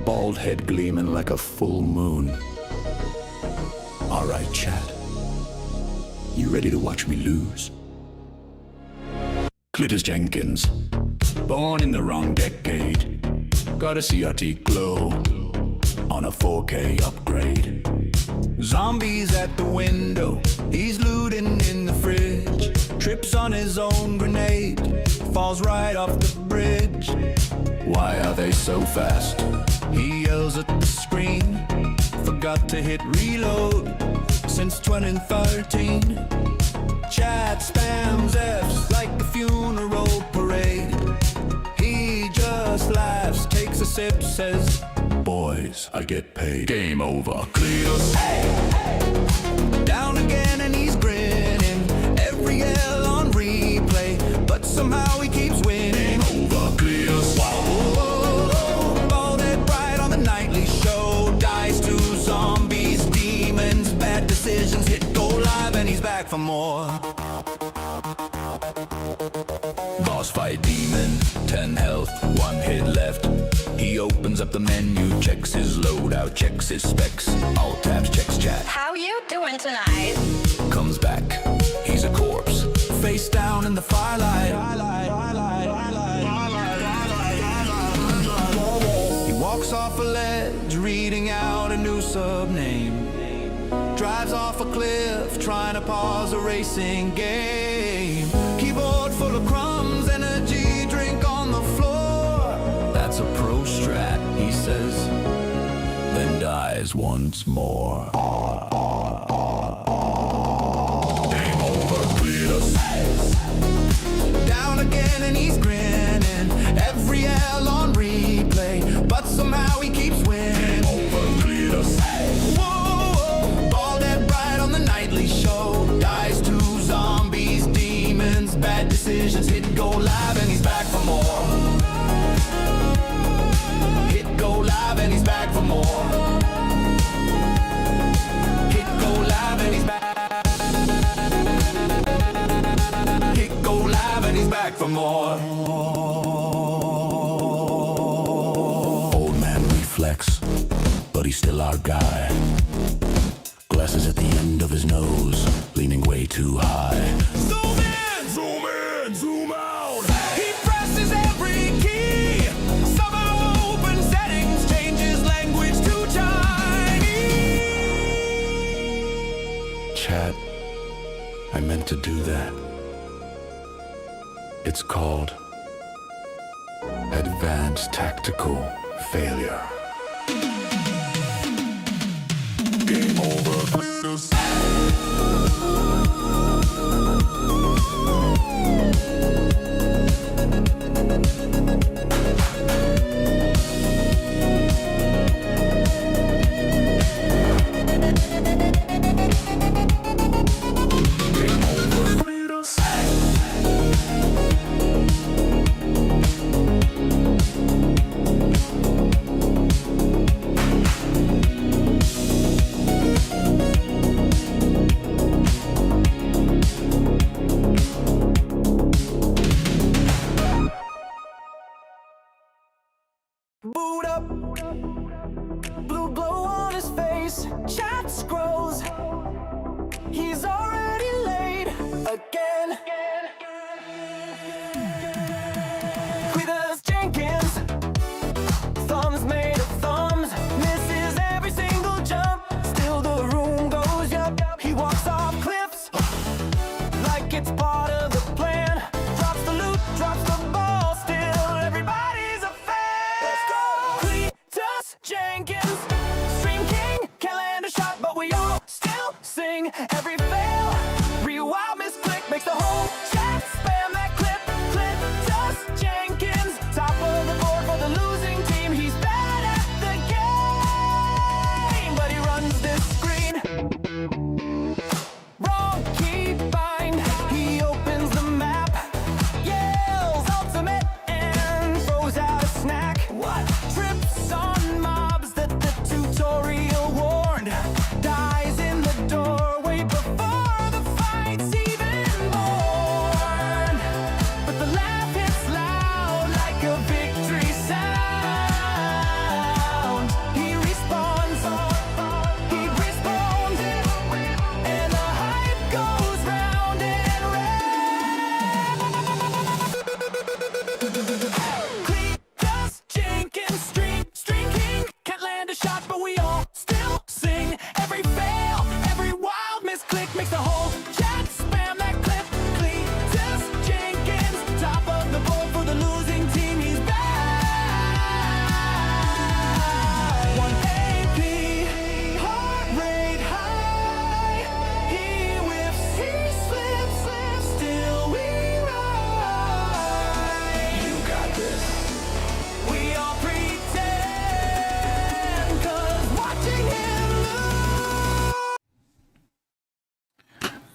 bald head gleaming like a full moon. Alright, chat. You ready to watch me lose? Cletus Jenkins, born in the wrong decade. Got a CRT glow on a 4K upgrade. Zombies at the window, he's looting in the fridge. Trips on his own grenade, falls right off the bridge. Why are they so fast? He yells at the screen. Forgot to hit reload since 2013. Chat spams F's like a funeral parade. He just laughs, takes a sip, says, boys, I get paid. Game over. Cletus, hey. Down again and he's grinning. Every L on replay, but somehow he keeps winning. Over. Cletus, wow. All that bright on the nightly show. Dies to zombies, demons, bad decisions. Hit go live and he's back for more. Boss fight demon, 10 health, 1 hit left. He opens up the menu, checks his loadout, checks his specs. All tabs, checks chat. How you doing tonight? Comes back, he's a corpse. Face down in the firelight. He walks off a ledge, reading out a new sub-name. Drives off a cliff, trying to pause a racing game. Keyboard full of crumbs, energy drink on the floor. That's a pro strat, he says, then dies once more. Game over, Cletus. Down again and he's grinning. Every L on replay, but somehow he keeps winning. Game over, Cletus. Whoa, all that bright on the nightly show. Dies to zombies, demons, bad decisions. Hit go live and he's back for more. Hit go live and he's back for more. Hit go live and he's back. Hit go live and he's back for more. Old man reflex, but he's still our guy. Glasses at the end of his nose, leaning way too high. Zoom in, zoom in, zoom out. He presses every key. Somehow open settings, changes language to Chinese. Chat, I meant to do that. It's called Advanced Tactical Failure. Game over. Boot up, blue glow on his face. Chat scrolls, he's already late again. Cletus Jenkins, thumbs made of thumbs, misses every single jump. Still the room goes yup. He walks off cliffs like it's part of the plan. Drops the loot, drops the ball. Still everybody's a fan. Cletus Jenkins, Stream King, can't land a shot.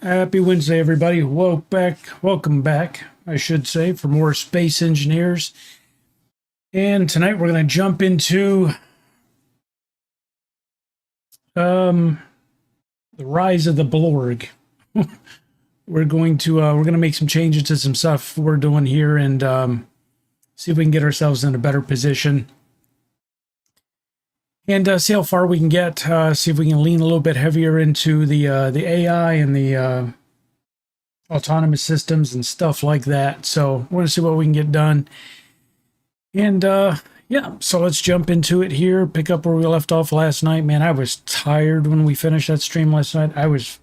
Happy Wednesday, everybody. Welcome back, I should say, for more Space Engineers. And tonight we're going to jump into the rise of the Blorg. we're going to make some changes to some stuff we're doing here and see if we can get ourselves in a better position. And see how far we can get. See if we can lean a little bit heavier into the AI and the autonomous systems and stuff like that. So we're going to see what we can get done. And yeah, so let's jump into it here. Pick up where we left off last night. Man, I was tired when we finished that stream last night. I was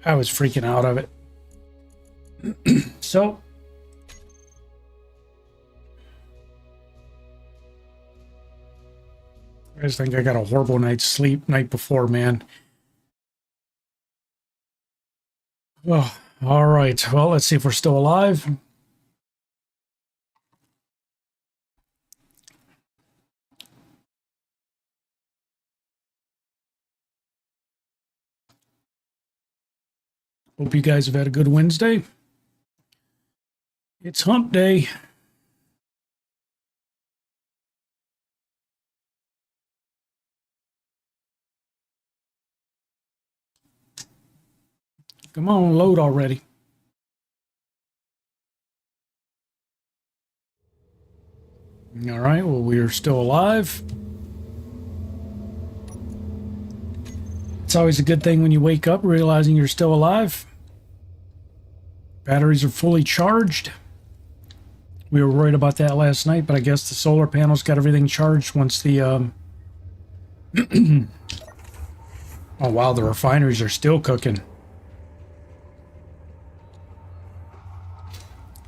freaking out of it. So I just think I got a horrible night's sleep night before, man. Oh, all right. Well, let's see if we're still alive. Hope you guys have had a good Wednesday. It's hump day. Come on, load already. All right, well, we are still alive. It's always a good thing when you wake up realizing you're still alive. Batteries are fully charged. We were worried about that last night, but I guess the solar panels got everything charged once the... Oh, wow, the refineries are still cooking.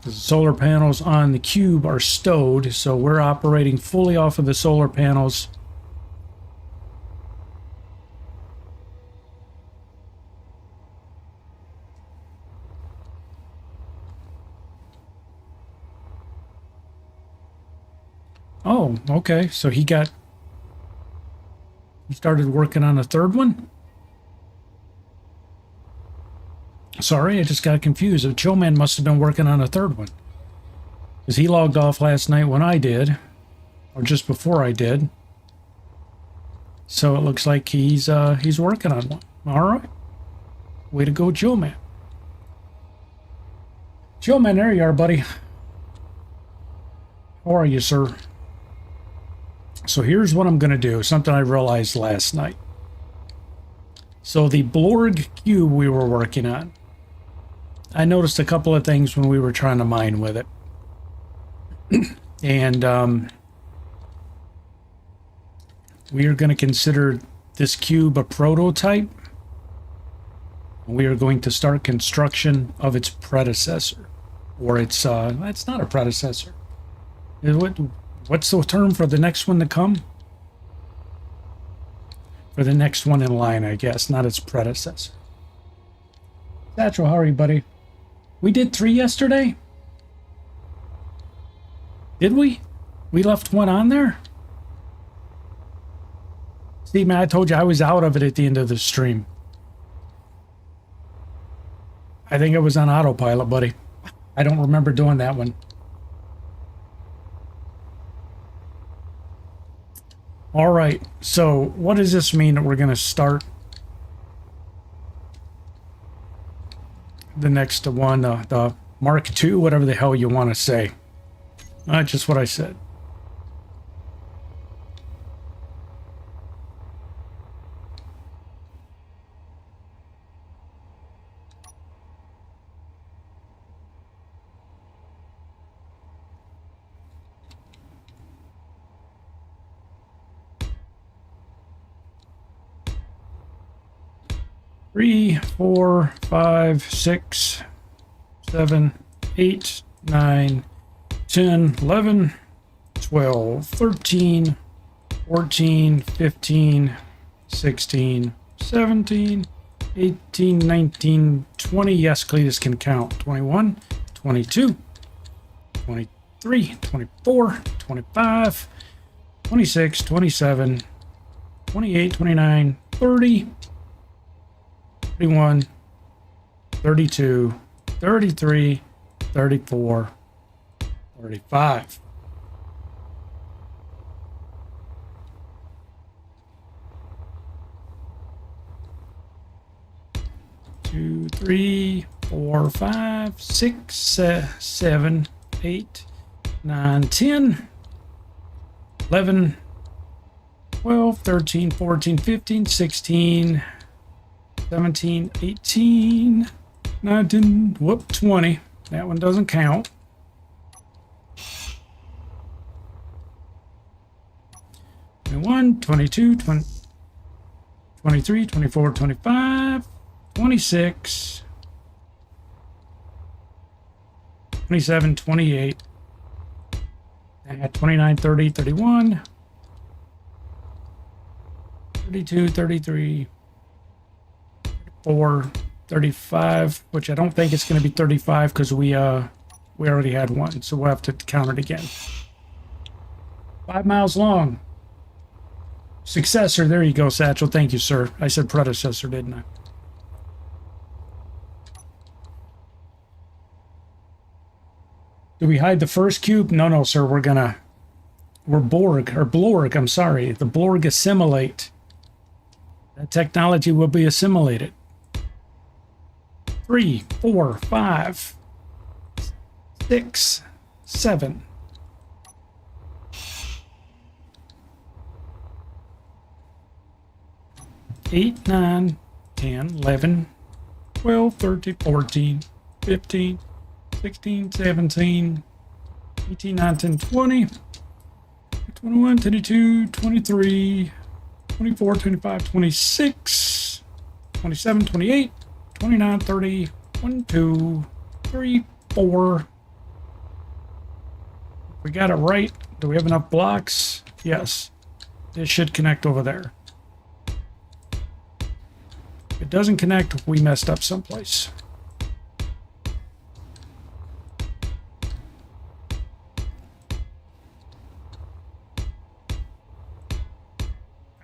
The solar panels on the cube are stowed, so we're operating fully off of the solar panels. Oh, okay, so he started working on a third one? Sorry, I just got confused. The Chillman must have been working on a third one. Because he logged off last night when I did. Or just before I did. So it looks like he's working on one. Alright. Way to go, Chillman. Chillman, there you are, buddy. How are you, sir? So here's what I'm going to do. Something I realized last night. So the Blorg cube we were working on. I noticed a couple of things when we were trying to mine with it. And we are going to consider this cube a prototype. We are going to start construction of its predecessor. Or it's not a predecessor. What's the term for the next one to come? For the next one in line, I guess, not its predecessor. Satchel, how are you, buddy? We did 3 yesterday? Did we? We left one on there? See, man, I told you I was out of it at the end of the stream. I think it was on autopilot, buddy. I don't remember doing that one. All right, so what does this mean that we're going to start the next one, the Mark II, whatever the hell you want to say? That's just what I said. Three, 4, 5, 6, 7, 8, 9, 10, 11, 12, 13, 14, 15, 16, 17, 18, 19, 20. Yes, Cletus can count. 21, 22, 23, 24, 25, 26, 27, 28, 29, 30, 31, 32, 33, 34, 35. Two, 3, 4, 5, 6, 7, 8, 9, 10, 11, 12, 13, 14, 15, 16, 17, 18, 19, whoop, 20. That one doesn't count. 21, 22, 23, 24, 25, 26, 27, 28, 29, 30, 31, 32, 33, 34, 35, which I don't think it's going to be 35 because we already had one, so we'll have to count it again. 5 miles long. Successor, there you go, Satchel. Thank you, sir. I said predecessor, didn't I? Do we hide the first cube? No, sir. We're Blorg, I'm sorry. The Blorg assimilate. That technology will be assimilated. 3, 4, 5, 6, 7. 8, 9, 10, 11, 12, 13, 14, 15, 16, 17, 18, 19, 20, 21, 22, 23, 24, 25, 26, 27, 28, 29, 30, 1, 2, 3, 4. We got it right. Do we have enough blocks? Yes. This should connect over there. If it doesn't connect, we messed up someplace.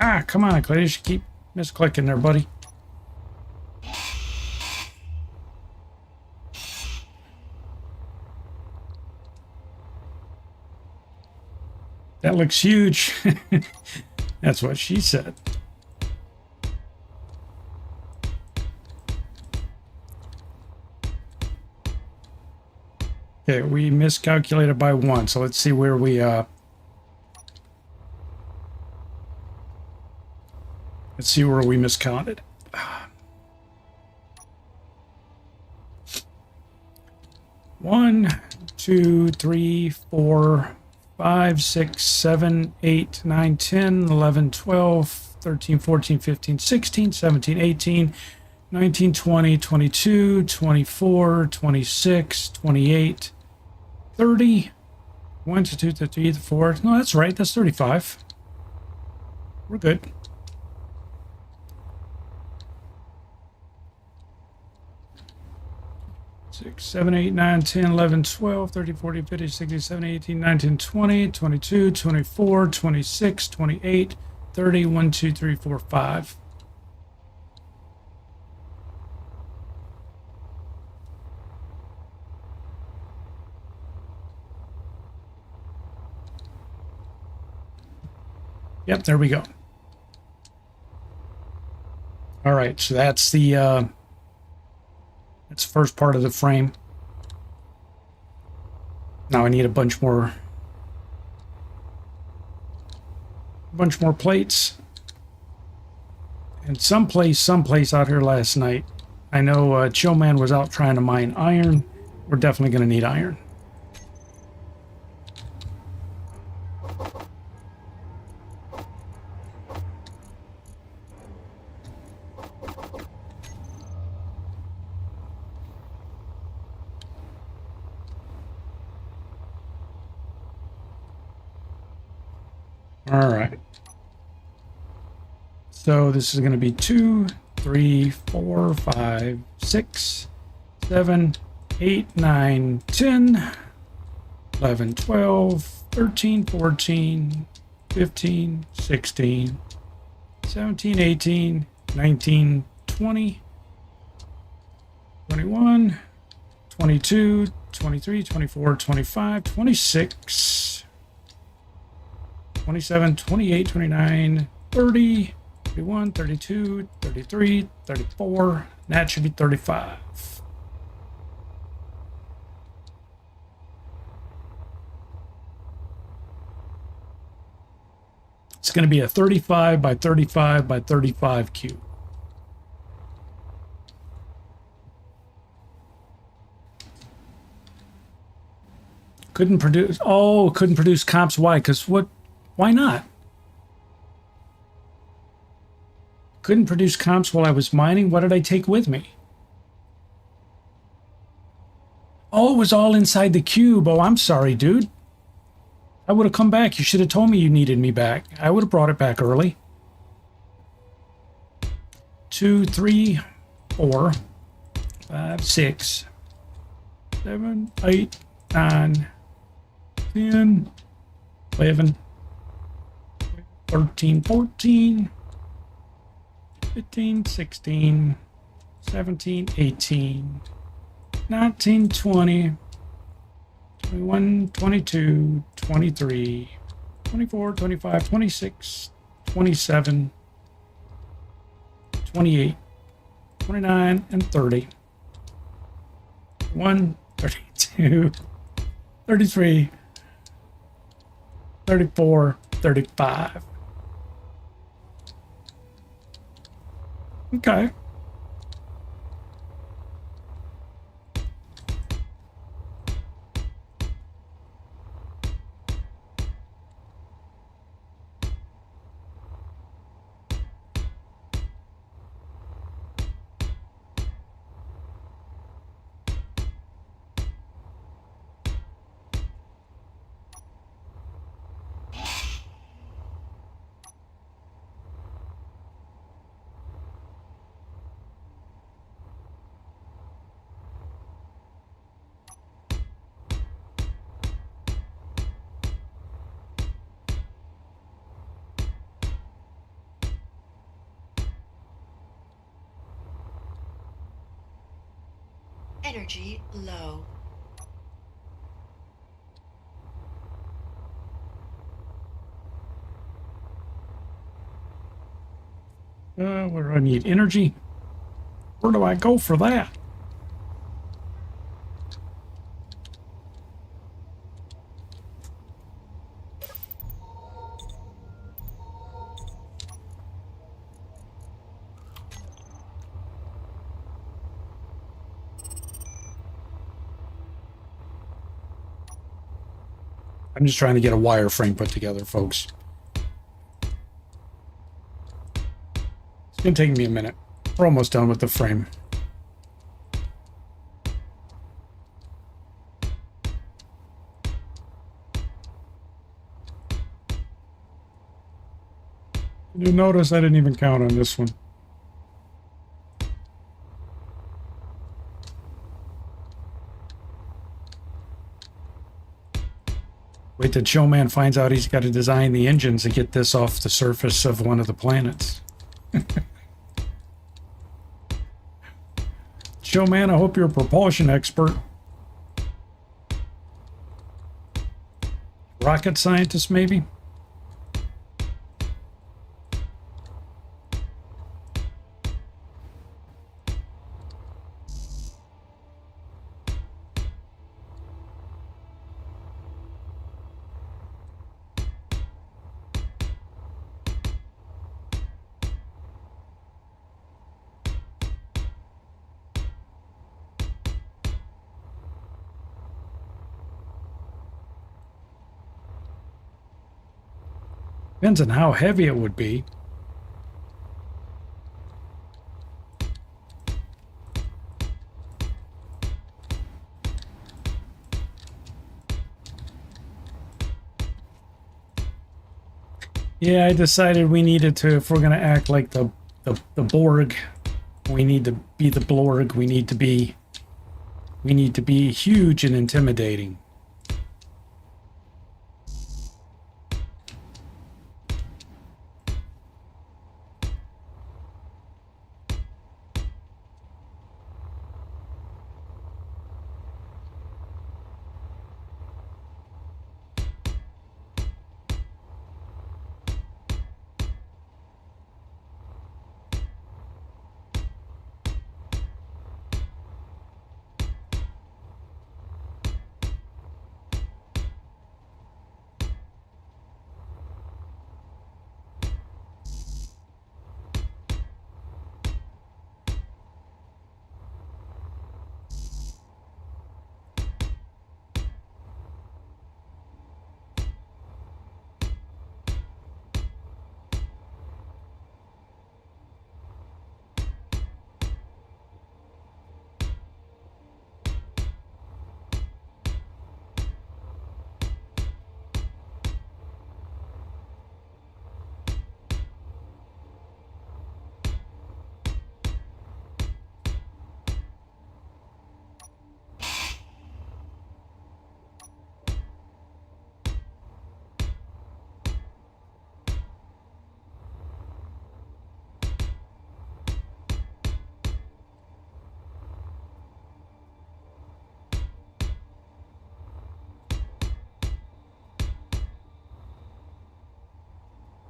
Ah, come on, Clay. You should keep misclicking there, buddy. That looks huge. That's what she said. Okay, we miscalculated by 1, so let's see where we let's see where we miscounted. 1, 2, 3, 4, 5, 6, 7, 8, 9, 10, 11, 12, 13, 14, 15, 16, 17, 18, 19, 20, 22, 24, 26, 28, 30, 1, 2, 3, 4. No, that's right. That's 35. We're good. Six, 7, 8, 9, 10, 11, 12, 13, 14, 15, 16, 17, 18, 19, 20, 22, 24, 26, 28, 30, 1, 2, 3, 4, 5. Yep, there we go. All right, so that's the first part of the frame. Now I need a bunch more plates. And someplace out here last night, I know Chillman was out trying to mine iron. We're definitely going to need iron. All right. So this is going to be 2, 3, 4, 5, 6, 7, 8, 9, 10, 11, 12, 13, 14, 15, 16, 17, 18, 19, 20, 21, 22, 23, 24, 25, 26, 27, 28, 29, 30, 31, 32, 33, 34. That should be 35. It's going to be a 35 by 35 by 35 cube. Couldn't produce comps. Why? Because what? Why not? Couldn't produce comps while I was mining. What did I take with me? Oh, it was all inside the cube. Oh, I'm sorry, dude. I would have come back. You should have told me you needed me back. I would have brought it back early. 2, 3, 4, 5, 6, 7, 8, 9, 10, 11, 13, 14, 15, 16, 17, 18, 19, 20, 21, 22, 23, 24, 25, 26, 27, 28, 29, and 30. 1, 32, 33, 34, 35. Okay. Energy low. Where do I need energy? Where do I go for that? I'm just trying to get a wireframe put together, folks. It's gonna take me a minute. We're almost done with the frame. You notice I didn't even count on this one. Wait till Showman finds out he's got to design the engines to get this off the surface of one of the planets. Showman, I hope you're a propulsion expert. Rocket scientist, maybe? Depends on how heavy it would be. Yeah, I decided we needed to, if we're going to act like the Blorg, we need to be the Blorg, we need to be huge and intimidating.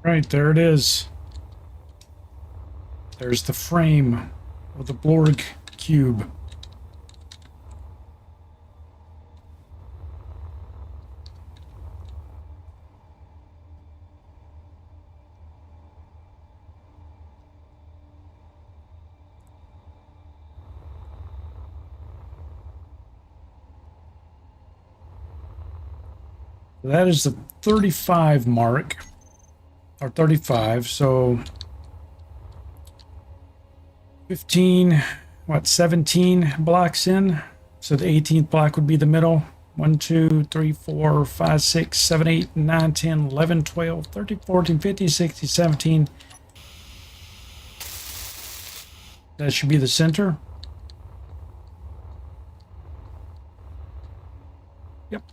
Right, there it is. There's the frame of the Blorg cube. That is the 35 mark, or 35, so 15, what, 17 blocks in? So the 18th block would be the middle. 1, 2, 3, 4, 5, 6, 7, 8, 9, 10, 11, 12, 13, 14, 15, 16, 17. That should be the center. Yep.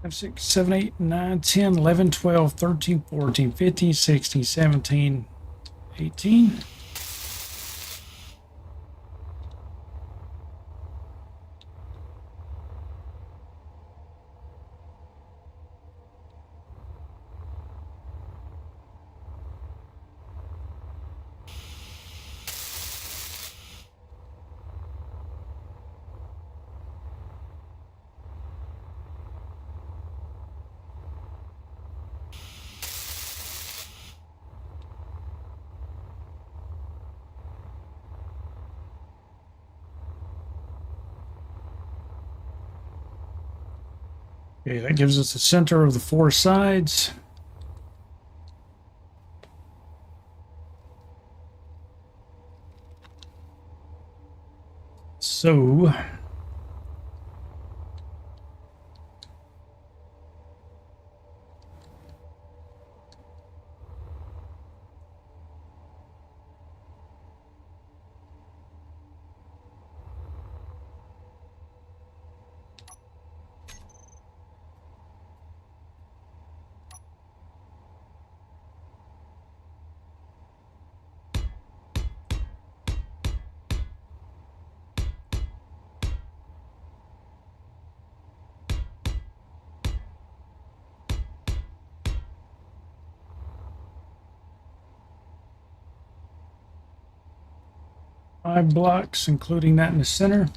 Five, 6, 7, 8, 9, 10, 11, 12, 13, 14, 15, 16, 17, 18. Okay, that gives us the center of the four sides. So five blocks, including that in the center.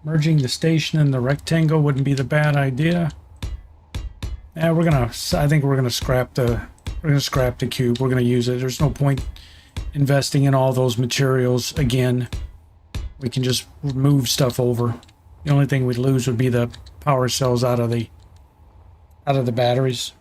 Merging the station and the rectangle wouldn't be the bad idea. Yeah, I think we're gonna scrap the cube. We're gonna use it. There's no point investing in all those materials again. We can just move stuff over. The only thing we'd lose would be the power cells out of the batteries.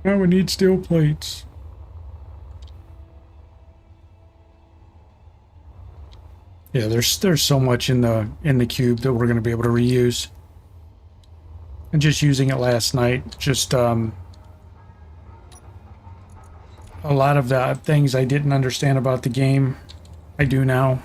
Now we need steel plates. Yeah, there's so much in the cube that we're going to be able to reuse. And just using it last night, just a lot of the things I didn't understand about the game, I do now.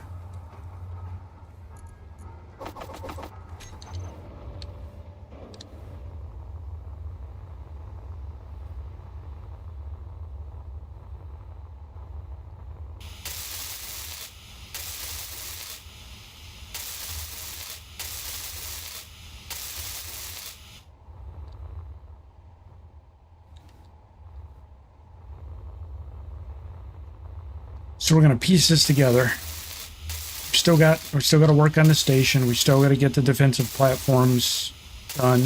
So we're going to piece this together. We still got to work on the station. We still got to get the defensive platforms done.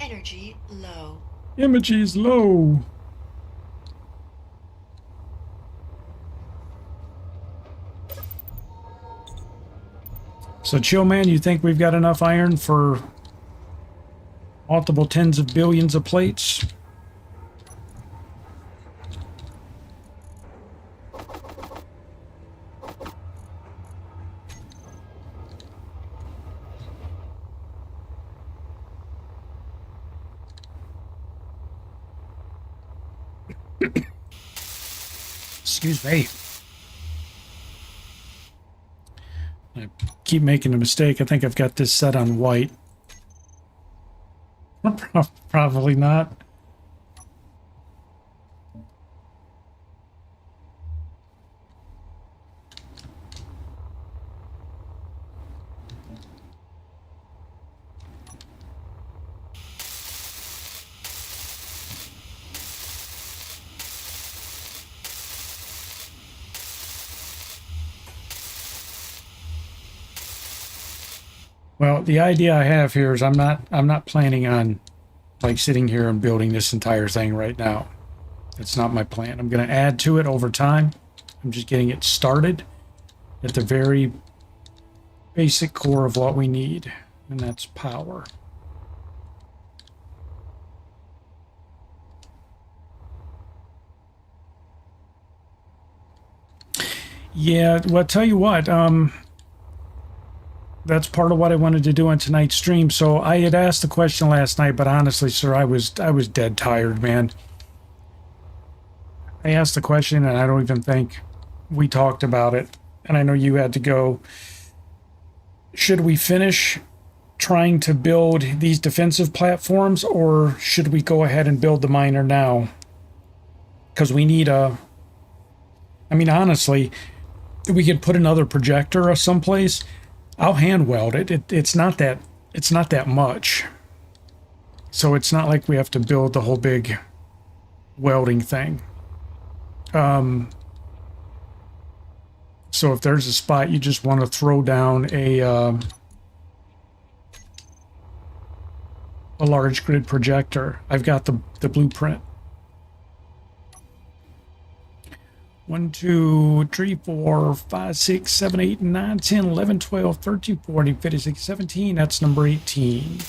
Energy low. Energy is low. So, Chill Man, you think we've got enough iron for multiple tens of billions of plates? Excuse me. I keep making a mistake. I think I've got this set on white. Probably not. Well, the idea I have here is I'm not planning on like sitting here and building this entire thing right now. That's not my plan. I'm going to add to it over time. I'm just getting it started at the very basic core of what we need, and that's power. Yeah, well, tell you what, that's part of what I wanted to do on tonight's stream. So I had asked the question last night, but honestly, sir, I was dead tired, man. I asked the question, and I don't even think we talked about it. And I know you had to go. Should we finish trying to build these defensive platforms, or should we go ahead and build the miner now? Because we need a... I mean, honestly, we could put another projector someplace. I'll hand weld it. It's not that much. So it's not like we have to build the whole big welding thing. So if there's a spot you just want to throw down a large grid projector, I've got the blueprint. 1, 2, 3, 4, 5, 6, 7, 8, 9, 10, 11, 12, 13, 14, 15, 16, 17. That's number 18.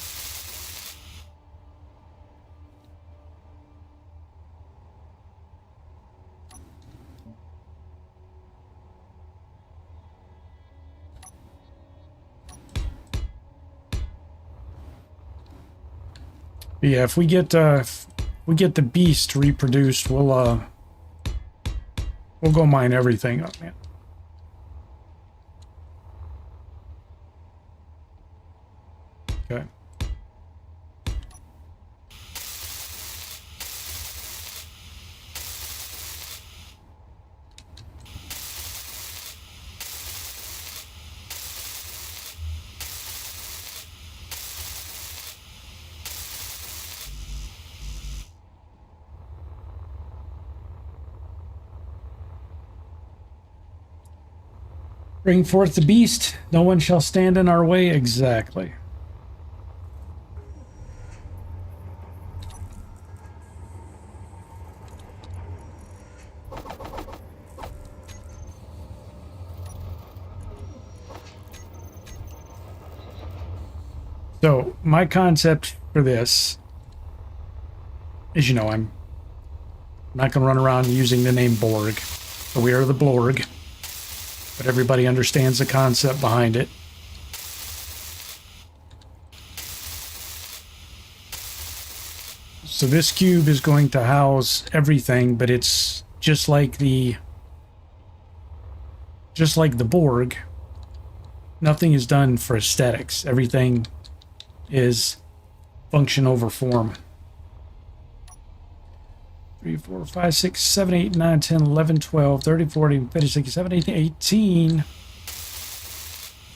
Yeah, if we get the beast reproduced, we'll go mine everything up, man. Okay. Bring forth the beast. No one shall stand in our way. Exactly. So my concept for this is, you know, I'm not going to run around using the name Blorg. So we are the Blorg. But everybody understands the concept behind it. So this cube is going to house everything, but it's just like the Borg, nothing is done for aesthetics. Everything is function over form. 3, 4, 5, 6, 7, 8, 9, 10, 11, 12, 13, 14, 15, 16, 17, 18, 18.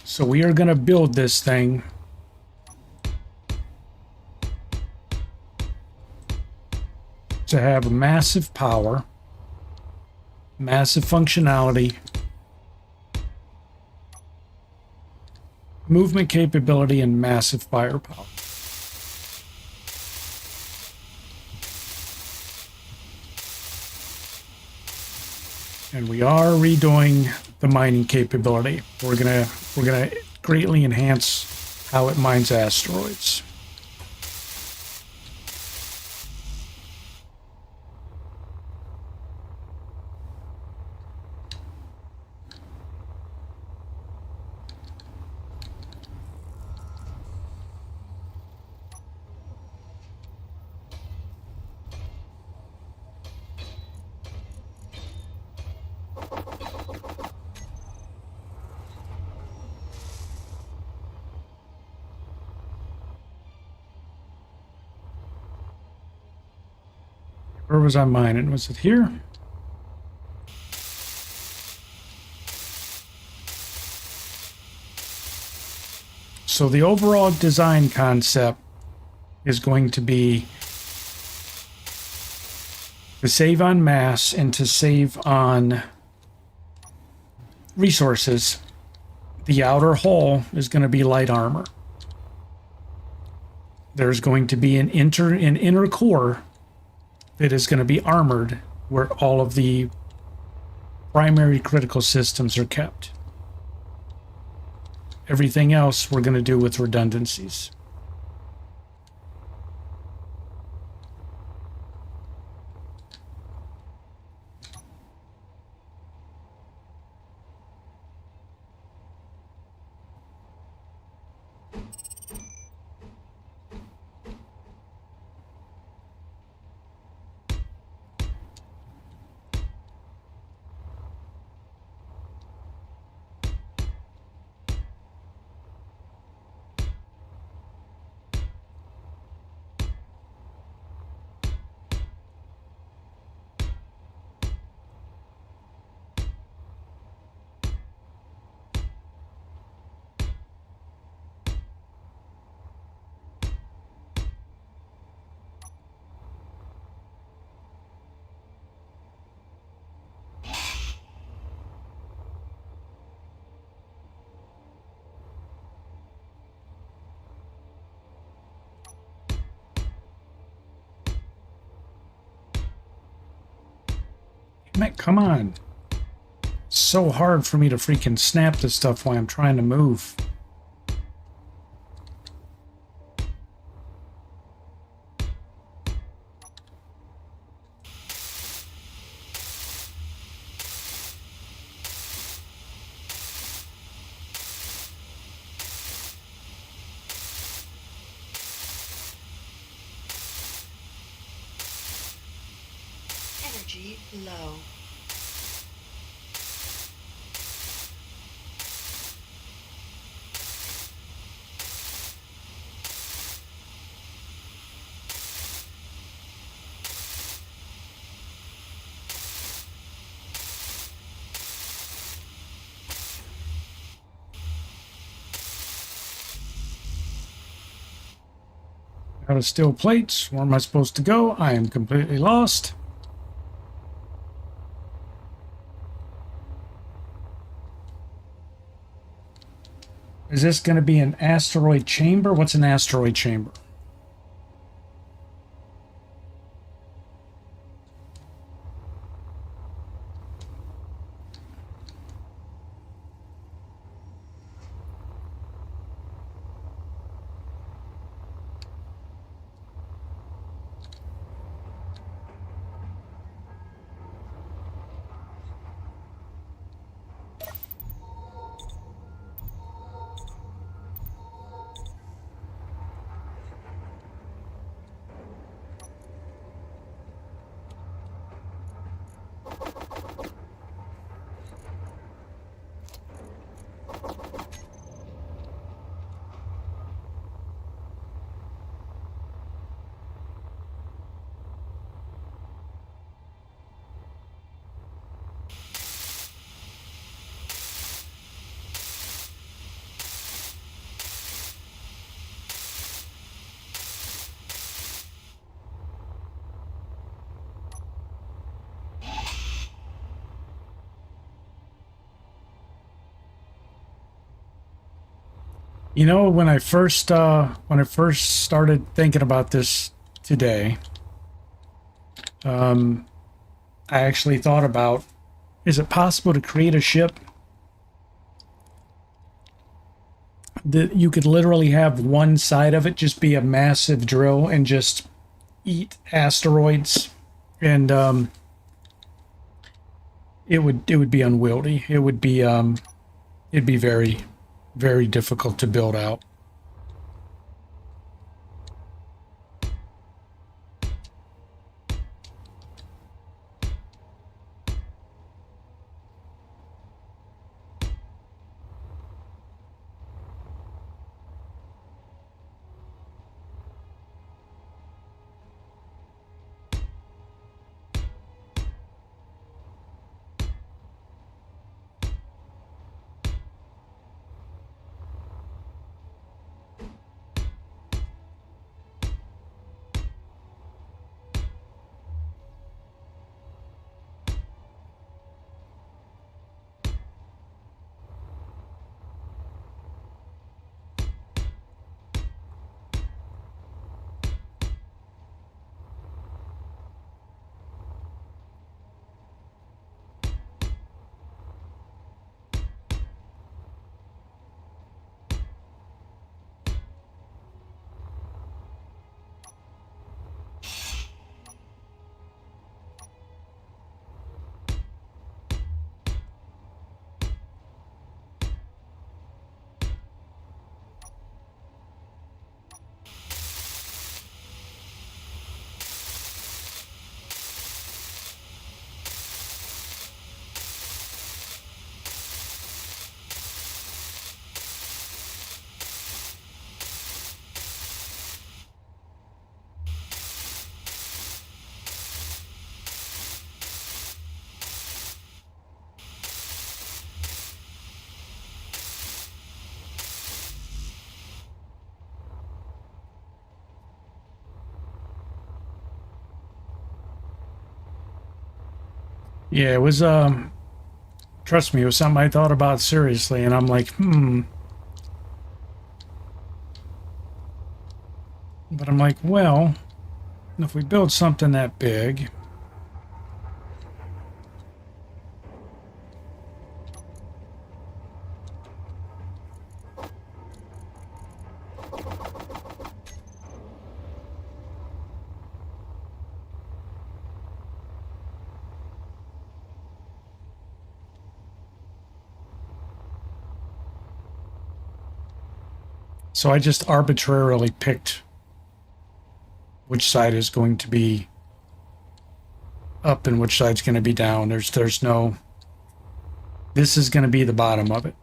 So we are going to build this thing to have massive power, massive functionality, movement capability, and massive firepower. And we are redoing the mining capability. We're gonna greatly enhance how it mines asteroids. Where was I mining? Was it here? So the overall design concept is going to be to save on mass and to save on resources. The outer hull is going to be light armor. There's going to be an inner core that is going to be armored, where all of the primary critical systems are kept. Everything else we're going to do with redundancies. Come on. It's so hard for me to freaking snap this stuff while I'm trying to move. Energy low. Out of steel plates. Where am I supposed to go? I am completely lost. Is this going to be an asteroid chamber? What's an asteroid chamber? You know, when I first started thinking about this today, I actually thought about, is it possible to create a ship that you could literally have one side of it just be a massive drill and just eat asteroids, and it would be unwieldy. It would be it'd be very, very difficult to build out. Yeah, it was trust me, it was something I thought about seriously, and I'm like, but I'm like, well, if we build something that big, so I just arbitrarily picked which side is going to be up and which side's going to be down. There's no, this is going to be the bottom of it.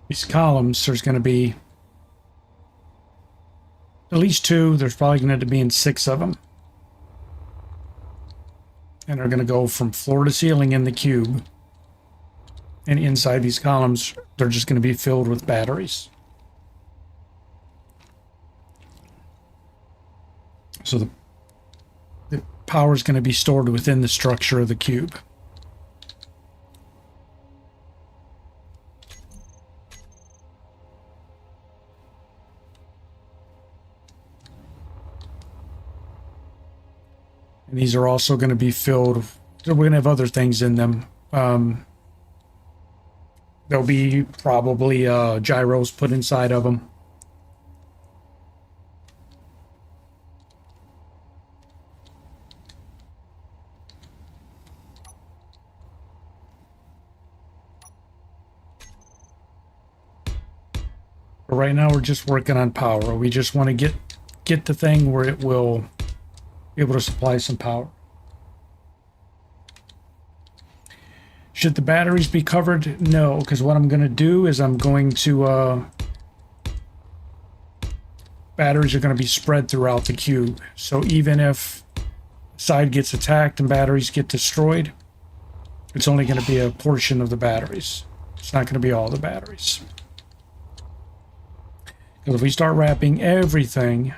These columns, there's going to be at least two. There's probably going to be in 6 of them. And they're going to go from floor to ceiling in the cube. And inside these columns, they're just going to be filled with batteries. So the power is going to be stored within the structure of the cube. And these are also going to be filled. We're going to have other things in them. There'll be probably gyros put inside of them. But right now we're just working on power. We just want to get the thing where it will be able to supply some power. Should the batteries be covered? No, because what I'm going to do is I'm going to batteries are going to be spread throughout the cube. So even if side gets attacked and batteries get destroyed, it's only going to be a portion of the batteries. It's not going to be all the batteries. Because if we start wrapping everything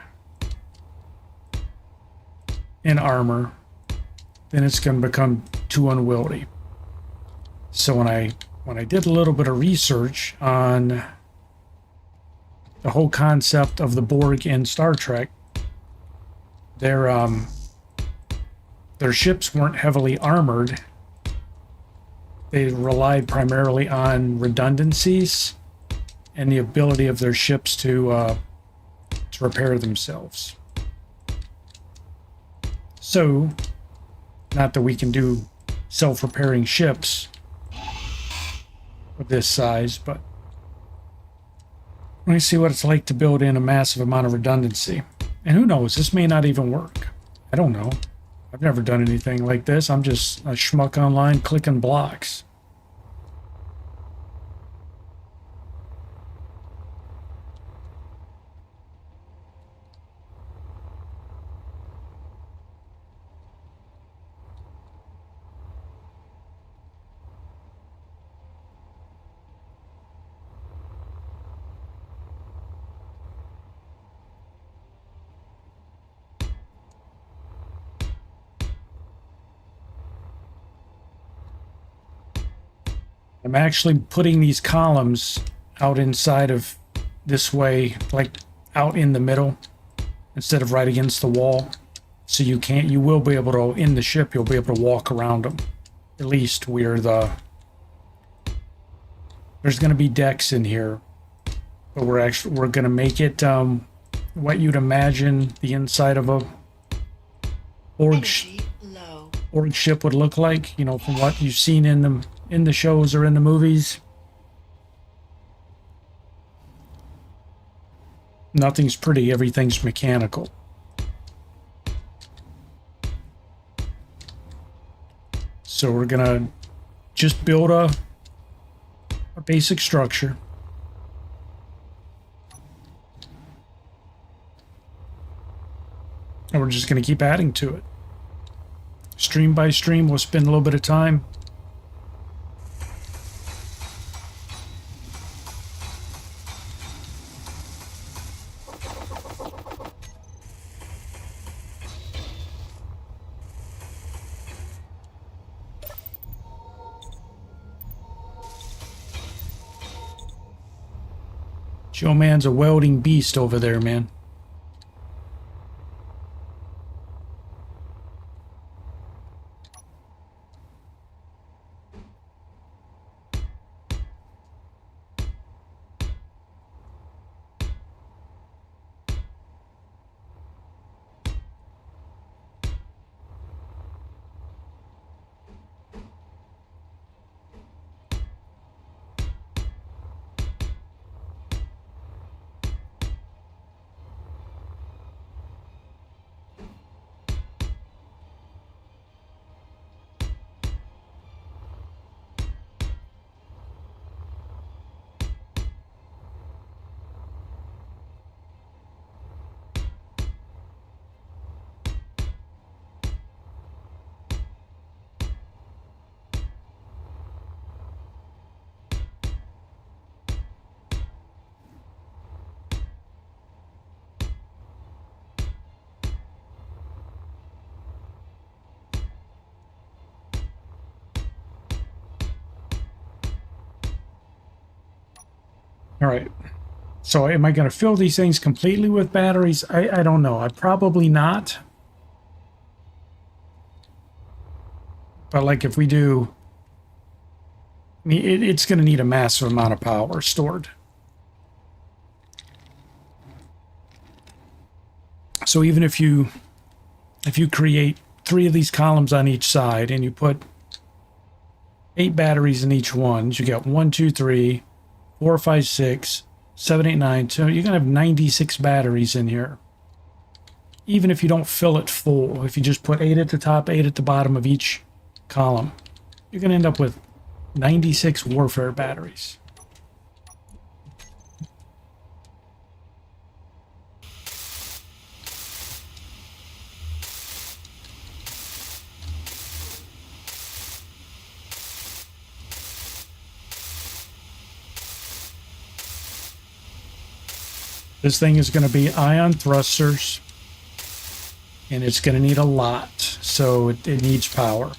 in armor, then it's going to become too unwieldy. So when I did a little bit of research on the whole concept of the Borg in Star Trek, their ships weren't heavily armored. They relied primarily on redundancies and the ability of their ships to repair themselves. So, not that we can do self-repairing ships of this size, but let me see what it's like to build in a massive amount of redundancy. And who knows, this may not even work. I don't know. I've never done anything like this. I'm just a schmuck online clicking blocks. I'm actually putting these columns out inside of this way, like out in the middle, instead of right against the wall. So you will be able to, in the ship, you'll be able to walk around them. At least where there's going to be decks in here, but we're going to make it what you'd imagine the inside of a Borg ship would look like, you know, from what you've seen in the shows or in the movies. Nothing's pretty, everything's mechanical. So we're gonna just build a basic structure. And we're just gonna keep adding to it. Stream by stream, we'll spend a little bit of time. Joe Man's a welding beast over there, man. All right. So am I going to fill these things completely with batteries? I don't know. I probably not. But like if we do, I mean, it's going to need a massive amount of power stored. So even if you create 3 of these columns on each side and you put 8 batteries in each one, you get 1, 2, 3, 4, 5, 6, 7, 8, 9. So you're going to have 96 batteries in here. Even if you don't fill it full, if you just put 8 at the top, 8 at the bottom of each column, you're going to end up with 96 warfare batteries. This thing is going to be ion thrusters, and it's going to need a lot, so it needs power.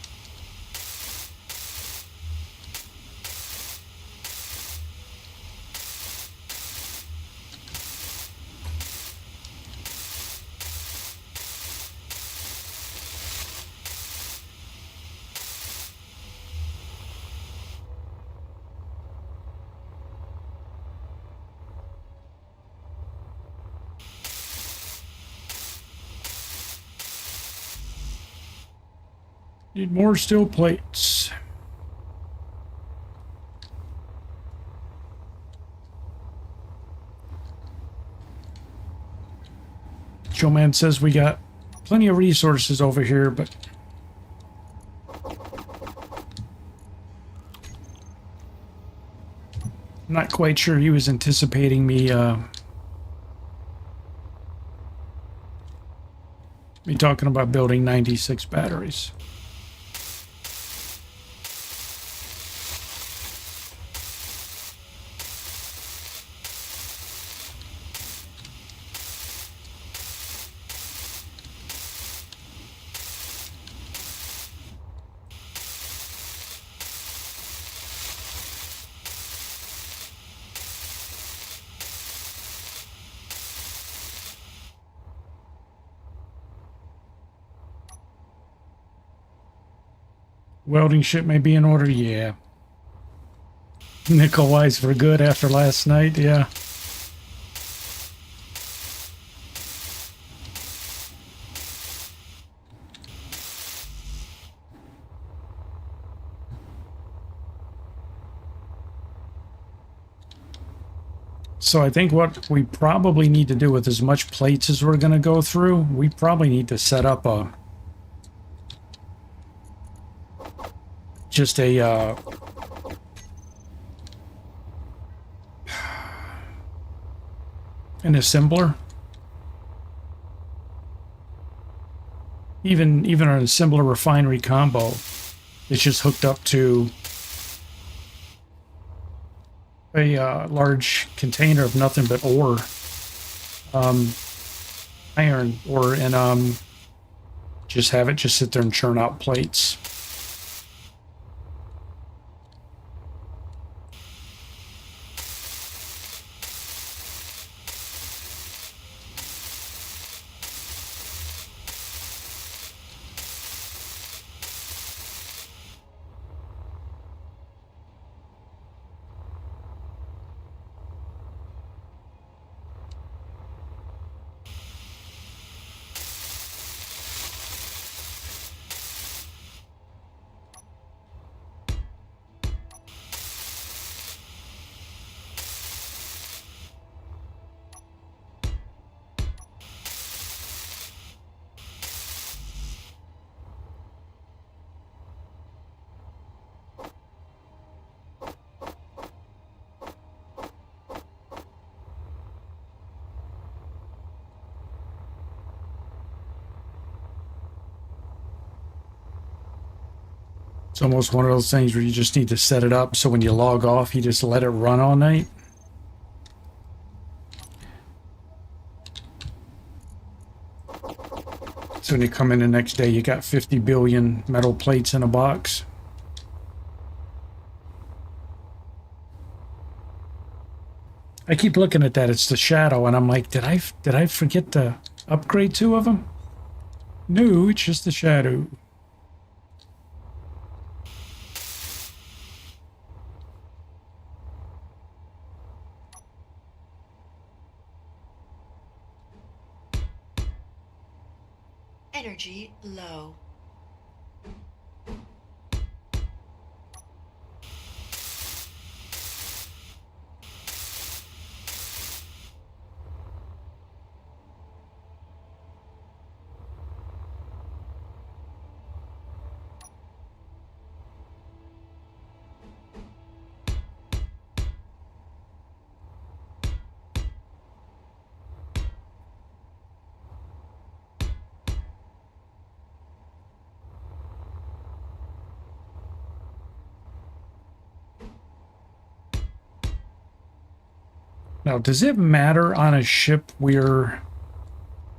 Need more steel plates. Showman says we got plenty of resources over here, but I'm not quite sure he was anticipating me talking about building 96 batteries. Welding ship may be in order, yeah. Nickel wise for good after last night, yeah. So I think what we probably need to do with as much plates as we're going to go through, we probably need to set up an assembler. Even an assembler refinery combo is just hooked up to a large container of nothing but ore, iron ore, and just have it just sit there and churn out plates. It's almost one of those things where you just need to set it up so when you log off, you just let it run all night. So when you come in the next day, you got 50 billion metal plates in a box. I keep looking at that. It's the shadow, and I'm like, did I forget to upgrade 2 of them? No, it's just the shadow. Energy low. Now, does it matter on a ship where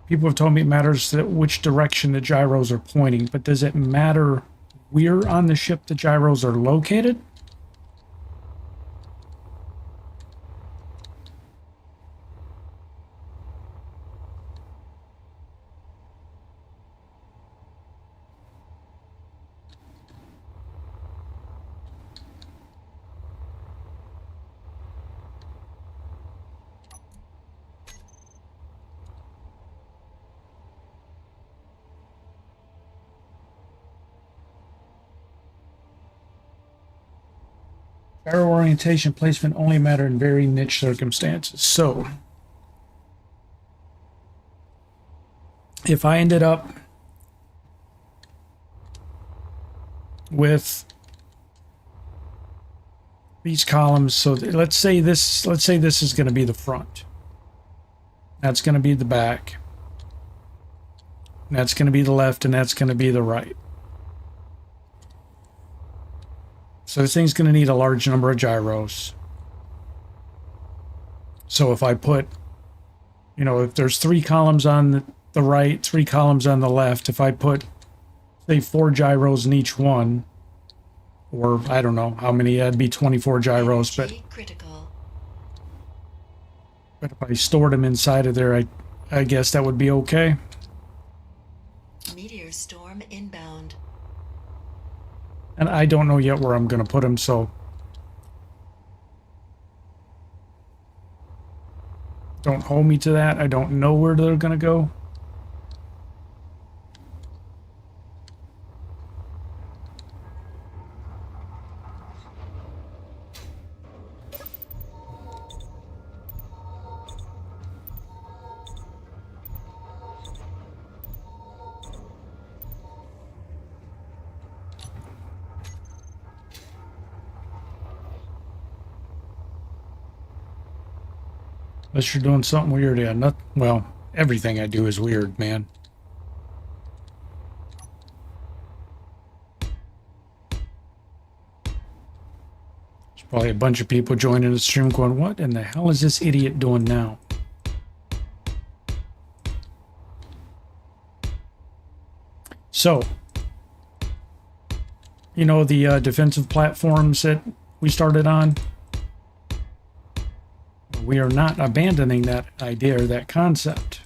people have told me it matters that which direction the gyros are pointing, but does it matter where on the ship the gyros are located? Gyro orientation placement only matter in very niche circumstances. So, if I ended up with these columns, so let's say this is going to be the front. That's going to be the back. That's going to be the left, and that's going to be the right. So this thing's going to need a large number of gyros. So if I put, you know, if there's 3 columns on the right, 3 columns on the left, if I put, say, 4 gyros in each one, or I don't know how many, that'd be 24 gyros, but Critical. if I stored them inside of there, I guess that would be okay. Meteor storm inbound. And I don't know yet where I'm going to put them, so don't hold me to that. I don't know where they're going to go. Unless you're doing something weird, yeah. Not, well, everything I do is weird, man. There's probably a bunch of people joining the stream going, what in the hell is this idiot doing now? So, you know the defensive platforms that we started on? We are not abandoning that idea or that concept.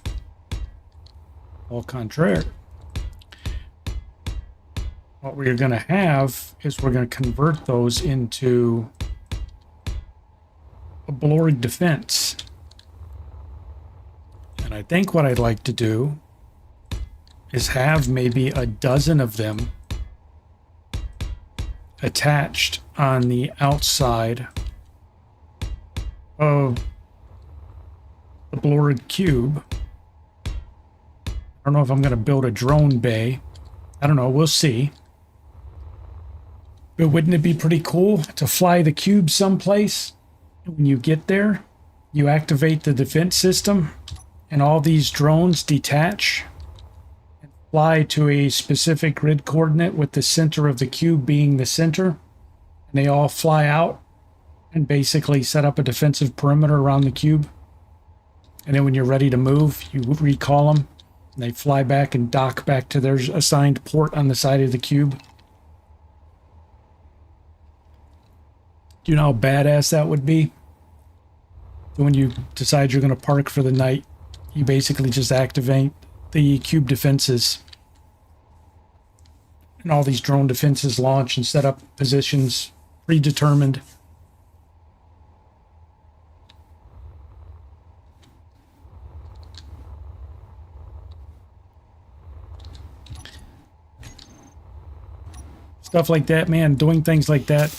Au contraire. What we're going to have is we're going to convert those into a Blorg defense. And I think what I'd like to do is have maybe a dozen of them attached on the outside of the Blorg cube. I don't know if I'm going to build a drone bay. I don't know. We'll see. But wouldn't it be pretty cool to fly the cube someplace? When you get there, you activate the defense system, and all these drones detach and fly to a specific grid coordinate with the center of the cube being the center. And they all fly out and basically set up a defensive perimeter around the cube. And then when you're ready to move, you recall them, and they fly back and dock back to their assigned port on the side of the cube. Do you know how badass that would be? So when you decide you're going to park for the night, you basically just activate the cube defenses. And all these drone defenses launch and set up positions predetermined. stuff like that, man, doing things like that,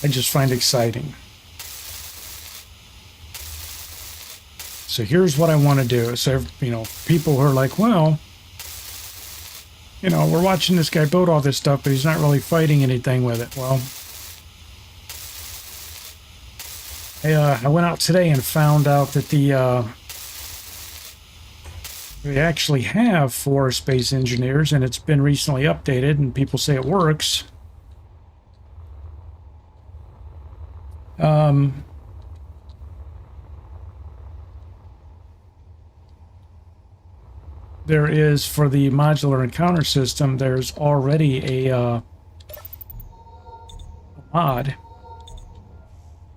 I just find exciting. So here's what I want to do. So, you know, people who are like, well, you know, we're watching this guy build all this stuff, but he's not really fighting anything with it. Well, I went out today and found out that we actually have 4 space engineers, and it's been recently updated, and people say it works. There is, for the modular encounter system, there's already a mod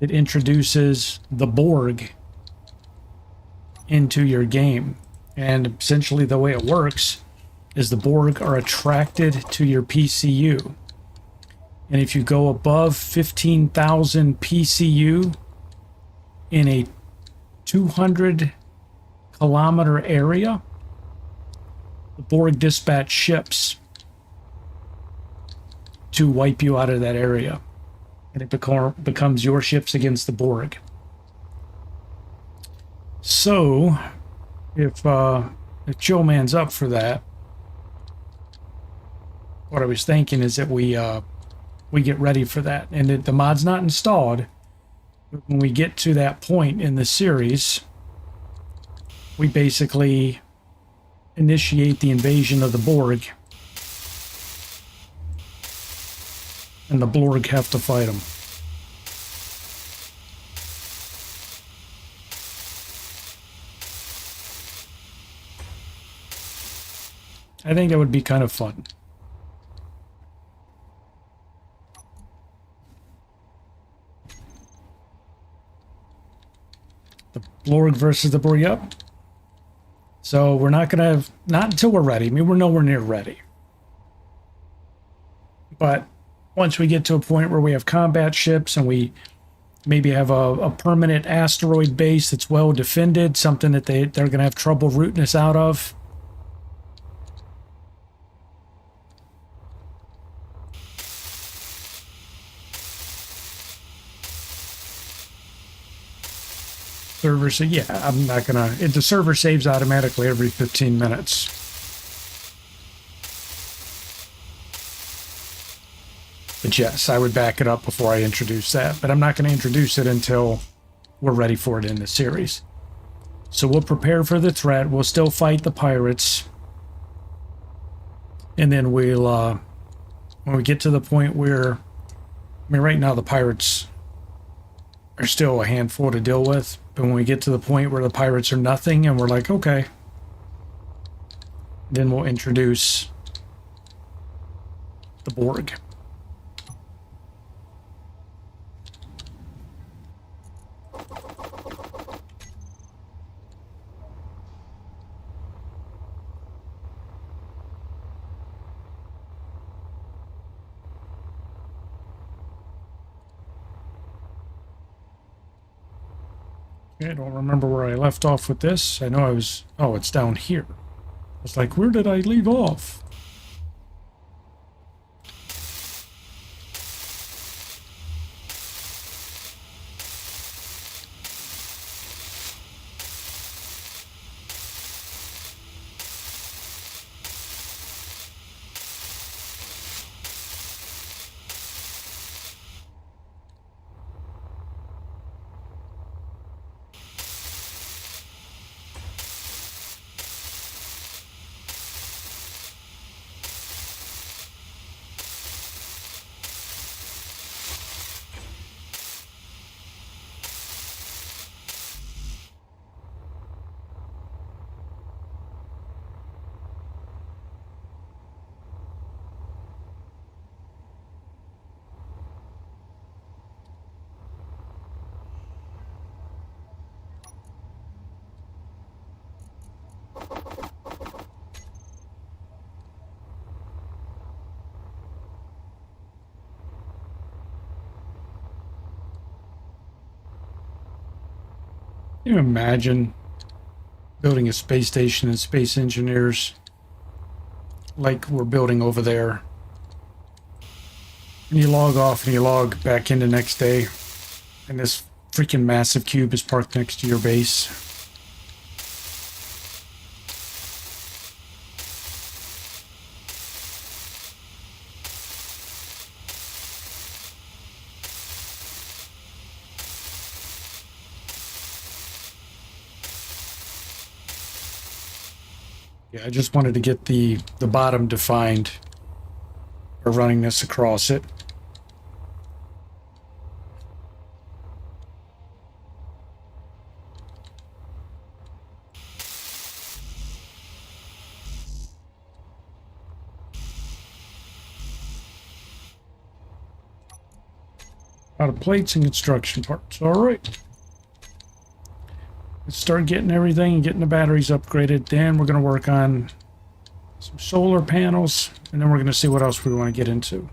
that introduces the Blorg into your game. And essentially the way it works is the Blorg are attracted to your PCU. And if you go above 15,000 PCU in a 200-kilometer area, the Blorg dispatch ships to wipe you out of that area. And it becomes your ships against the Blorg. So, if Joe Man's up for that, what I was thinking is that we get ready for that. And the mod's not installed. But when we get to that point in the series, we basically initiate the invasion of the Blorg. And the Blorg have to fight them. I think that would be kind of fun. The Blorg versus the Blorg, yep. So we're not going to, not until we're ready. I mean, we're nowhere near ready. But once we get to a point where we have combat ships and we maybe have a permanent asteroid base that's well defended, something that they're going to have trouble rooting us out of. Server, so yeah, I'm not gonna, the server saves automatically every 15 minutes. But yes, I would back it up before I introduce that, but I'm not going to introduce it until we're ready for it in the series. So we'll prepare for the threat, we'll still fight the pirates, and then we'll, when we get to the point where, I mean, right now the pirates are still a handful to deal with, but when we get to the point where the pirates are nothing and we're like, okay, then we'll introduce the Blorg. I don't remember where I left off with this. I know I was... Oh, it's down here. I was like, where did I leave off? Can you imagine building a space station and space engineers like we're building over there And you log off and you log back in the next day. And this freaking massive cube is parked next to your base. Yeah, I just wanted to get the bottom defined by running this across it. Out of plates and construction parts. All right. Let's start getting everything and getting the batteries upgraded. Then we're going to work on some solar panels, and then we're going to see what else we want to get into.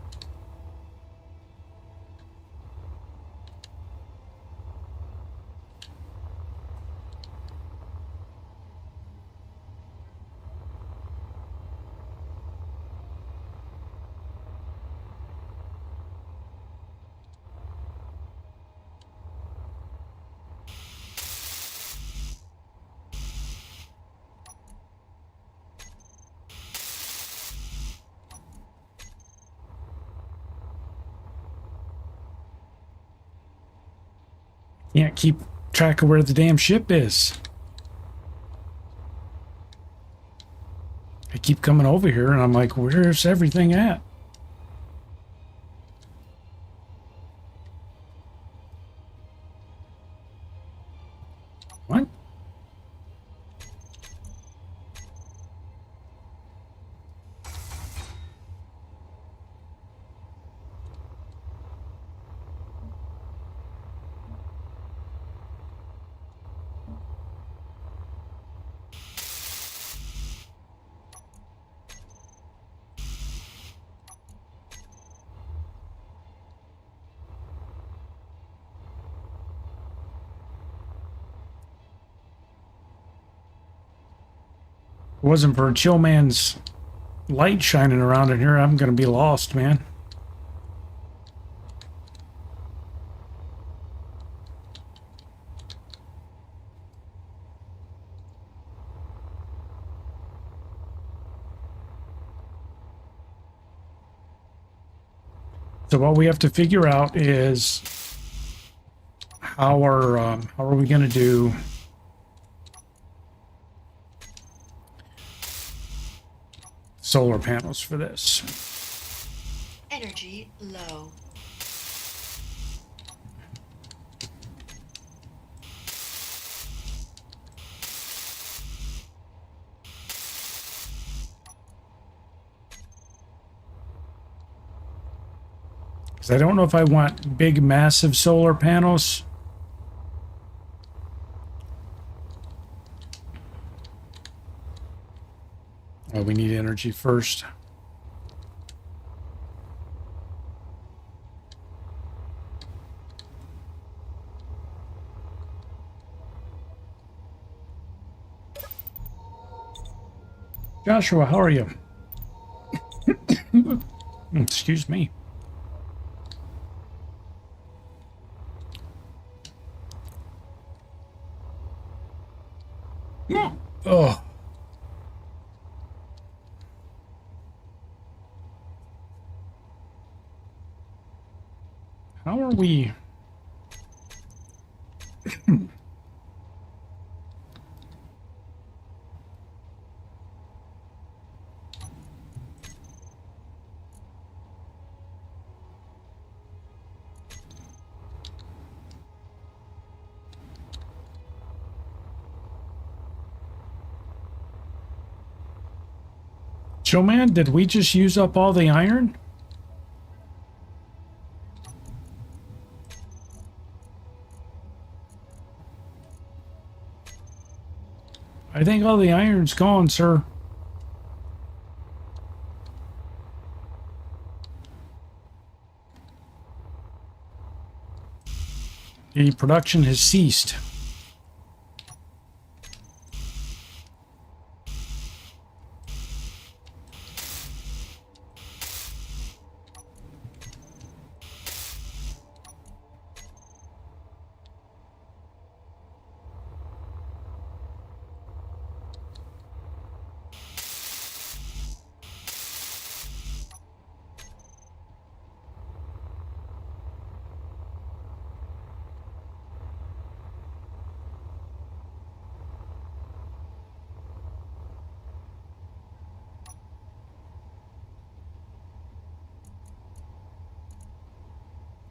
Can't keep track of where the damn ship is. I keep coming over here and I'm like, where's everything at? What? If it wasn't for Chillman's light shining around in here, I'm gonna be lost, man. So what we have to figure out is how are we gonna do solar panels for this? Energy low. Because I don't know if I want big, massive solar panels. Oh, we need energy first. Joshua, how are you? Excuse me. Oh. How are we? Joe man, did we just use up all the iron? I think all the iron's gone, sir. The production has ceased.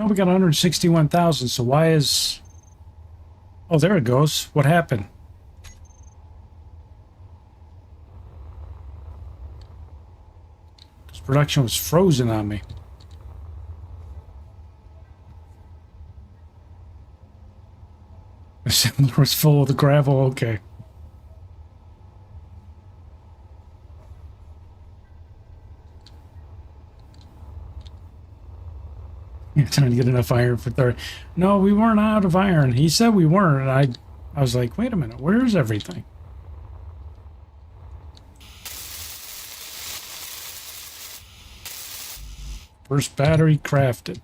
Oh, we got 161,000. So why is... Oh, there it goes. What happened? This production was frozen on me. The assembler was full of the gravel. Okay. You're trying to get enough iron for 30. No, we weren't out of iron. He said we weren't. And I was like, wait a minute. Where's everything? First battery crafted.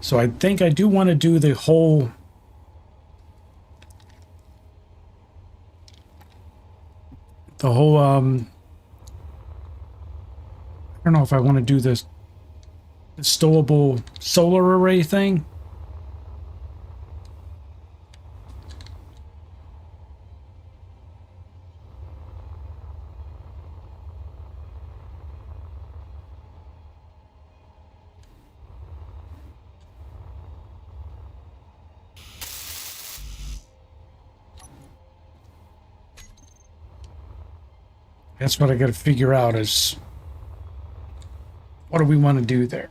So I think I do want to do the whole... I don't know if I want to do this stowable solar array thing. That's what I got to figure out is what do we want to do there?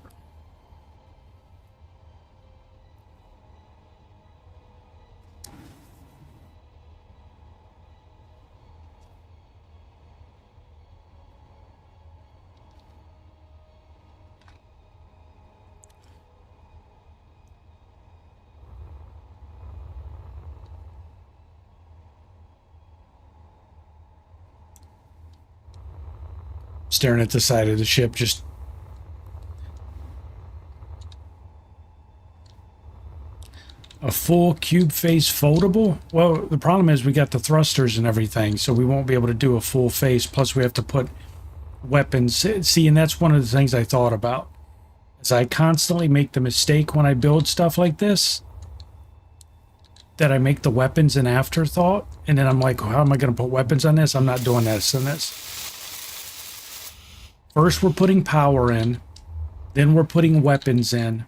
Staring at the side of the ship, just a full cube face foldable. Well, the problem is we got the thrusters and everything, so we won't be able to do a full face. Plus, we have to put weapons. See, and that's one of the things I thought about. Is I constantly make the mistake when I build stuff like this that I make the weapons an afterthought, and then I'm like, how am I going to put weapons on this? I'm not doing this and this. First, we're putting power in, then we're putting weapons in,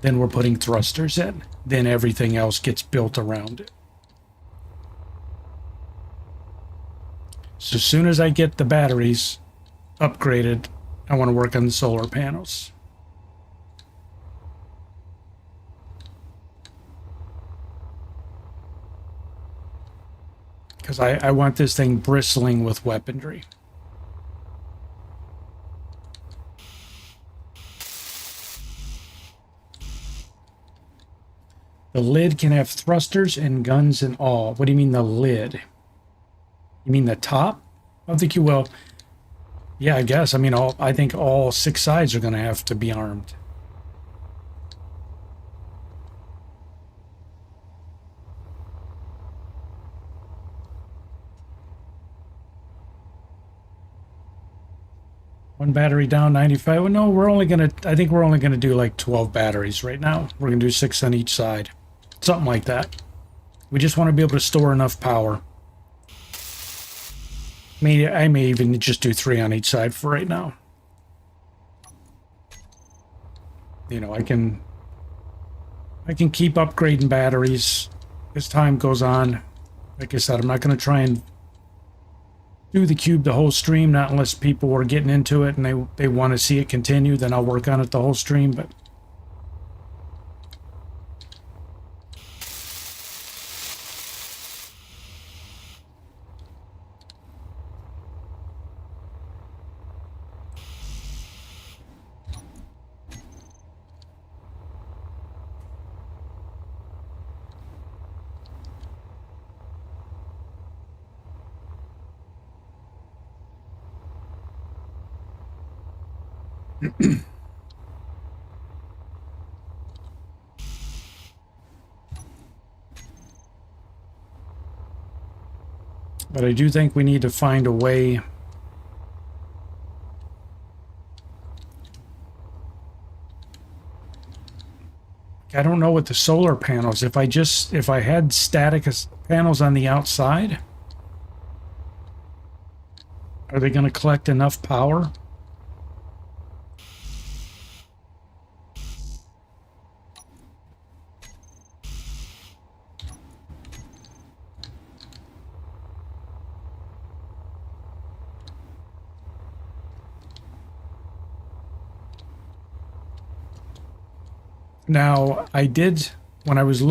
then we're putting thrusters in. Then everything else gets built around it. So as soon as I get the batteries upgraded, I want to work on the solar panels. Because I want this thing bristling with weaponry. The lid can have thrusters and guns and all. What do you mean the lid? You mean the top of the cube? Well, yeah, I guess. I mean, I think all 6 sides are going to have to be armed. One battery down, 95. Well, no, we're only going to, I think we're only going to do like 12 batteries right now. We're going to do 6 on each side. Something like that. We just want to be able to store enough power. I may even just do 3 on each side for right now. You know, I can keep upgrading batteries as time goes on. Like I said, I'm not going to try and do the cube the whole stream, not unless people are getting into it and they want to see it continue, then I'll work on it the whole stream, but but I do think we need to find a way I don't know what the solar panels, if I had static panels on the outside, Are they going to collect enough power? Now, I did, when I was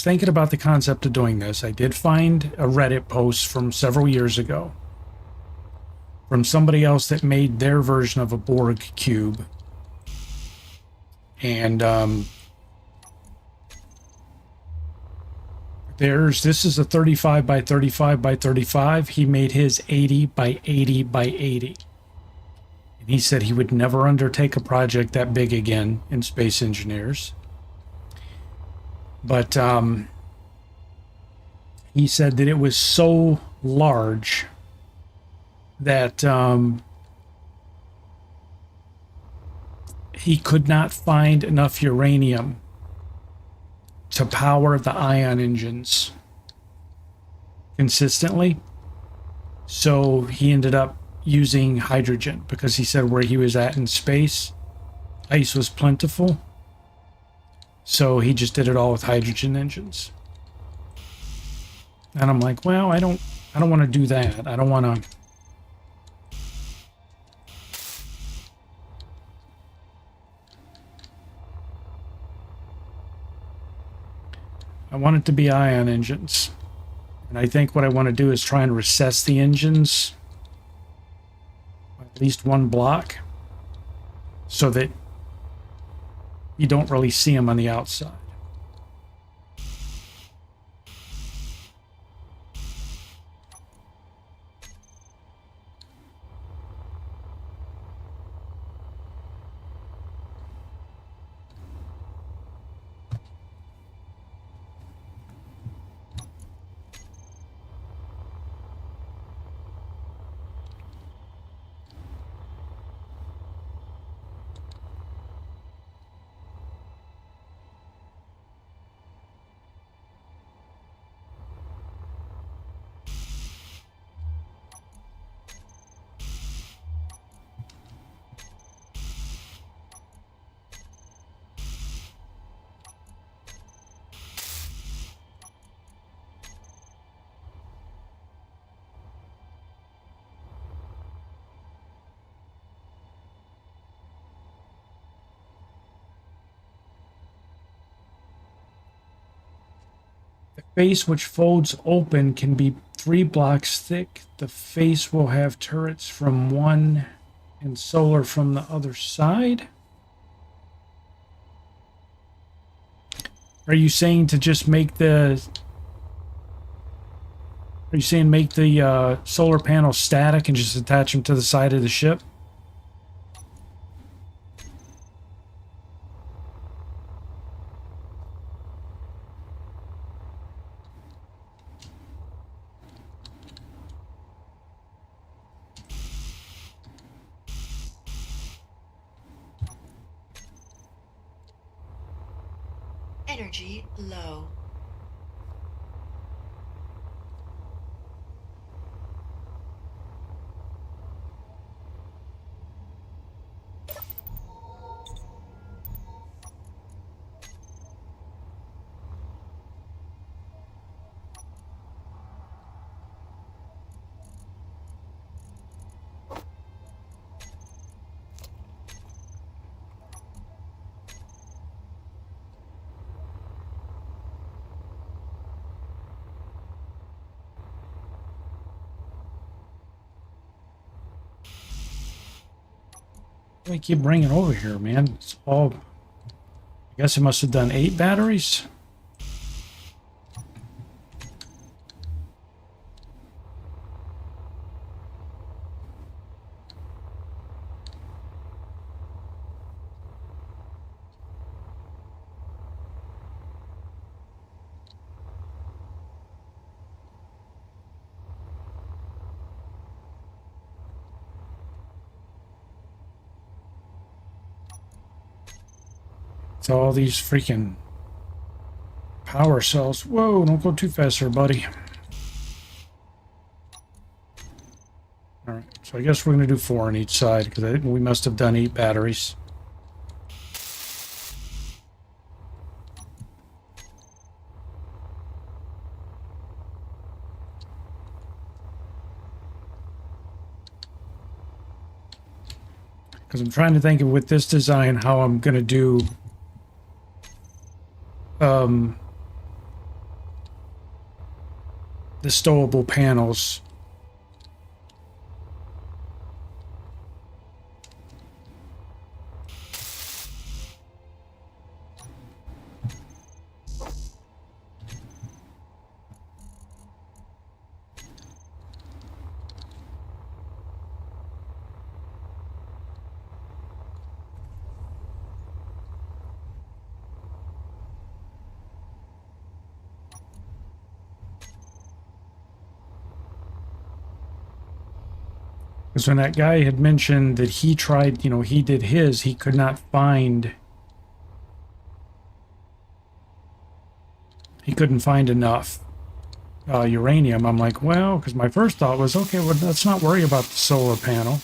thinking about the concept of doing this, I did find a Reddit post from several years ago from somebody else that made their version of a Blorg cube. And this is a 35 by 35 by 35. He made his 80 by 80 by 80. And he said he would never undertake a project that big again in Space Engineers. But he said that it was so large that he could not find enough uranium to power the ion engines consistently. So he ended up using hydrogen, because he said where he was at in space, ice was plentiful. So he just did it all with hydrogen engines. And I'm like, well, I don't want to do that. I don't want to. I want it to be ion engines. And I think what I want to do is try and recess the engines at least one block so that you don't really see them on the outside. Face which folds open can be 3 blocks thick. The face will have turrets from one and solar from the other side. Are you saying to just make the... Are you saying make the solar panel static and just attach them to the side of the ship? Energy low. I keep bringing it over here, man. It's all... I guess it must have done 8 batteries. It's all these freaking power cells. Whoa, don't go too fast there, buddy. Alright, so So I guess we're going to do 4 on each side because we must have done 8 batteries. Because I'm trying to think of with this design how I'm going to do the stowable panels. Because when that guy had mentioned that he tried, you know, he did his, he could not find, he couldn't find enough uranium. I'm like, well, because my first thought was, okay, well, let's not worry about the solar panel.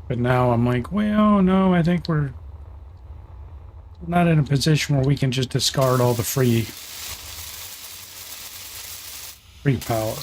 But now I'm like, well, no, I think we're not in a position where we can just discard all the free power.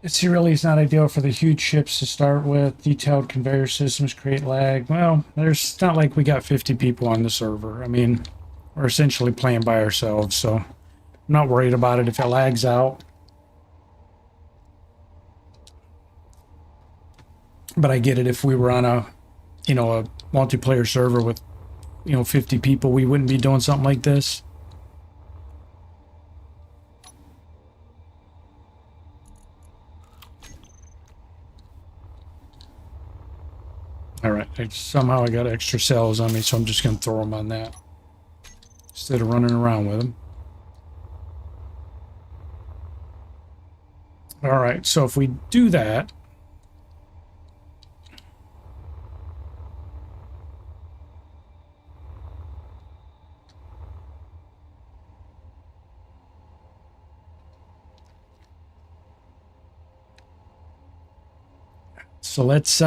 It's really not ideal for the huge ships to start with. Detailed conveyor systems create lag. Well, it's not like we got 50 people on the server. I mean, we're essentially playing by ourselves, so I'm not worried about it if it lags out. But I get it. If we were on a, you know, a multiplayer server with, you know, 50 people, we wouldn't be doing something like this. Alright, somehow I got extra cells on me, so I'm just going to throw them on that instead of running around with them. Alright, so if we do that, so let's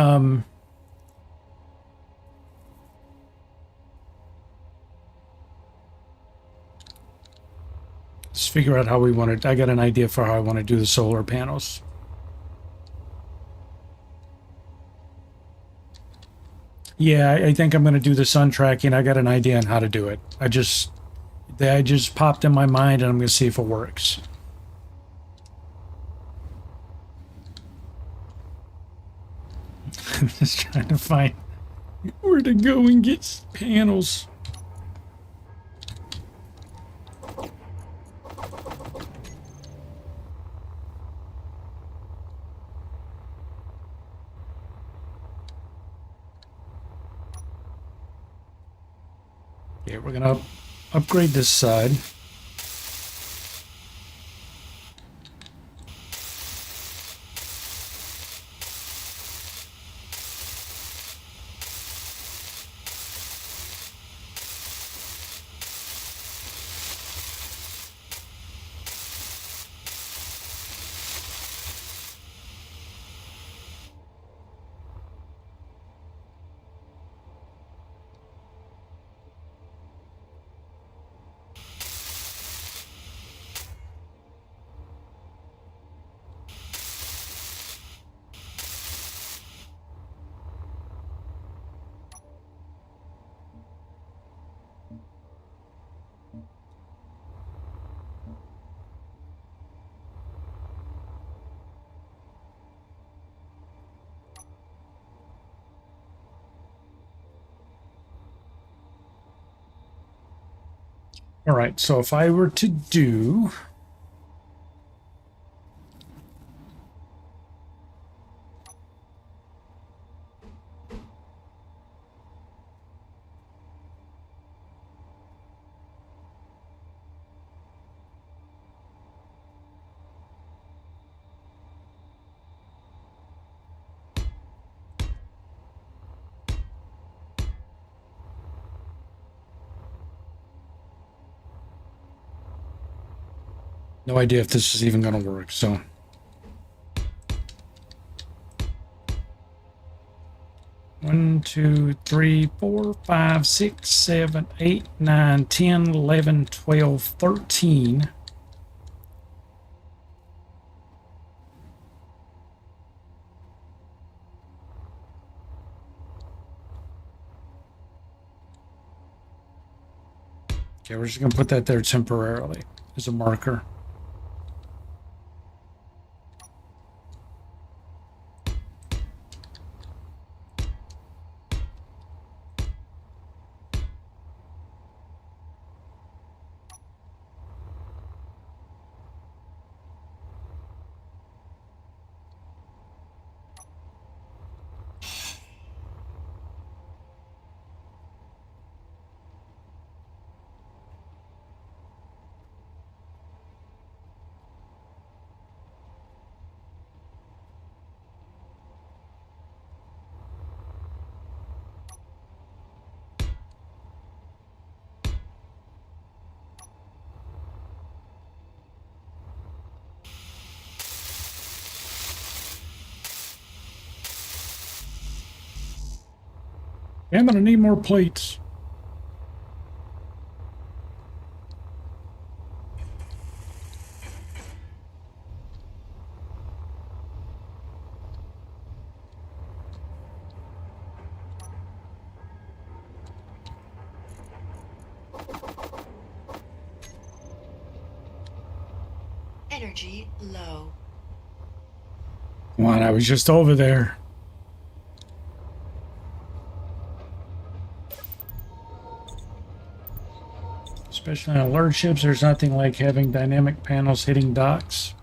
figure out how we want to. I got an idea for how I want to do the solar panels. Yeah, I think I'm going to do the sun tracking. I got an idea on how to do it. I just popped in my mind, and I'm going to see if it works. I'm just trying to find where to go and get panels. Okay, we're gonna upgrade this side. All right, so if I were to do no idea if this is even going to work, so 1, 2, 3, 4, 5, 6, 7, 8, 9, 10, 11, 12, 13. Okay, we're just going to put that there temporarily as a marker. I'm going to need more plates. Energy low. Come on, I was just over there. Especially on alert ships, there's nothing like having dynamic panels hitting docks.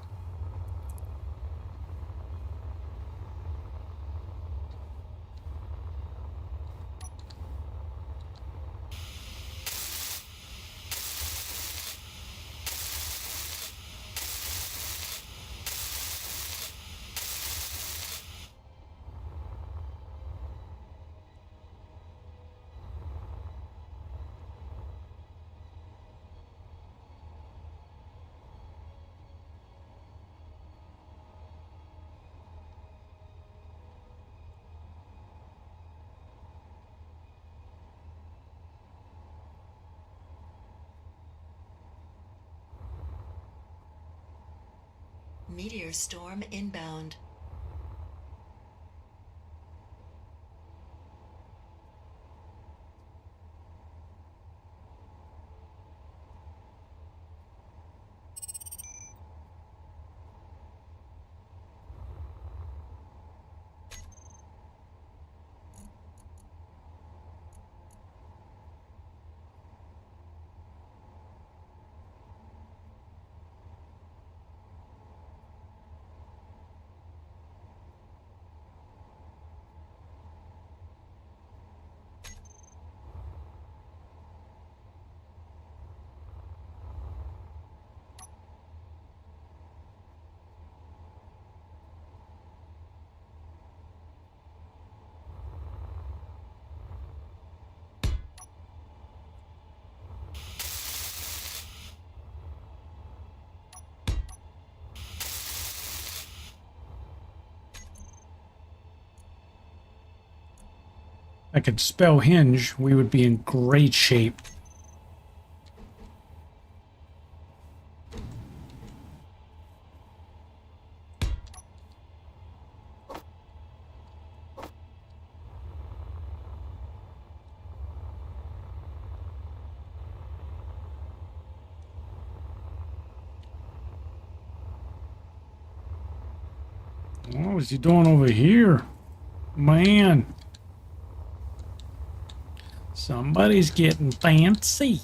Meteor storm inbound. I could spell hinge, we would be in great shape. What was he doing over here? Man. Somebody's getting fancy.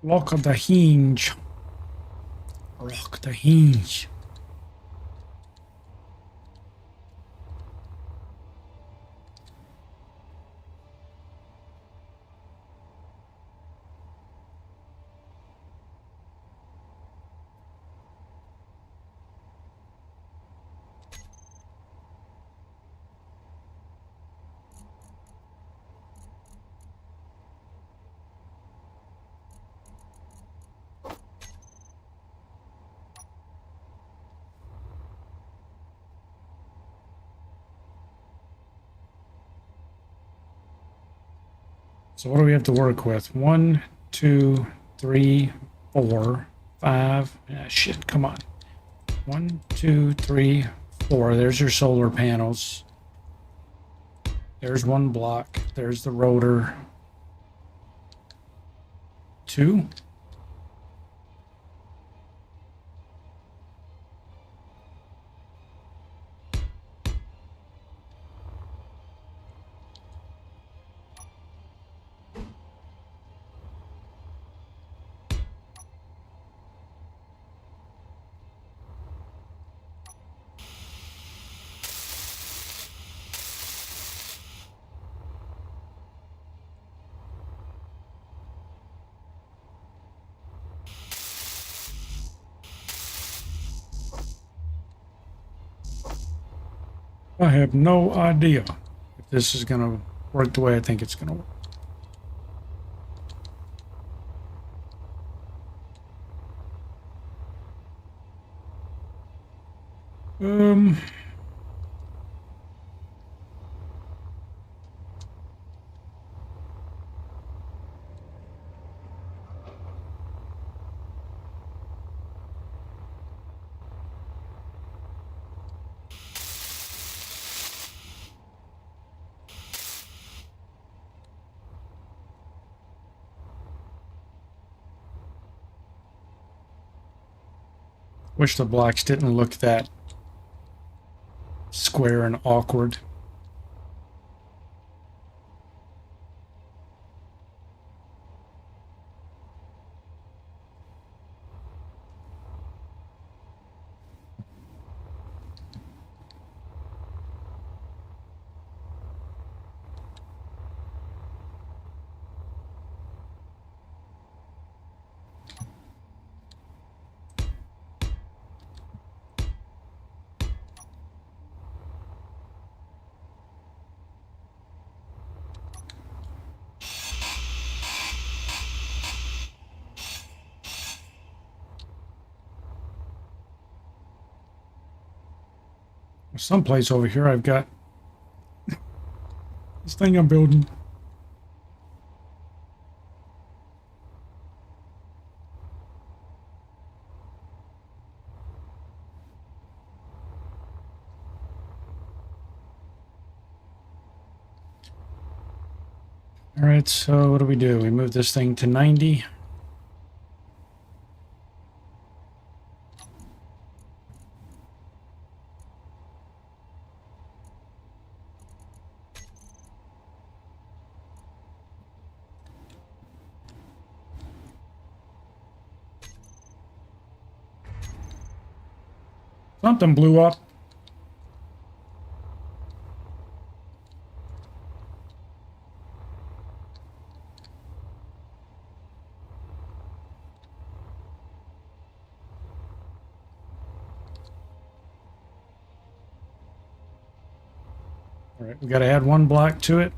Lock the hinge. Lock the hinge. So what do we have to work with? 1, 2, 3, 4, 5. Ah, shit, come on. 1, 2, 3, 4. There's your solar panels. There's one block. There's the rotor. 2. I have no idea if this is going to work the way I think it's going to work. Wish the blocks didn't look that square and awkward. Someplace over here I've got this thing I'm building. All right, so what do? We move this thing to 90. Something blew up. All right, we got to add one block to it.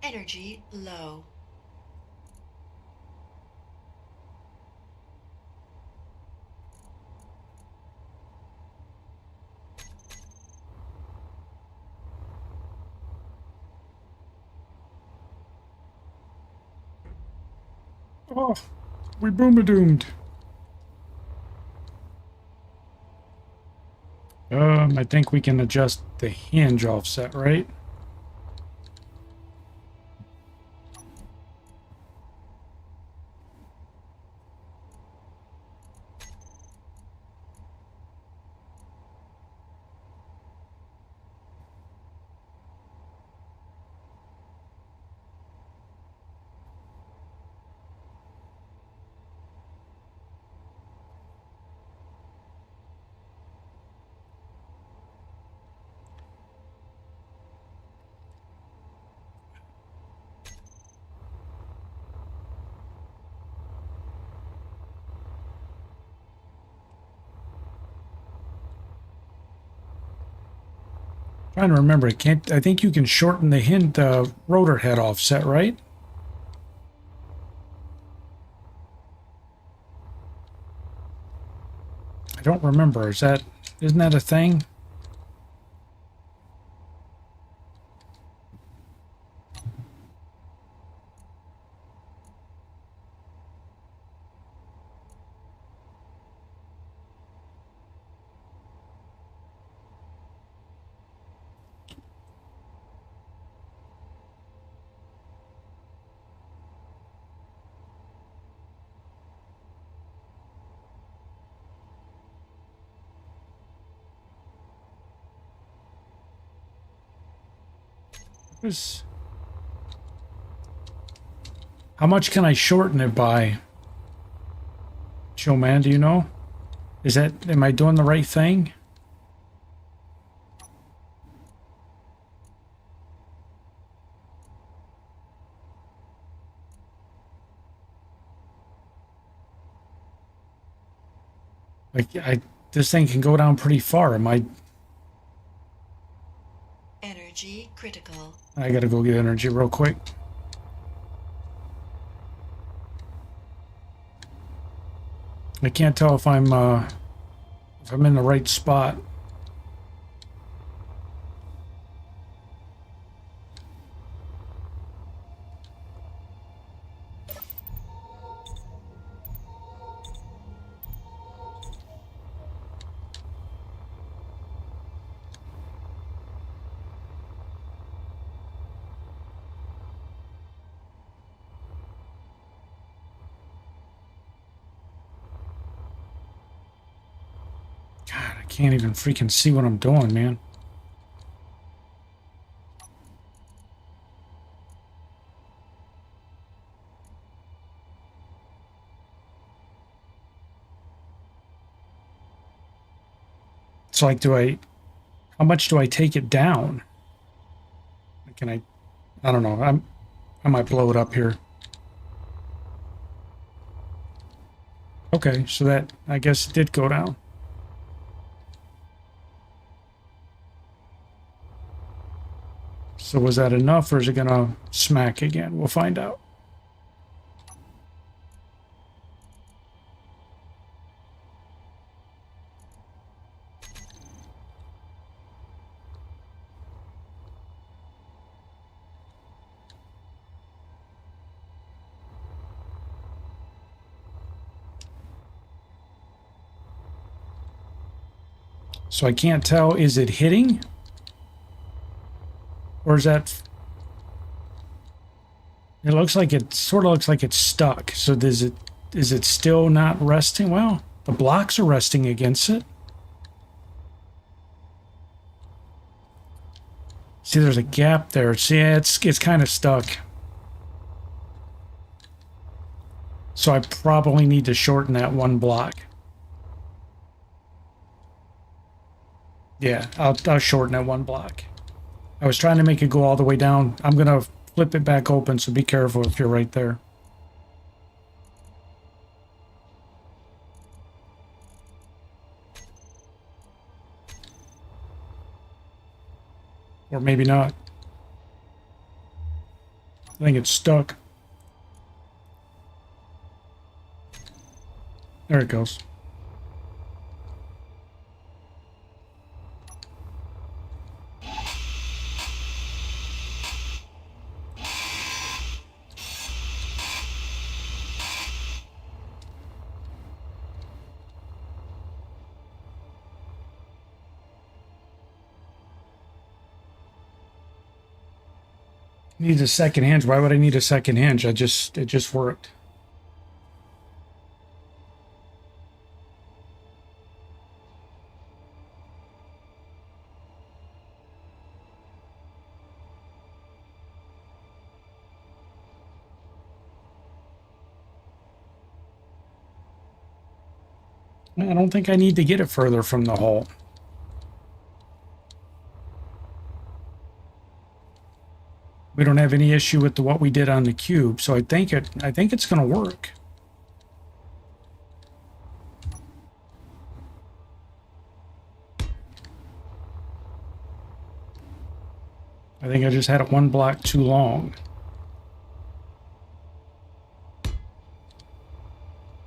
Energy low. Oh, we boom-a-doomed. I think we can adjust the hinge offset, right? Trying to remember, I think you can shorten the rotor head offset, right? I don't remember. Isn't that a thing? How much can I shorten it by? Joe man, do you know? Am I doing the right thing? This thing can go down pretty far. Energy critical. I gotta go get energy real quick. I can't tell if I'm in the right spot. God, I can't even freaking see what I'm doing, man. It's like, how much do I take it down? I don't know. I might blow it up here. Okay, so that, I guess it did go down. So was that enough, or is it gonna smack again? We'll find out. So I can't tell, is it hitting? Or is that... It looks like sort of looks like it's stuck. So is it still not resting? Well, the blocks are resting against it. See, there's a gap there. See, it's kind of stuck. So I probably need to shorten that one block. Yeah, I'll shorten that one block. I was trying to make it go all the way down. I'm going to flip it back open, so be careful if you're right there. Or maybe not. I think it's stuck. There it goes. Needs a second hinge. Why would I need a second hinge? It just worked. I don't think I need to get it further from the hole. We don't have any issue with what we did on the cube, so I think it's going to work. I think I just had it one block too long.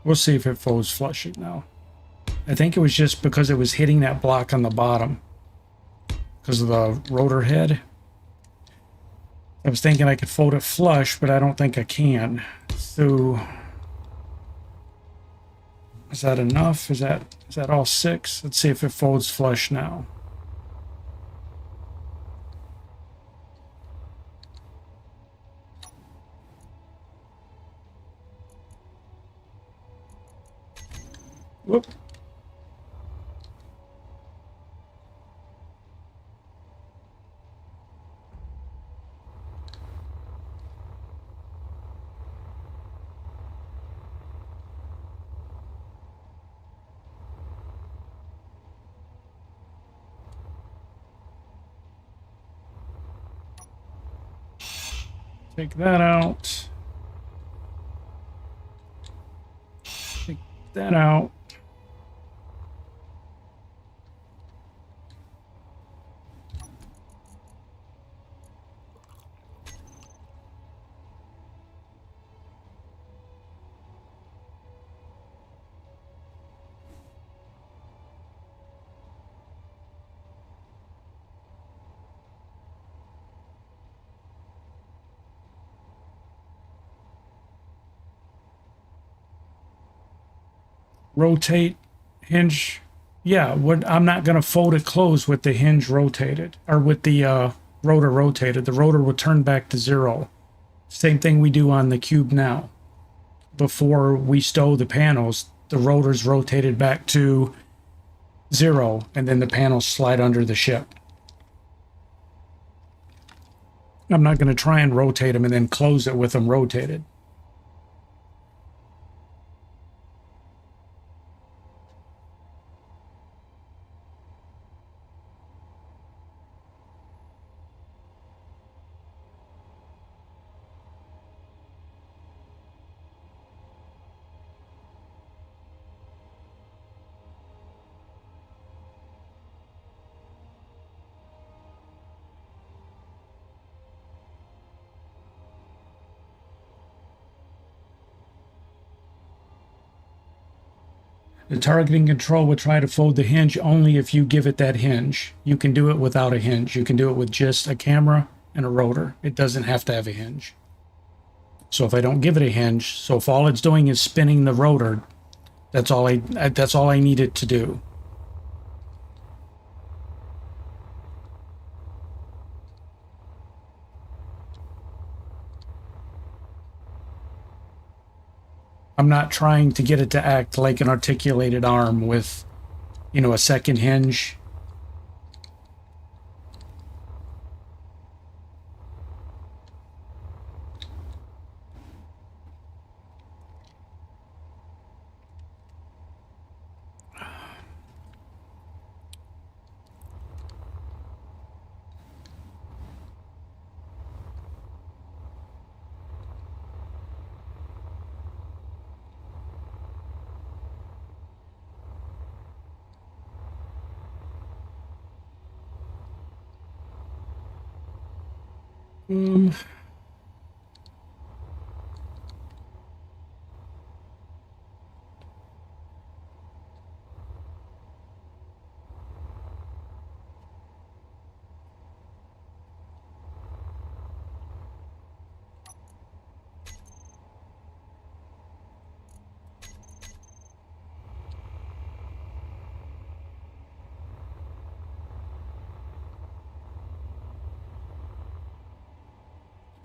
We'll see if it folds flush it now. I think it was just because it was hitting that block on the bottom because of the rotor head. I was thinking I could fold it flush, but I don't think I can. So is that enough? Is that all 6? Let's see if it folds flush now. Whoop. Take that out. Take that out. Rotate hinge. Yeah, I'm not going to fold it closed with the hinge rotated or with the rotor rotated. The rotor will turn back to 0. Same thing we do on the cube now. Before we stow the panels, the rotor's rotated back to 0 and then the panels slide under the ship. I'm not going to try and rotate them and then close it with them rotated. The targeting control will try to fold the hinge only if you give it that hinge. You can do it without a hinge. You can do it with just a camera and a rotor. It doesn't have to have a hinge. So if I don't give it a hinge, so if all it's doing is spinning the rotor, that's all I need it to do. I'm not trying to get it to act like an articulated arm with, you know, a second hinge.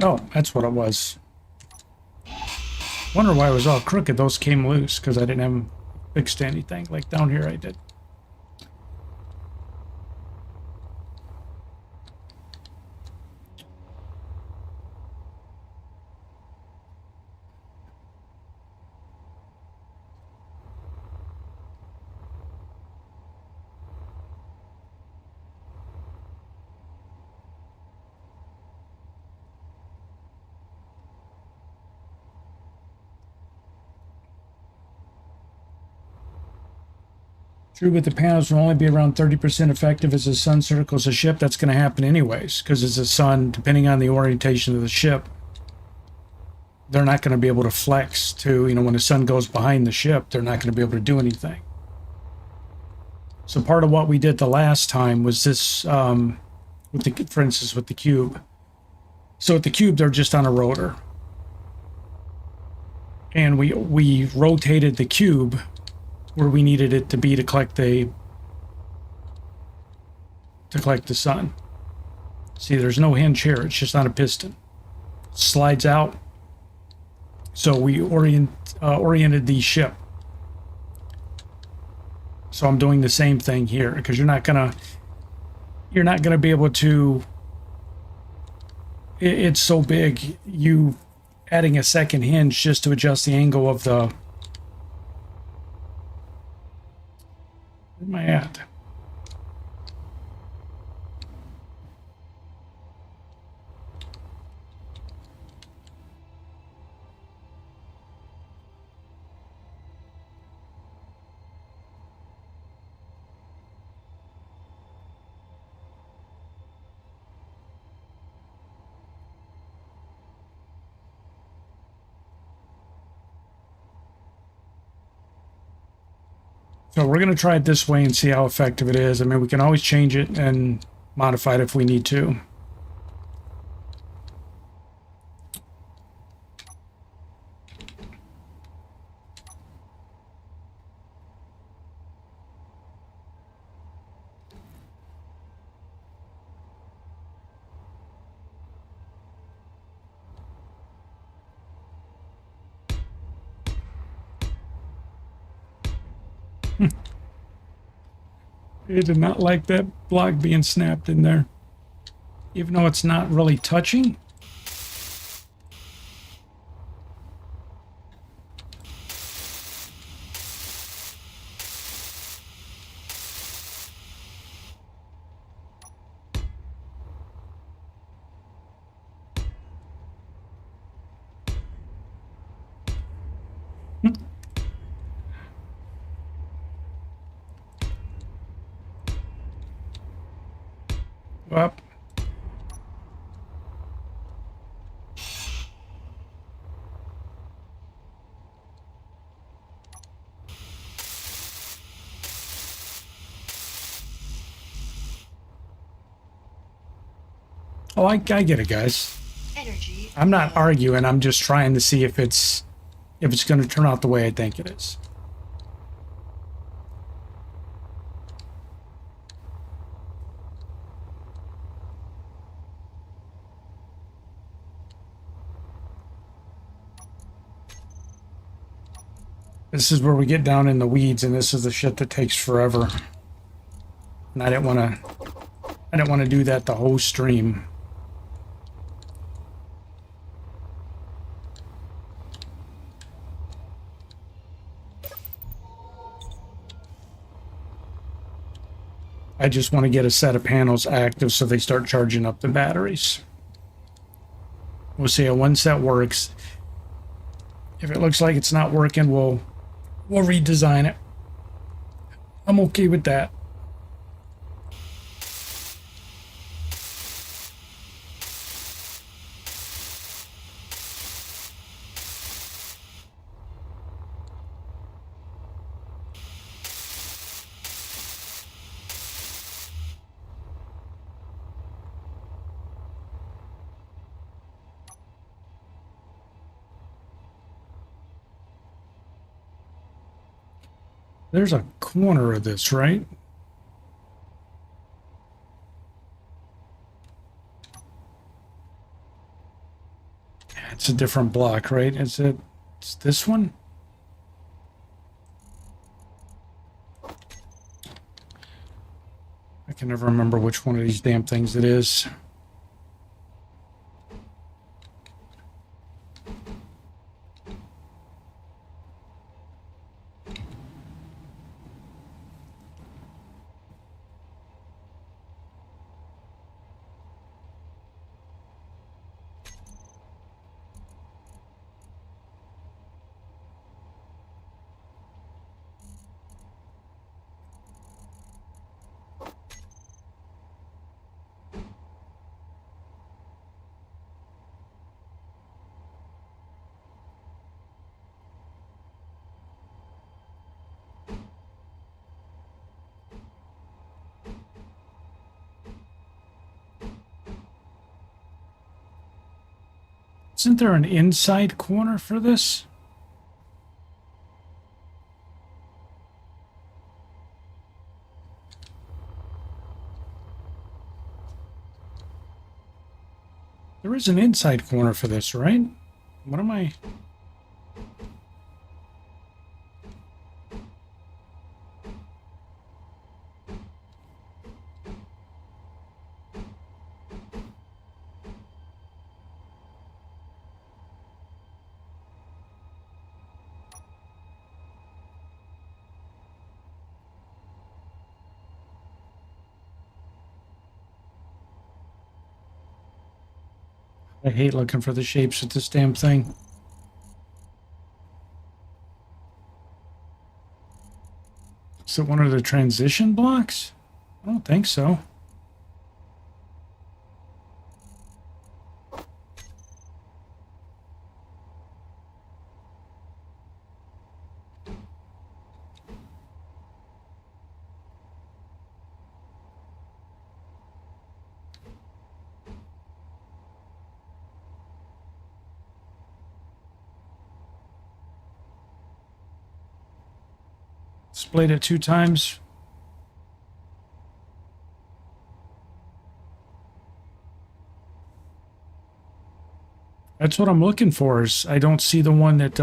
Oh, that's what it was. Wonder why it was all crooked. Those came loose because I didn't have them fixed to anything. Like down here I did. True, but the panels will only be around 30% effective as the sun circles the ship. That's going to happen anyways, because as the sun, depending on the orientation of the ship, they're not going to be able to flex to, you know, when the sun goes behind the ship, they're not going to be able to do anything. So part of what we did the last time was this, with the, for instance, with the cube. So with the cube, they're just on a rotor. And we rotated the cube where we needed it to be to collect the sun. See, there's no hinge here. It's just on a piston. It slides out. So we oriented the ship. So I'm doing the same thing here because you're not gonna be able to. It's so big. You adding a second hinge just to adjust the angle of the. Where am I at? So we're going to try it this way and see how effective it is. I mean, we can always change it and modify it if we need to. It did not like that block being snapped in there. Even though it's not really touching. Up. Oh, I get it, guys. Energy. I'm not arguing. I'm just trying to see if it's going to turn out the way I think it is. This is where we get down in the weeds, and this is the shit that takes forever. And I didn't want to do that the whole stream. I just want to get a set of panels active so they start charging up the batteries. We'll see how one set works. If it looks like it's not working, we'll redesign it. I'm okay with that. There's a corner of this, right? It's a different block, right? It's this one? I can never remember which one of these damn things it is. Isn't there an inside corner for this? There is an inside corner for this, right? What am I... I hate looking for the shapes of this damn thing. Is it one of the transition blocks? I don't think so. Splayed it 2 times. That's what I'm looking for. Is I don't see the one that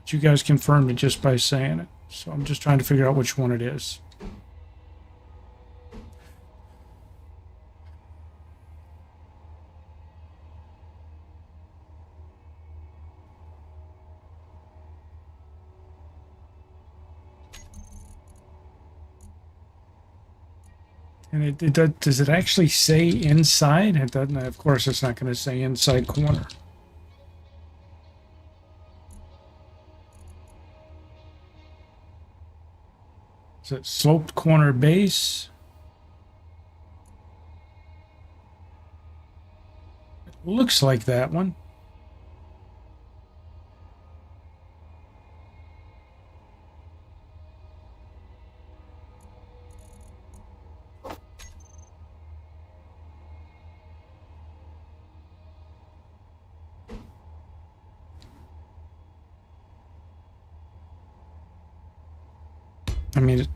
But you guys confirmed it just by saying it. So I'm just trying to figure out which one it is. And does it actually say inside? It doesn't. Of course, it's not going to say inside corner. Is it sloped corner base? It looks like that one. I mean,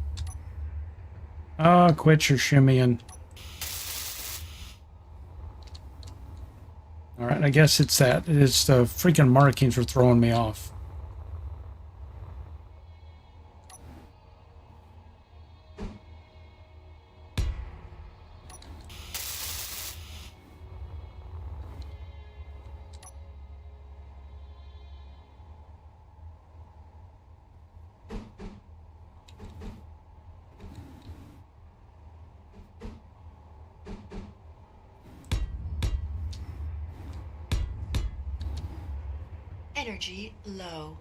quit your shimmying. All right, I guess it's that. It's the freaking markings are throwing me off. Energy low.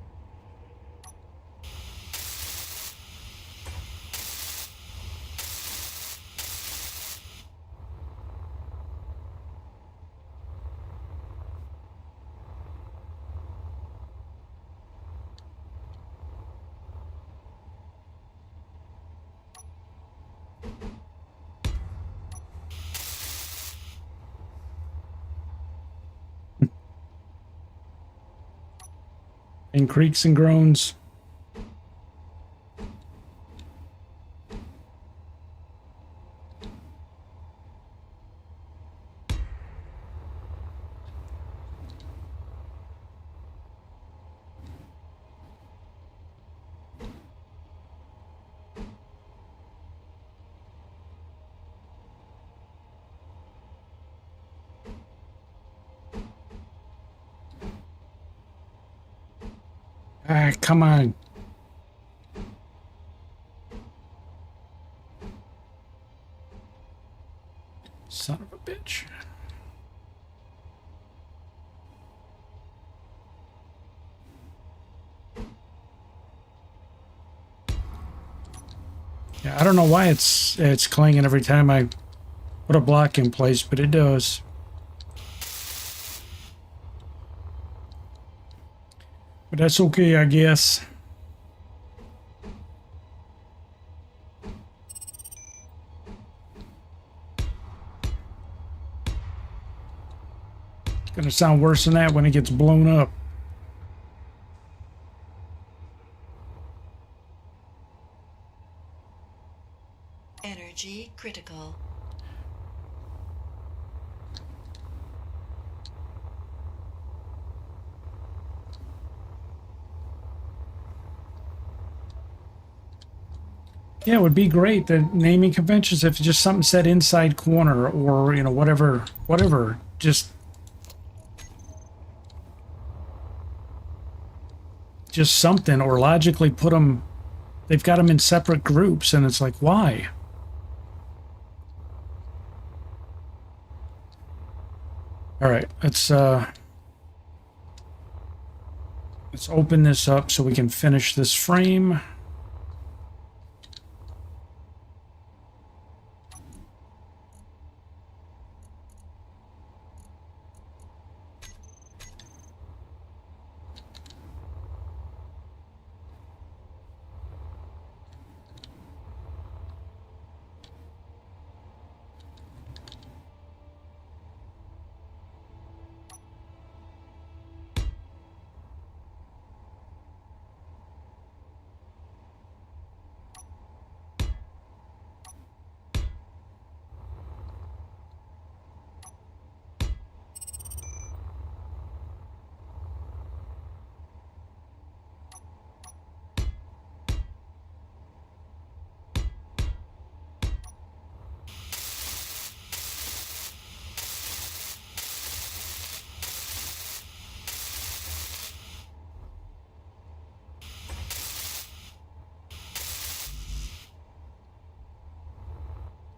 And creaks and groans. Ah, come on. Son of a bitch. Yeah, I don't know why it's clanging every time I put a block in place, but it does. But that's okay, I guess. It's gonna sound worse than that when it gets blown up. Energy critical. Yeah, it would be great. The naming conventions, if just something said inside corner or, you know, whatever, just something, or logically put them, they've got them in separate groups, and it's like, why? All right, let's open this up so we can finish this frame.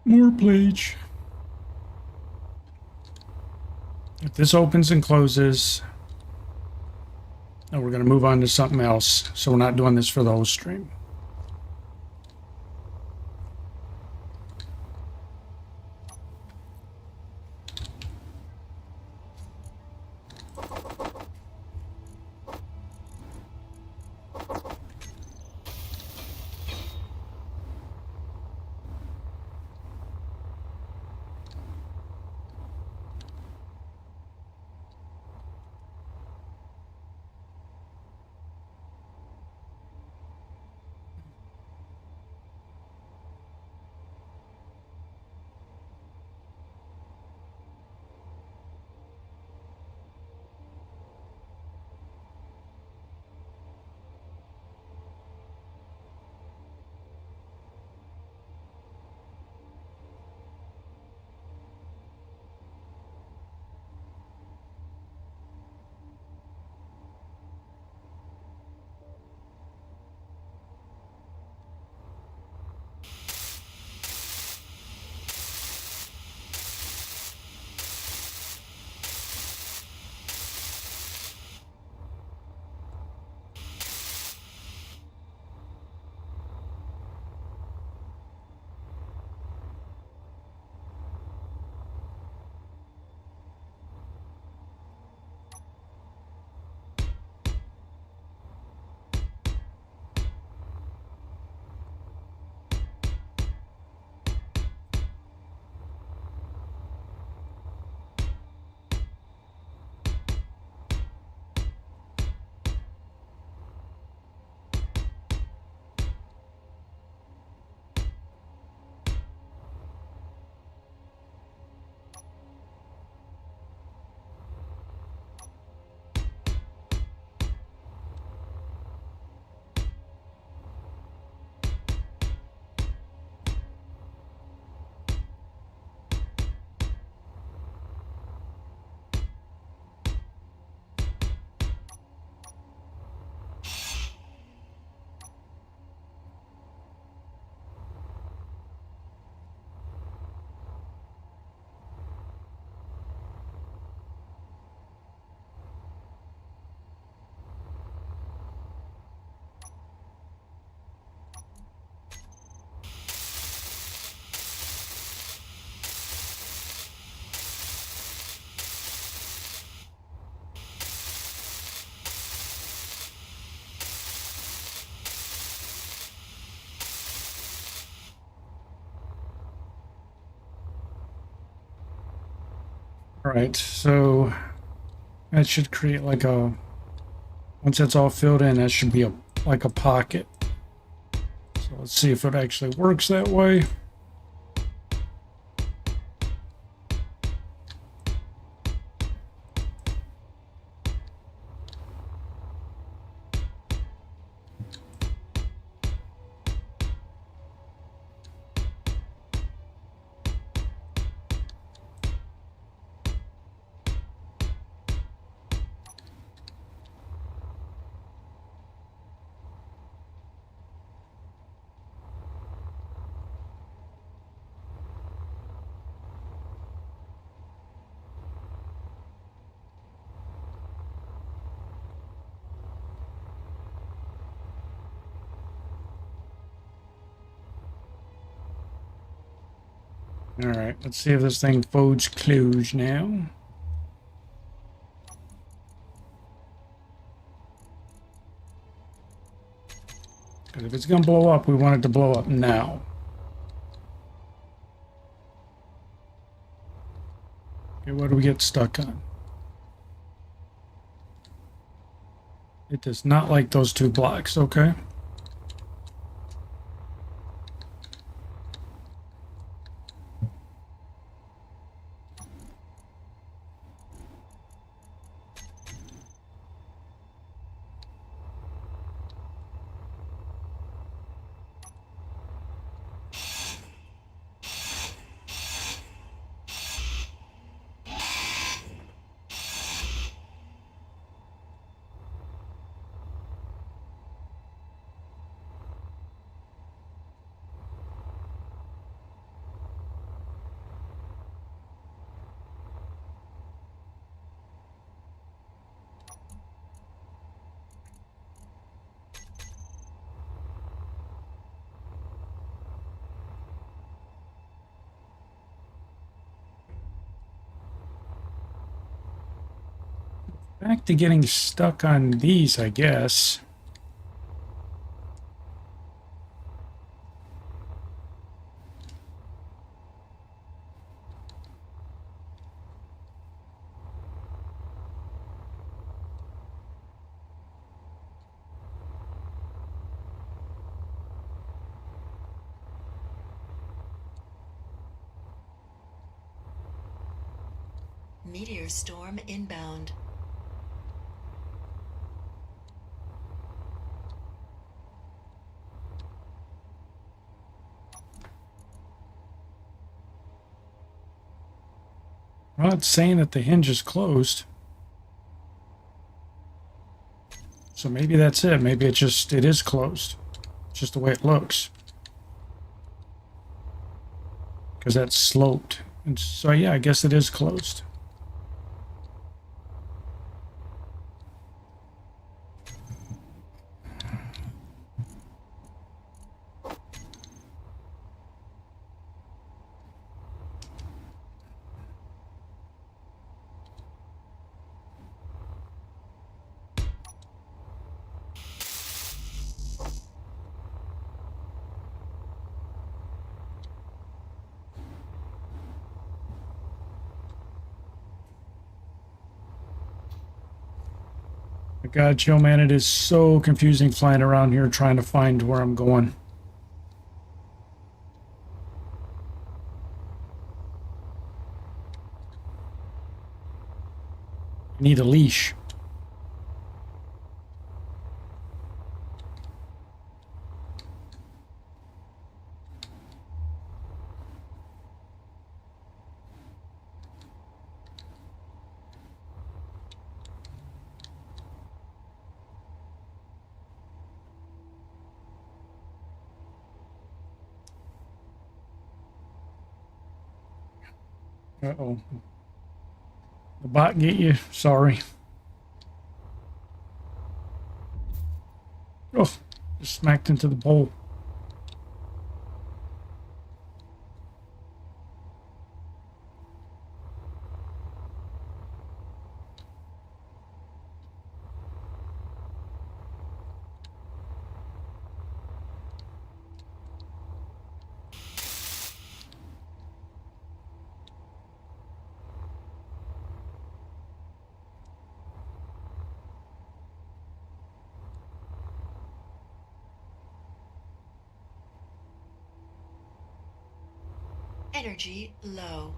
More page. If this opens and closes, now we're going to move on to something else. So we're not doing this for the whole stream. All right, so that should create like a, once that's all filled in, that should be a like a pocket. So let's see if it actually works that way. All right, let's see if this thing folds closed now. Because if it's going to blow up, we want it to blow up now. Okay, what do we get stuck on? It does not like those two blocks, okay? Back to getting stuck on these, I guess. Meteor storm inbound. Well, it's saying that the hinge is closed. So maybe that's it. Maybe it is closed. It's just the way it looks. Because that's sloped. And so yeah, I guess it is closed. God, Joe, man, it is so confusing flying around here trying to find where I'm going. I need a leash. Uh-oh. The bot get you? Sorry. Oh, just smacked into the pole. Energy low.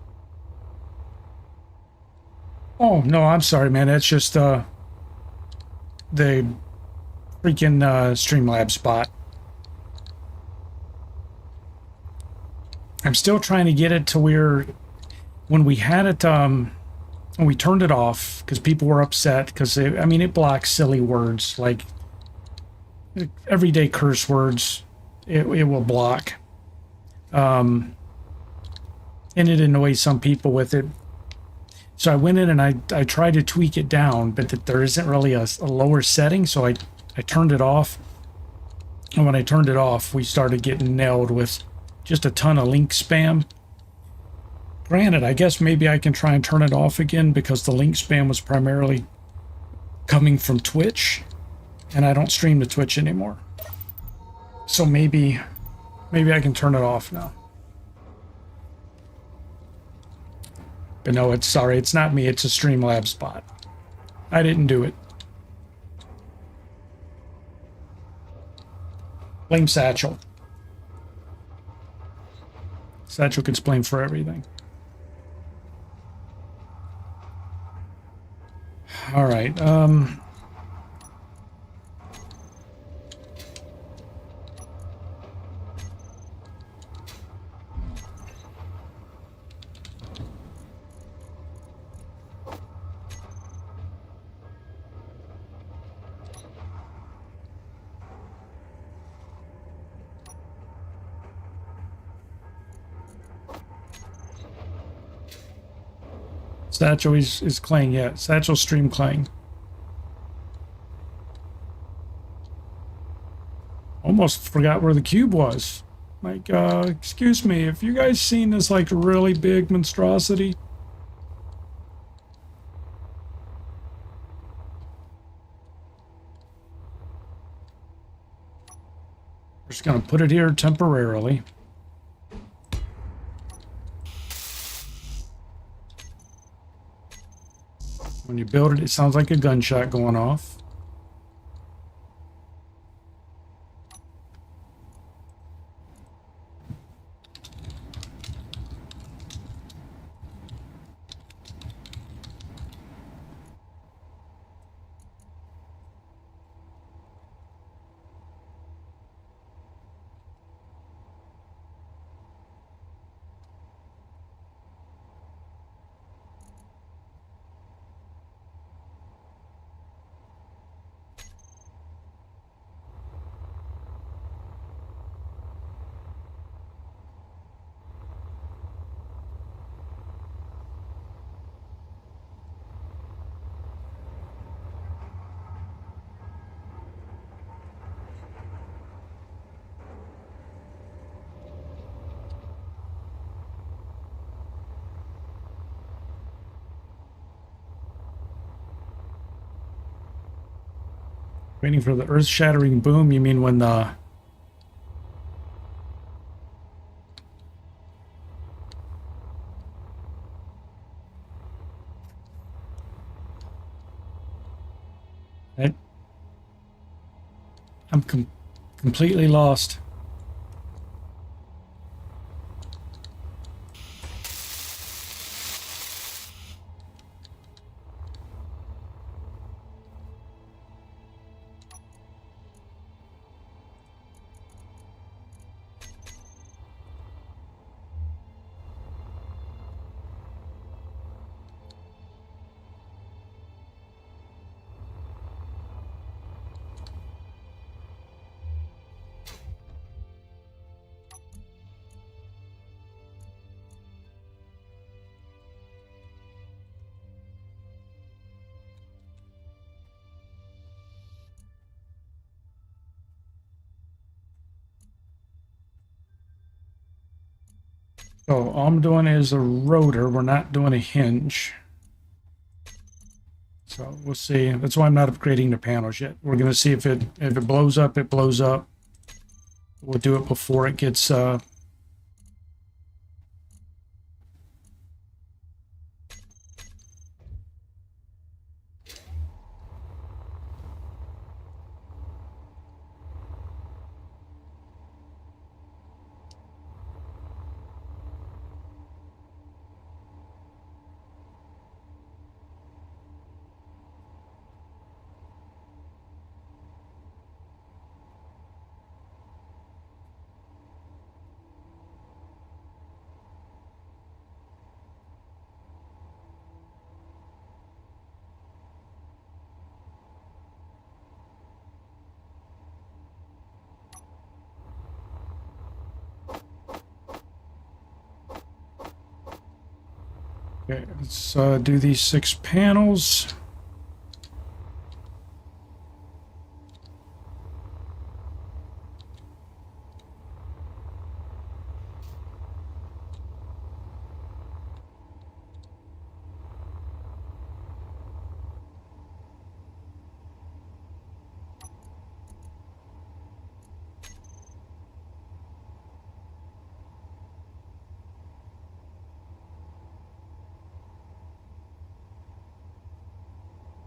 Oh, no, I'm sorry, man. That's just the freaking Streamlabs bot. I'm still trying to get it to where when we had it, when we turned it off, because people were upset, because, I mean, it blocks silly words, like everyday curse words, it will block. And it annoys some people with it. So I went in and I tried to tweak it down, but there isn't really a lower setting, so I turned it off. And when I turned it off, we started getting nailed with just a ton of link spam. Granted, I guess maybe I can try and turn it off again because the link spam was primarily coming from Twitch, and I don't stream to Twitch anymore. So maybe I can turn it off now. But no, sorry, it's not me, it's a Streamlabs bot. I didn't do it. Blame Satchel. Satchel gets blamed for everything. All right, Satchel is Clang, yeah. Satchel stream Clang. Almost forgot where the cube was. Like, excuse me, have you guys seen this, like, really big monstrosity? We're just gonna put it here temporarily. When you build it, it sounds like a gunshot going off. Waiting for the earth-shattering boom, you mean when the... I'm completely lost. So all I'm doing is a rotor. We're not doing a hinge. So we'll see. That's why I'm not upgrading the panels yet. We're going to see if it blows up, it blows up. We'll do it before it gets Okay, let's do these 6 panels.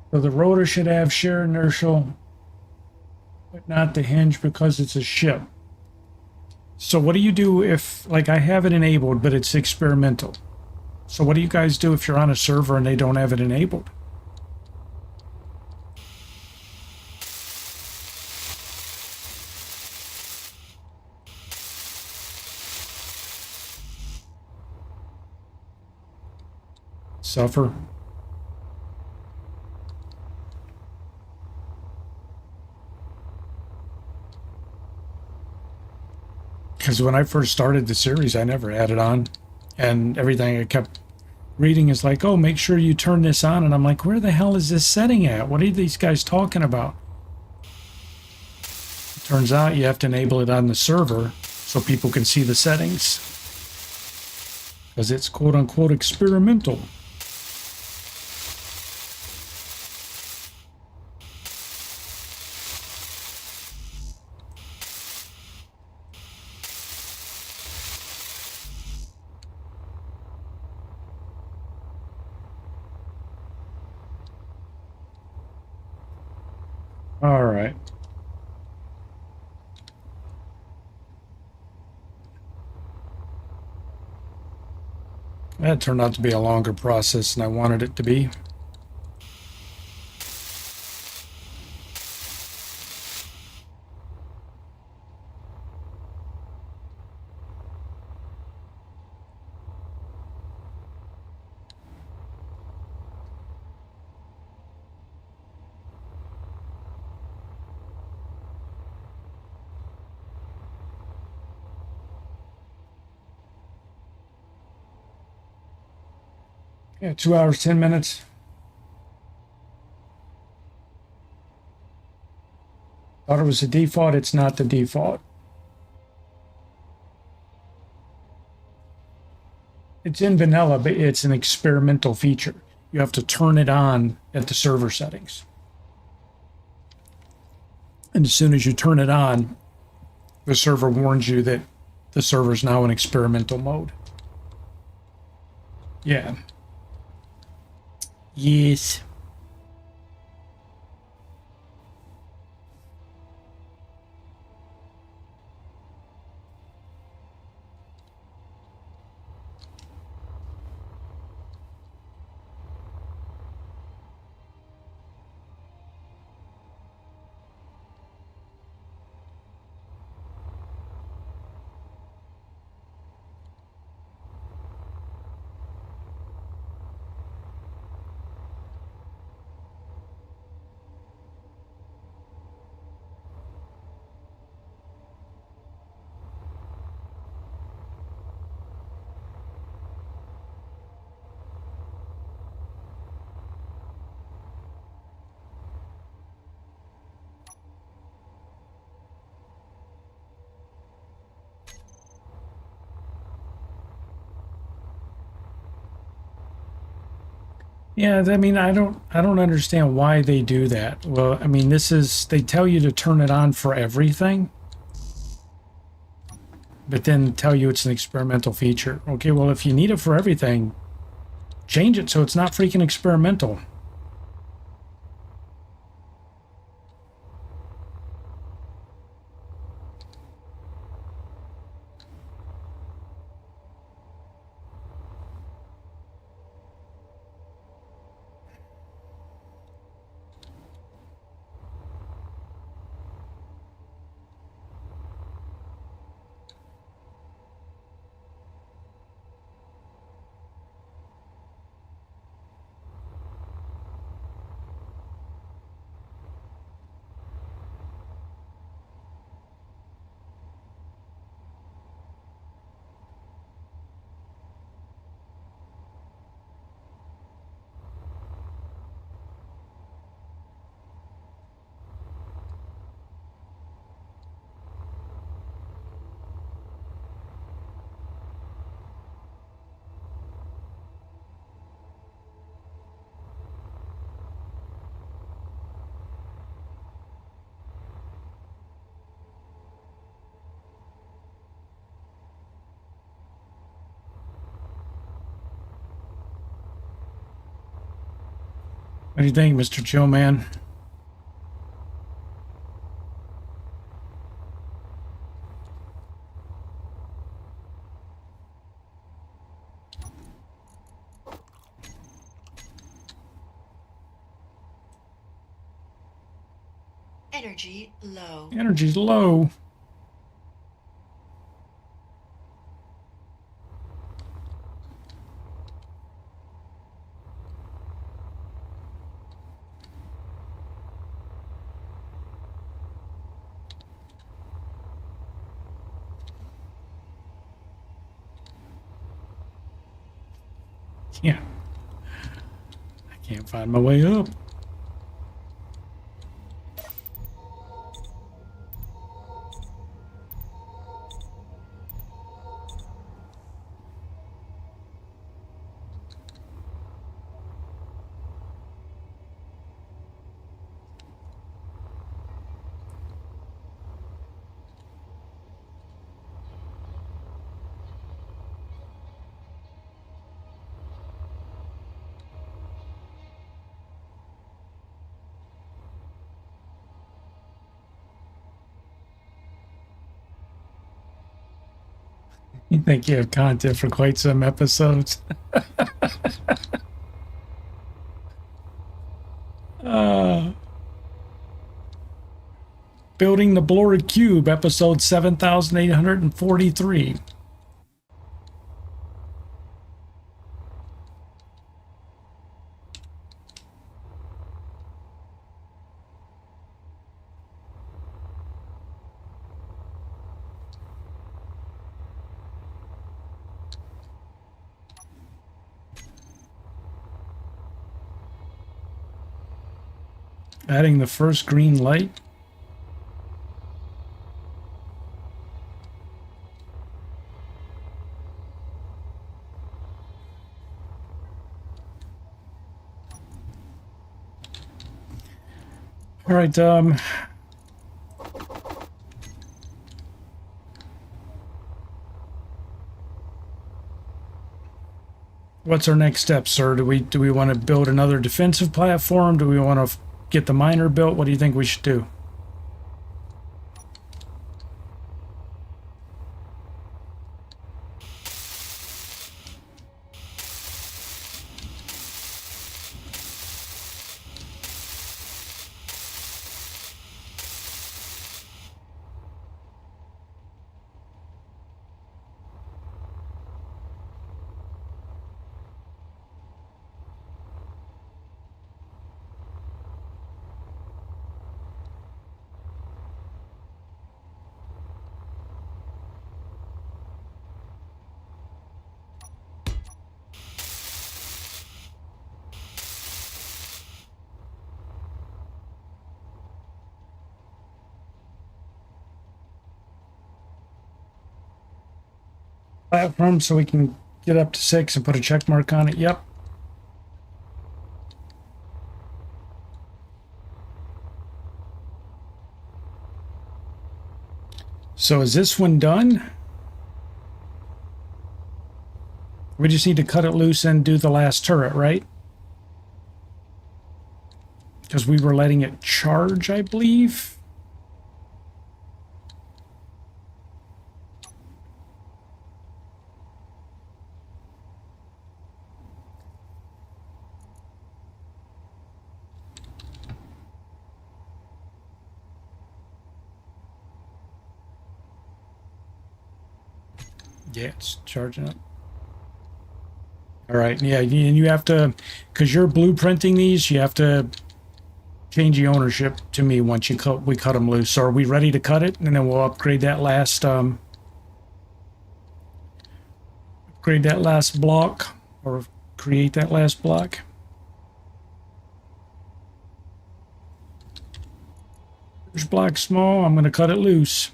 So the rotor should have shear inertial, but not the hinge because it's a ship. So what do you do if, like, I have it enabled, but it's experimental? So what do you guys do if you're on a server and they don't have it enabled? Suffer. Because when I first started the series, I never had it on. And everything I kept reading is like, oh, make sure you turn this on. And I'm like, where the hell is this setting at? What are these guys talking about? It turns out you have to enable it on the server so people can see the settings. Because it's quote unquote experimental. All right. That turned out to be a longer process than I wanted it to be. Yeah, 2 hours, 10 minutes. Thought it was the default. It's not the default. It's in vanilla, but it's an experimental feature. You have to turn it on at the server settings. And as soon as you turn it on, the server warns you that the server is now in experimental mode. Yeah. Yes. Yeah, I mean, I don't understand why they do that. Well, I mean, they tell you to turn it on for everything, but then tell you it's an experimental feature. Okay, well, if you need it for everything, change it so it's not freaking experimental. What do you think, Mr. Chillman? Energy low. Energy's low. Yeah. I can't find my way up. You think you have content for quite some episodes? Building the Blorg Cube, episode 7843. Adding the first green light. All right, what's our next step, sir? Do we want to build another defensive platform? Do we want to get the miner built? What do you think we should do? Platform so we can get up to 6 and put a check mark on it. Yep. So is this one done? We just need to cut it loose and do the last turret, right? Because we were letting it charge, I believe. Yeah, it's charging up. All right, yeah, and you have to, because you're blueprinting these, you have to change the ownership to me once we cut them loose. So are we ready to cut it? And then we'll upgrade that last block, or create that last block. There's block small. I'm going to cut it loose.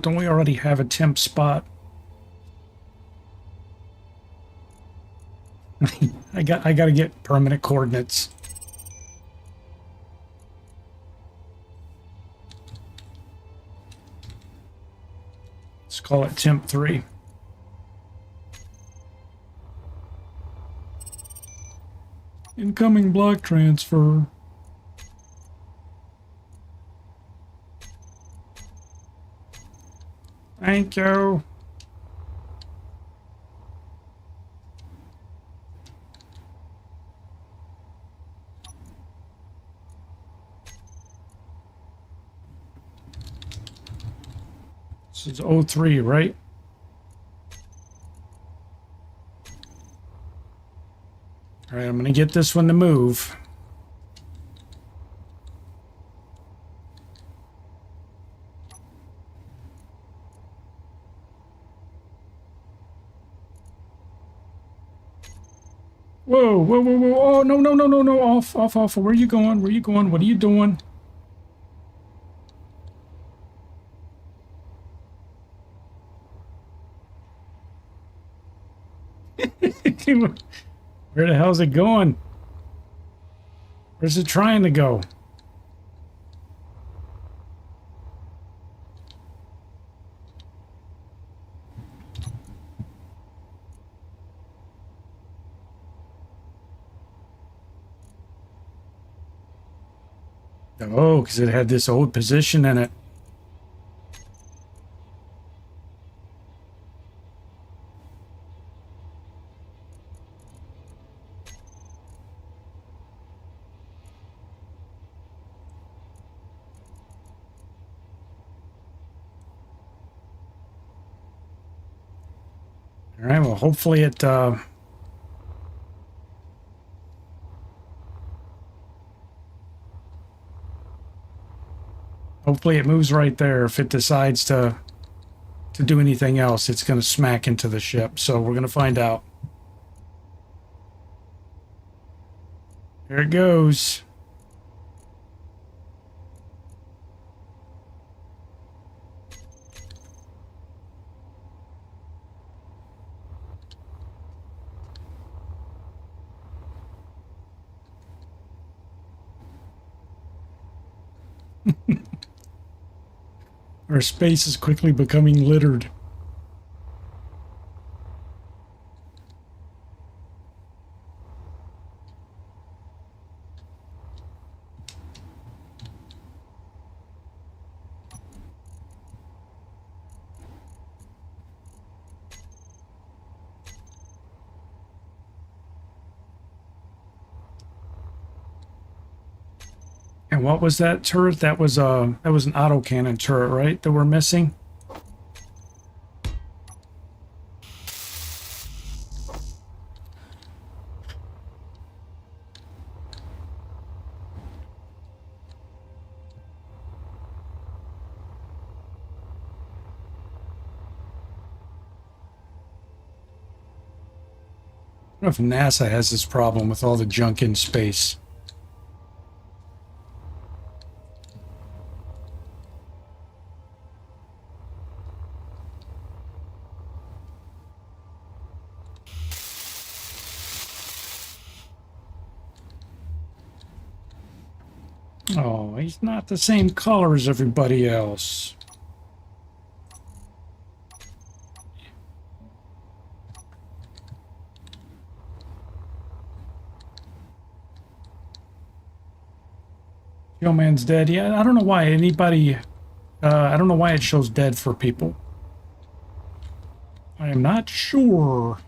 don't we already have a temp spot? I gotta get permanent coordinates. Let's call it temp 3. Incoming block transfer. Thank you. This is 03, right? All right, I'm going to get this one to move. Whoa, whoa, whoa, whoa. Oh, no, no, no, no, no. Off, off, off. Where are you going? Where are you going? What are you doing? Where the hell's it going? Where's it trying to go? Oh, because it had this old position in it. All right, well, hopefully it, hopefully it moves right there. If it decides to do anything else, it's going to smack into the ship. So we're going to find out. Here it goes. Our space is quickly becoming littered. And what was that turret? That was an autocannon turret, right? That we're missing. I don't know if NASA has this problem with all the junk in space. Oh, he's not the same color as everybody else. Yo man's dead. Yeah, I don't know why anybody... I don't know why it shows dead for people. I am not sure.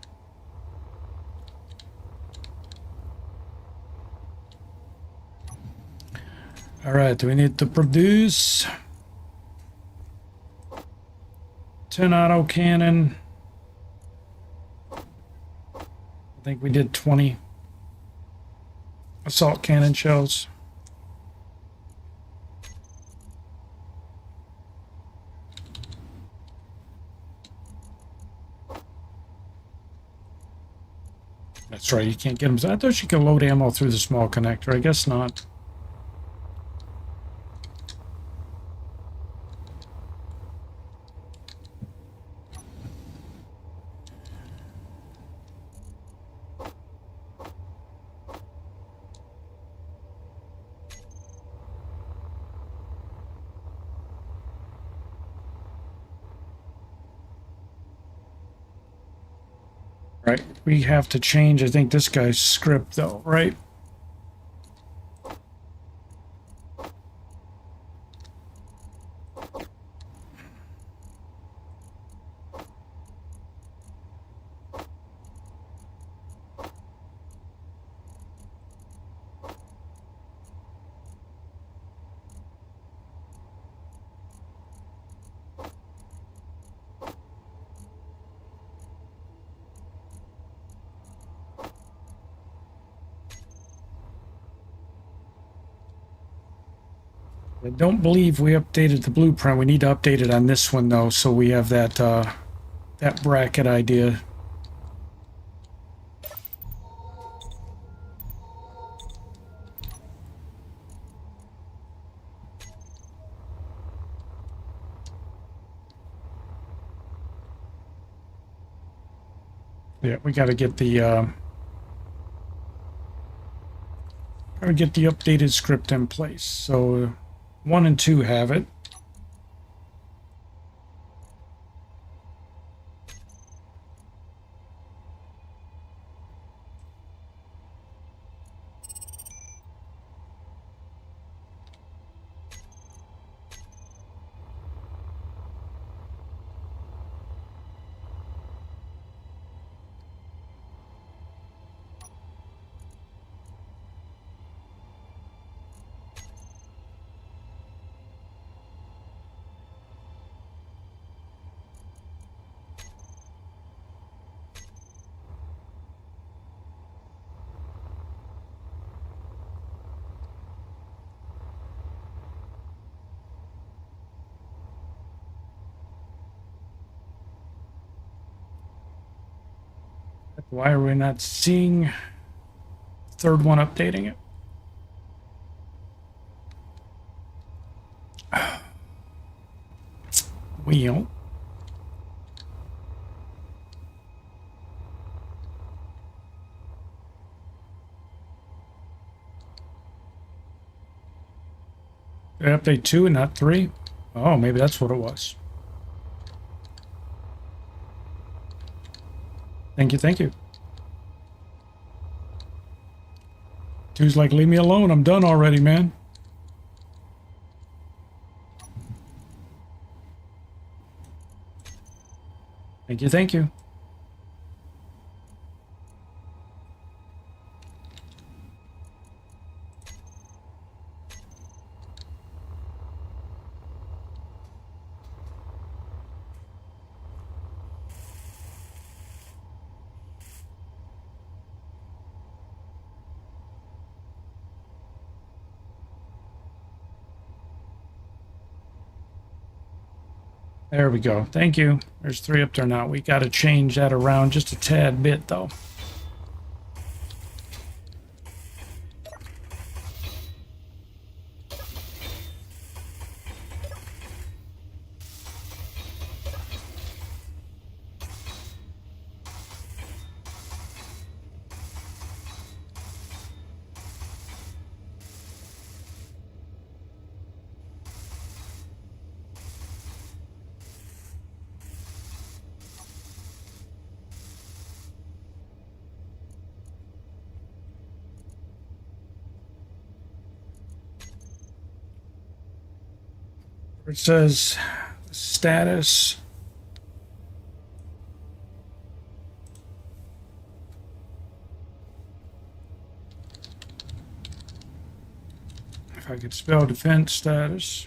All right, do we need to produce 10 autocannon? I think we did 20 assault cannon shells. That's right, you can't get them. I thought you could load ammo through the small connector. I guess not. Right. We have to change, I think, this guy's script, though, right? I don't believe we updated the blueprint. We need to update it on this one, though, so we have that, that bracket idea. Yeah, we got to get the updated script in place. So 1 and 2 have it. Why are we not seeing the third one updating it? Wheel. Did I update 2 and not 3? Oh, maybe that's what it was. Thank you, thank you. 2's like, leave me alone. I'm done already, man. Thank you, thank you. There we go. Thank you. There's 3 up there now. We got to change that around just a tad bit, though. It says status. If I could spell defense status.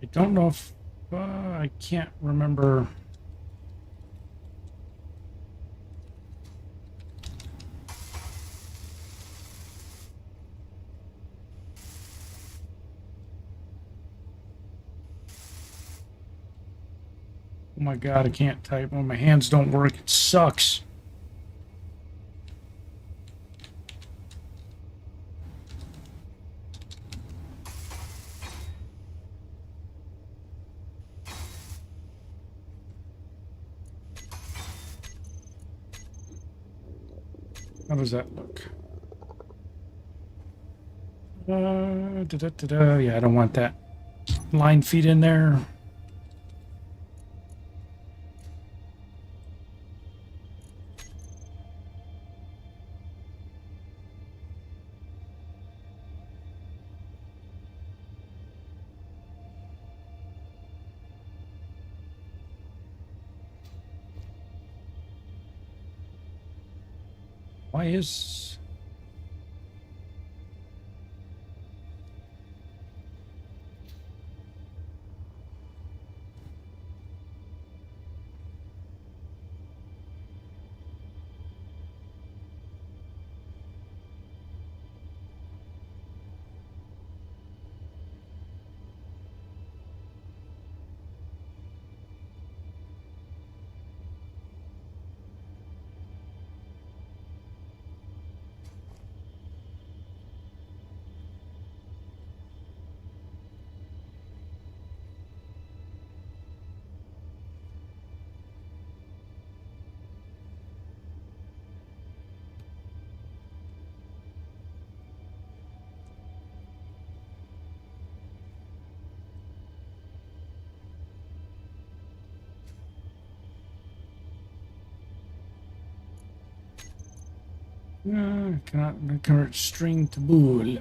I don't know if I can't remember. Oh my god, I can't type when my hands don't work. It sucks. How does that look? Yeah, I don't want that line feed in there. Why is... cannot convert string to bool.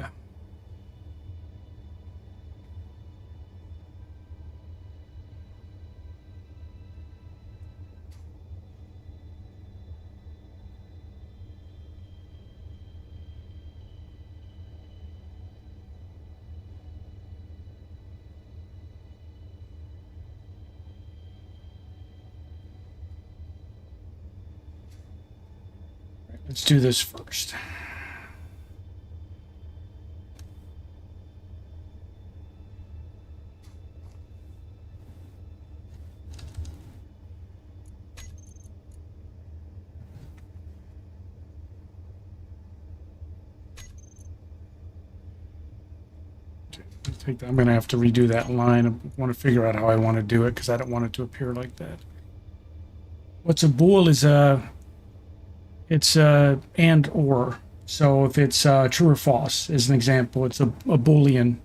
Let's do this first. I'm going to have to redo that line. I want to figure out how I want to do it because I don't want it to appear like that. What's a bool is it's and or. So if it's true or false, as an example, it's a Boolean.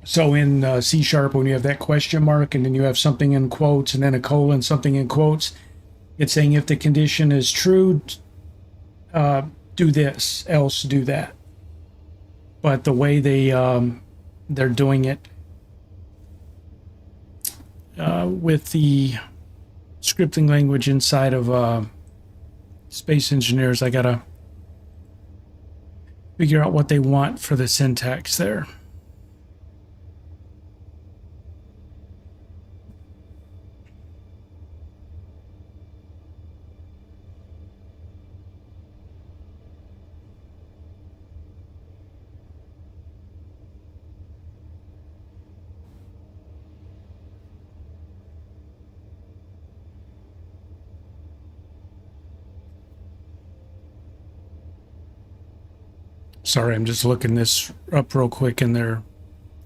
So in C# when you have that question mark and then you have something in quotes and then a colon, something in quotes, it's saying if the condition is true, do this, else do that. But the way they're doing it with the scripting language inside of Space Engineers, I gotta figure out what they want for the syntax there. Sorry, I'm just looking this up real quick in their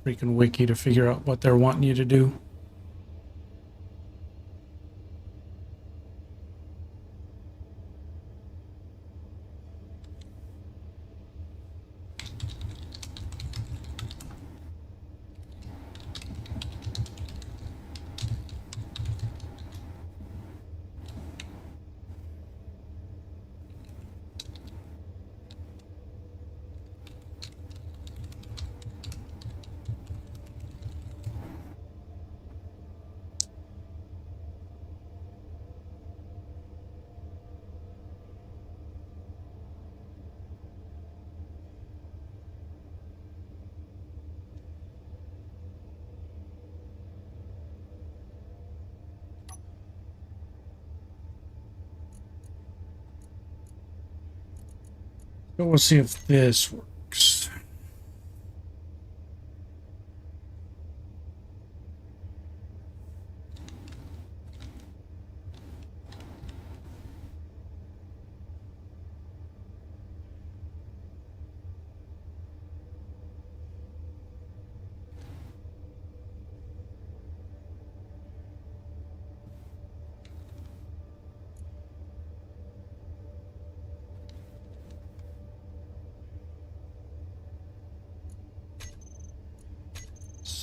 freaking wiki to figure out what they're wanting you to do. So we'll see if this works.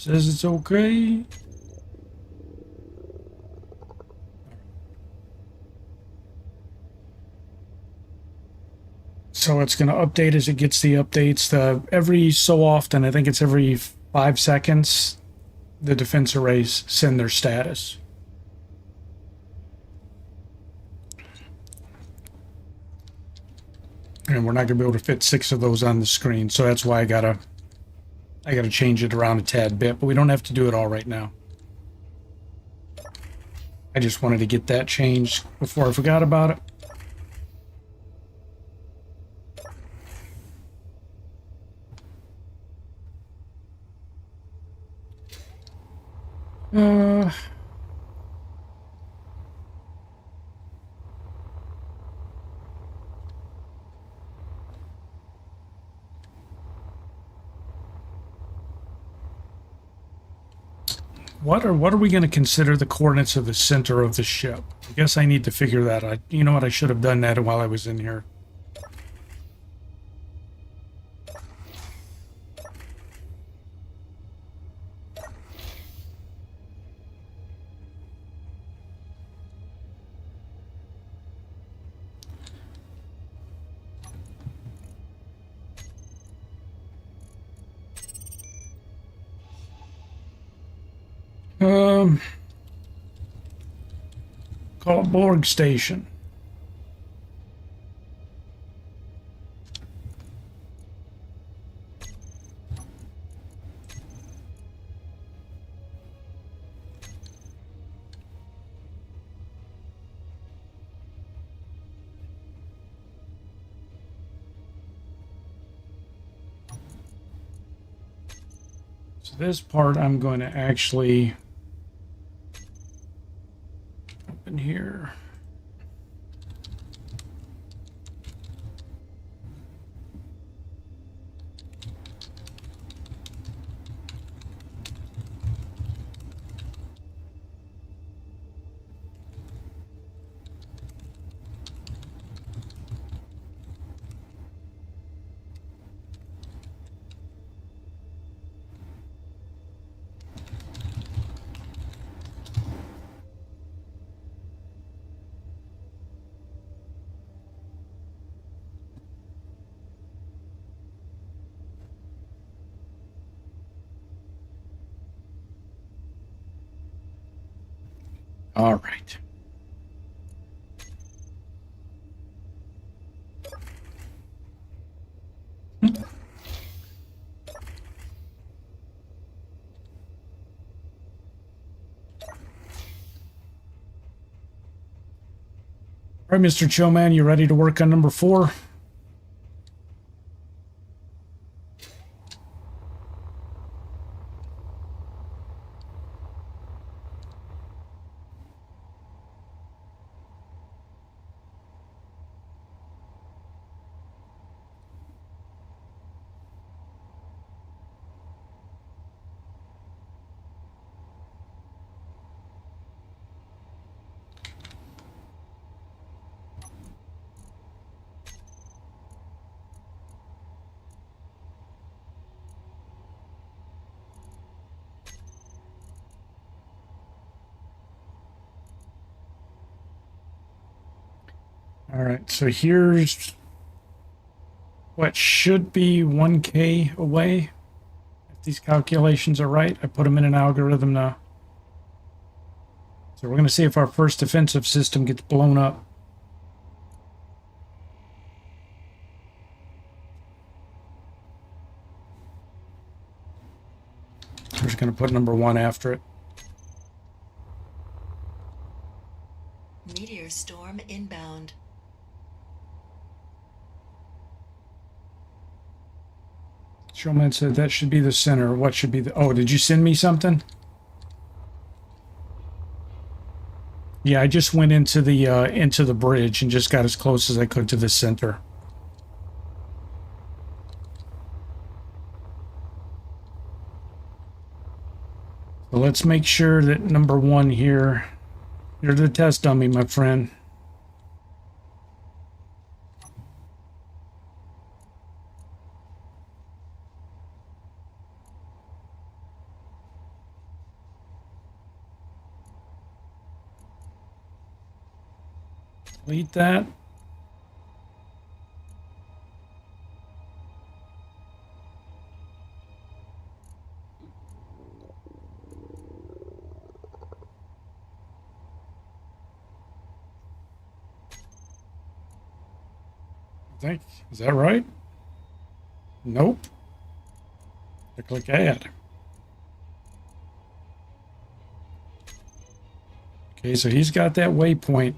Says it's okay. So it's going to update as it gets the updates. Every so often, I think it's every 5 seconds, the defense arrays send their status. And we're not going to be able to fit 6 of those on the screen, so that's why I gotta change it around a tad bit, but we don't have to do it all right now. I just wanted to get that changed before I forgot about it. What are we going to consider the coordinates of the center of the ship? I guess I need to figure that out. You know what? I should have done that while I was in here. Call it Blorg Station. So this part I'm going to actually open here. All right. All right, Mr. Chillman, you ready to work on number 4? All right, so here's what should be 1K away. If these calculations are right, I put them in an algorithm now. So we're going to see if our first defensive system gets blown up. We're just going to put number 1 after it. Meteor storm inbound. Showman said that should be the center. What should be the... Oh, did you send me something? Yeah, I just went into the bridge and just got as close as I could to the center. So let's make sure that number 1 here... You're the test dummy, my friend. Delete that. I think, is that right? Nope. I click add. Okay, so he's got that waypoint.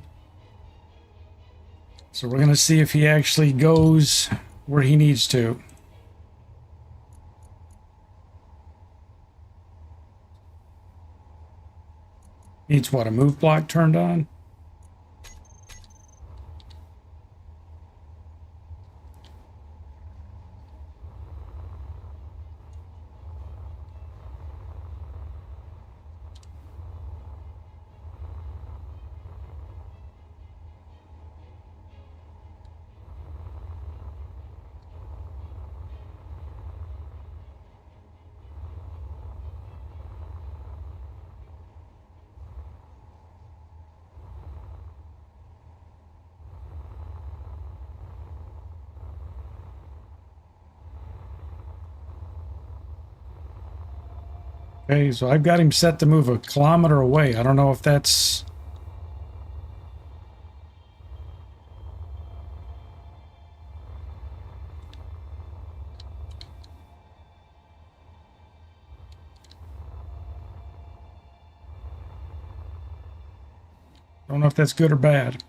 So we're going to see if he actually goes where he needs to. Needs what, a move block turned on? Okay, so I've got him set to move a kilometer away. I don't know if that's... I don't know if that's good or bad.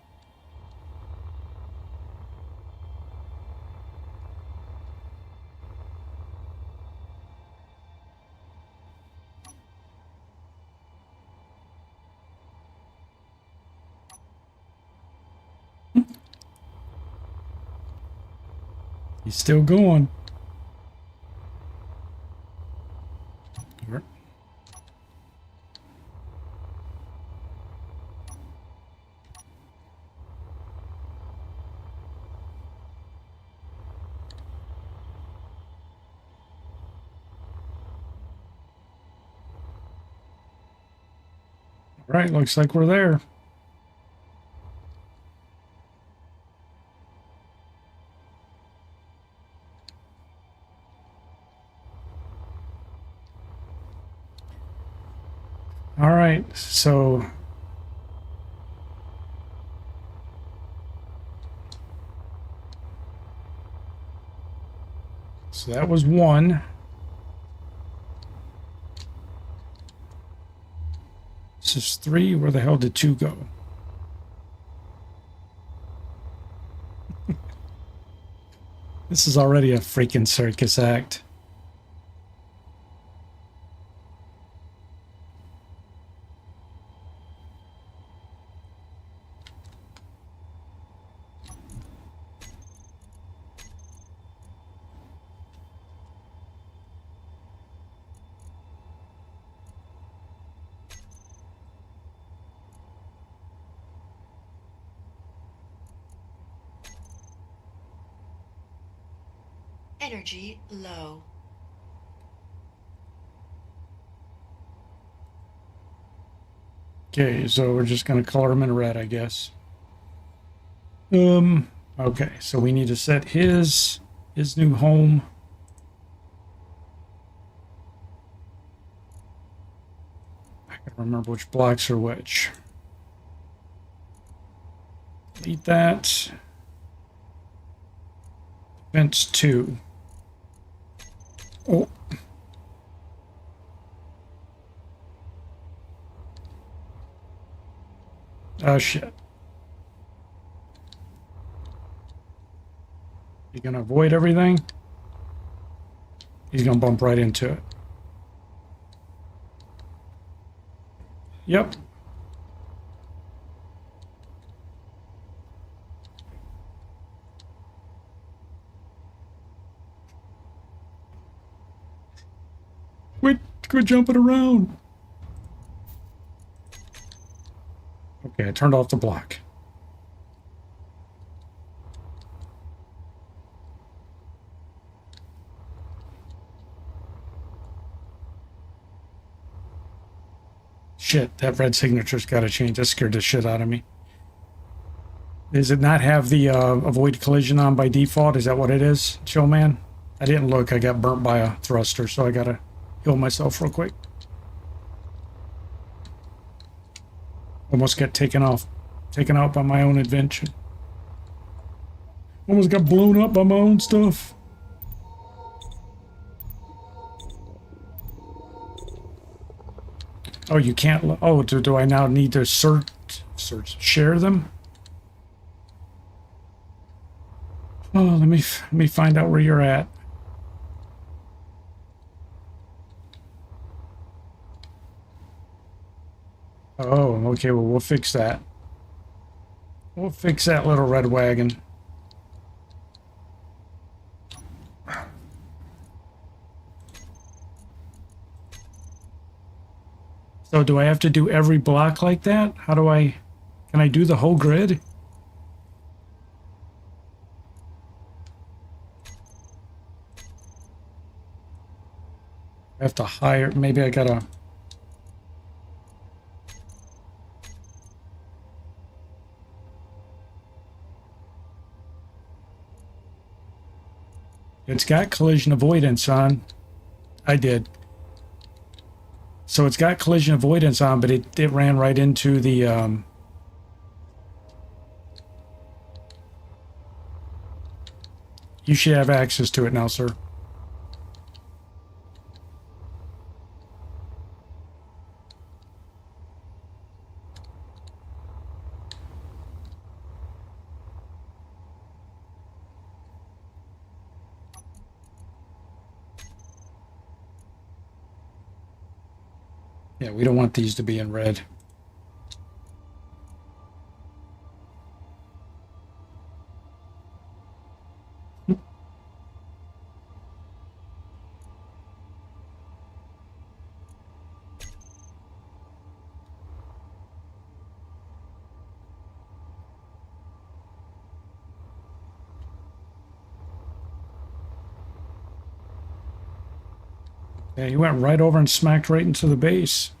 He's still going. All right, looks like we're there. All right, so that was one. This is three. Where the hell did two go? This is already a freaking circus act. Energy low. Okay, so we're just gonna color him in red, I guess. Okay, so we need to set his new home. I gotta remember which blocks are which. Delete that. Fence 2. Oh. Oh, shit. You gonna avoid everything? He's gonna bump right into it. Yep. Quit jumping around. Okay, I turned off the block. Shit, that red signature's got to change. That scared the shit out of me. Does it not have the avoid collision on by default? Is that what it is, Showman? I didn't look. I got burnt by a thruster, so I gotta heal myself real quick. Almost got taken out by my own invention. Almost got blown up by my own stuff. Oh, you can't. Oh, do I now need to share them? Oh, let me find out where you're at. Oh, okay. Well, we'll fix that. We'll fix that little red wagon. So do I have to do every block like that? How do I... Can I do the whole grid? I have to hire... Maybe I gotta... It's got collision avoidance on. I did. So it's got collision avoidance on, but it ran right into the You should have access to it now, sir. Yeah, we don't want these to be in red. Yeah, he went right over and smacked right into the base.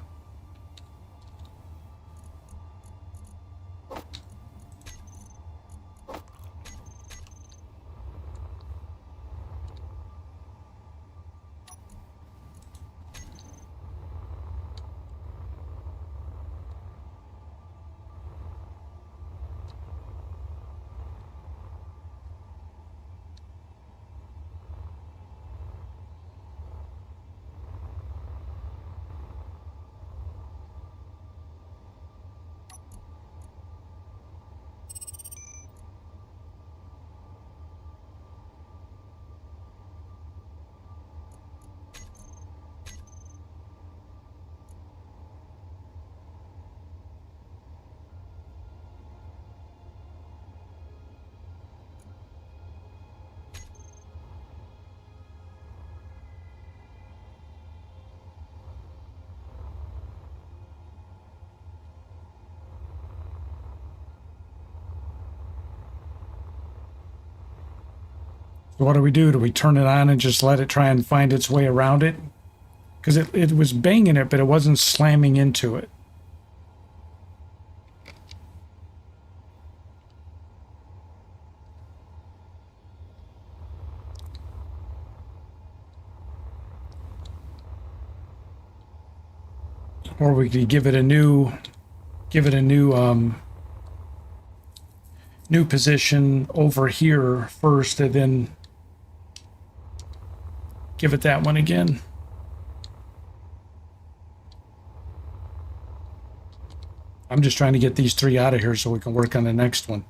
So what do we do? Do we turn it on and just let it try and find its way around it? Because it was banging it, but it wasn't slamming into it. Or we could give it a new new position over here first, and then give it that one again. I'm just trying to get these three out of here so we can work on the next one.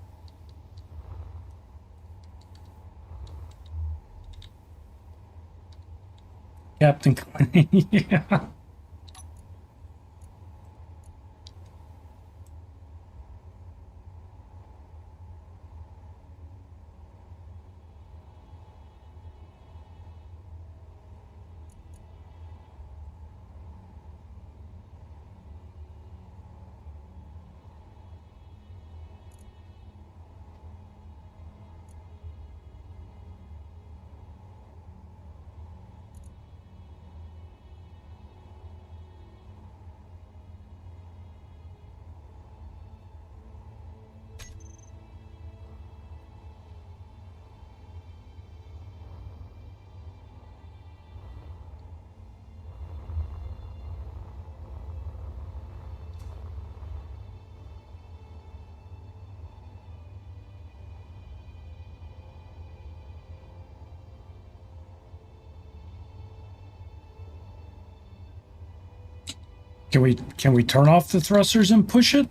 Captain yeah. Can we turn off the thrusters and push it?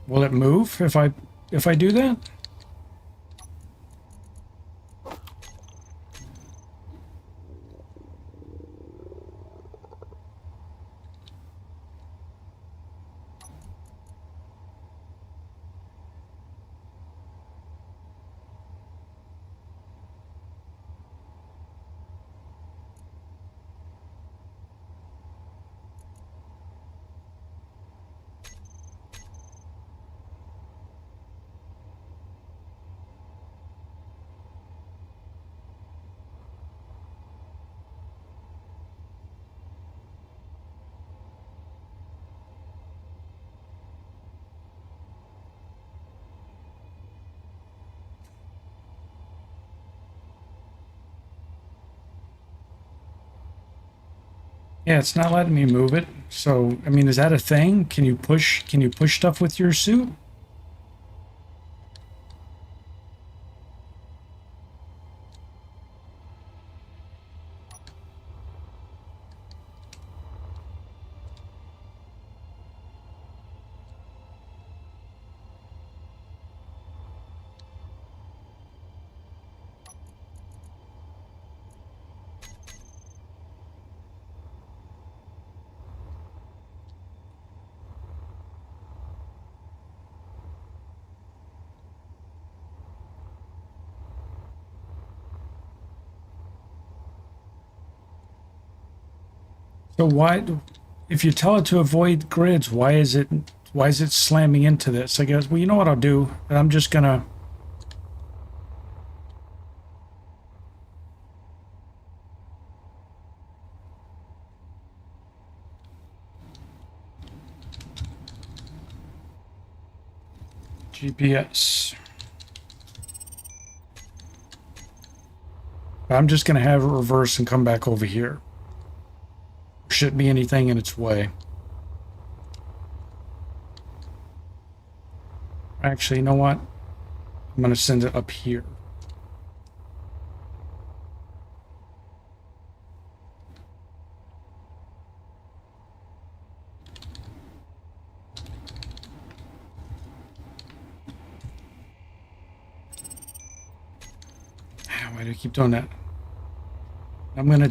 Will it move if I do that? Yeah, it's not letting me move it. So, I mean, is that a thing? Can you push stuff with your suit? So why, if you tell it to avoid grids, why is it slamming into this? I guess, well, you know what I'll do? I'm just gonna GPS. I'm just gonna have it reverse and come back over here. Shouldn't be anything in its way. Actually, you know what? I'm gonna send it up here. Why do I keep doing that? I'm gonna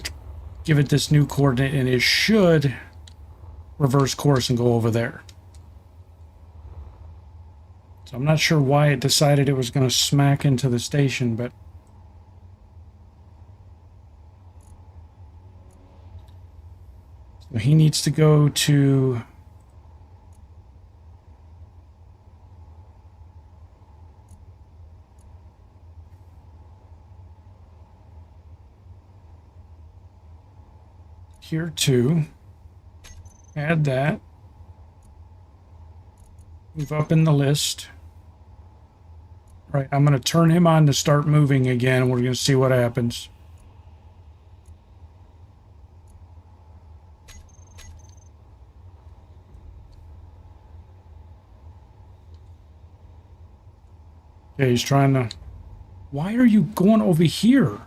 give it this new coordinate and it should reverse course and go over there. So I'm not sure why it decided it was going to smack into the station, but so he needs to go to here too. Add that. Move up in the list. Right, I'm going to turn him on to start moving again, and we're going to see what happens. Okay, he's trying to... Why are you going over here?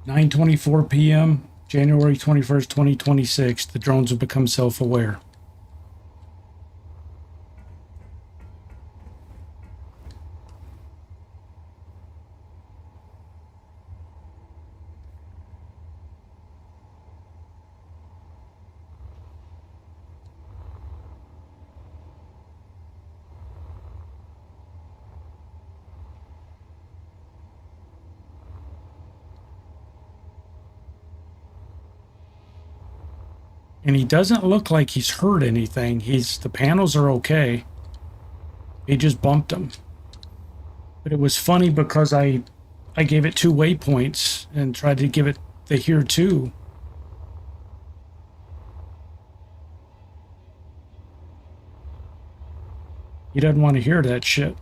(9:24 p.m. January 21st, 2026). The drones have become self-aware. And he doesn't look like he's hurt anything. The panels are okay. He just bumped them. But it was funny because I gave it 2 waypoints and tried to give it the here too. He doesn't want to hear that shit.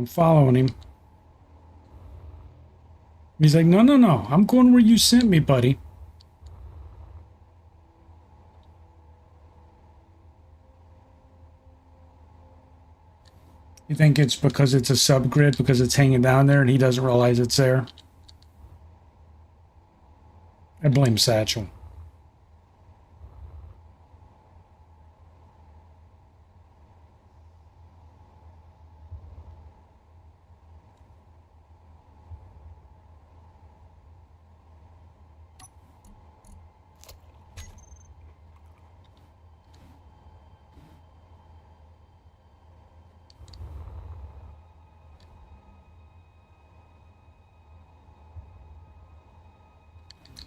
I'm following him. He's like, no, no, no. I'm going where you sent me, buddy. You think it's because it's a subgrid, because it's hanging down there and he doesn't realize it's there? I blame Satchel.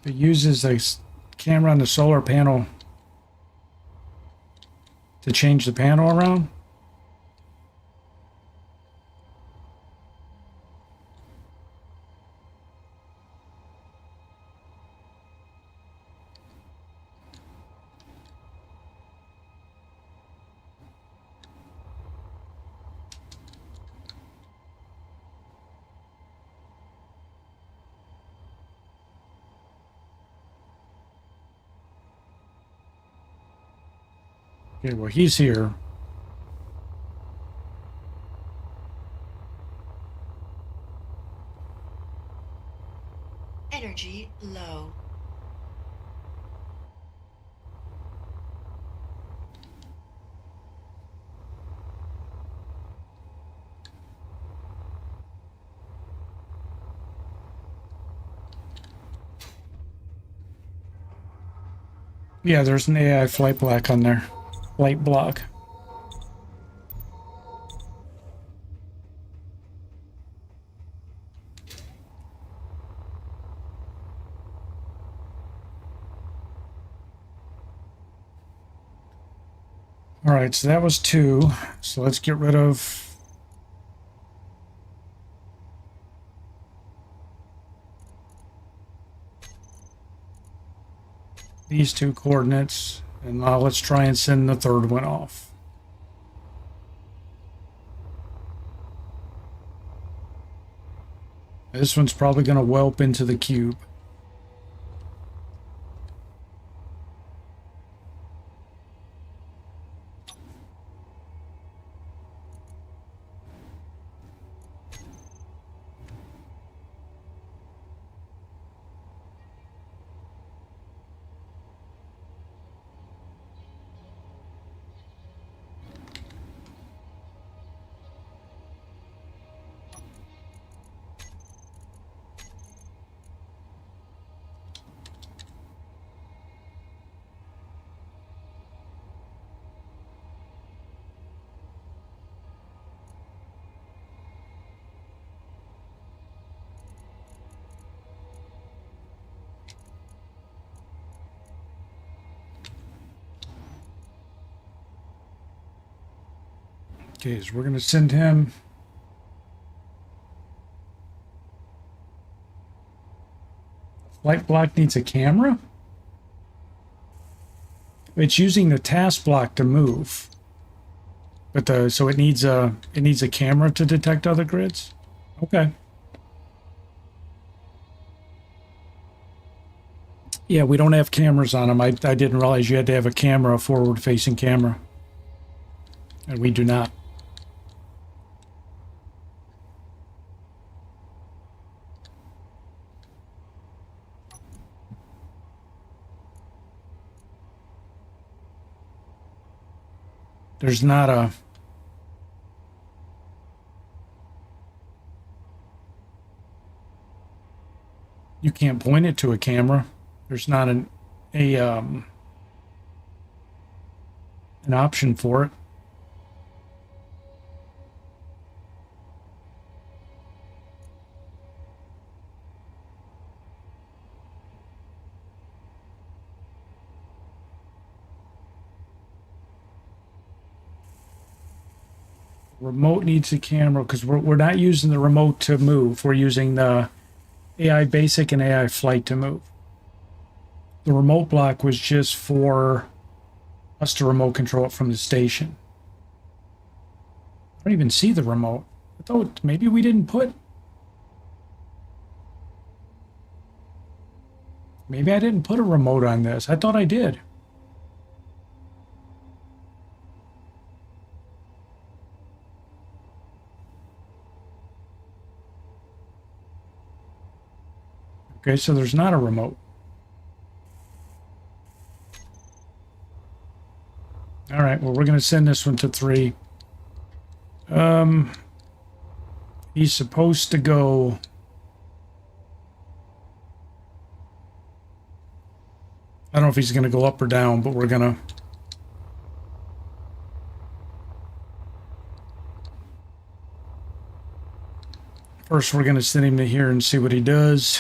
It uses a camera on the solar panel to change the panel around. Okay, well, he's here. Energy low. Yeah, there's an AI flight block on there. Flight block. All right, so that was 2. So let's get rid of these 2 coordinates. And now let's try and send the 3rd one off. This one's probably going to whelp into the cube. Okay, so we're going to send him flight block needs a camera. It's using the task block to move, but so it needs a camera to detect other grids. Okay. Yeah, we don't have cameras on them. I didn't realize you had to have a camera, a forward-facing camera, and we do not. There's not a... You can't point it to a camera. There's not an option for it. Remote needs a camera because we're not using the remote to move. We're using the AI basic and AI flight to move. The remote block was just for us to remote control it from the station. I don't even see the remote. I thought maybe we didn't put... Maybe I didn't put a remote on this. I thought I did. Okay, so there's not a remote. All right, well, we're going to send this one to 3. He's supposed to go... I don't know if he's going to go up or down, but we're going to... First, we're going to send him to here and see what he does.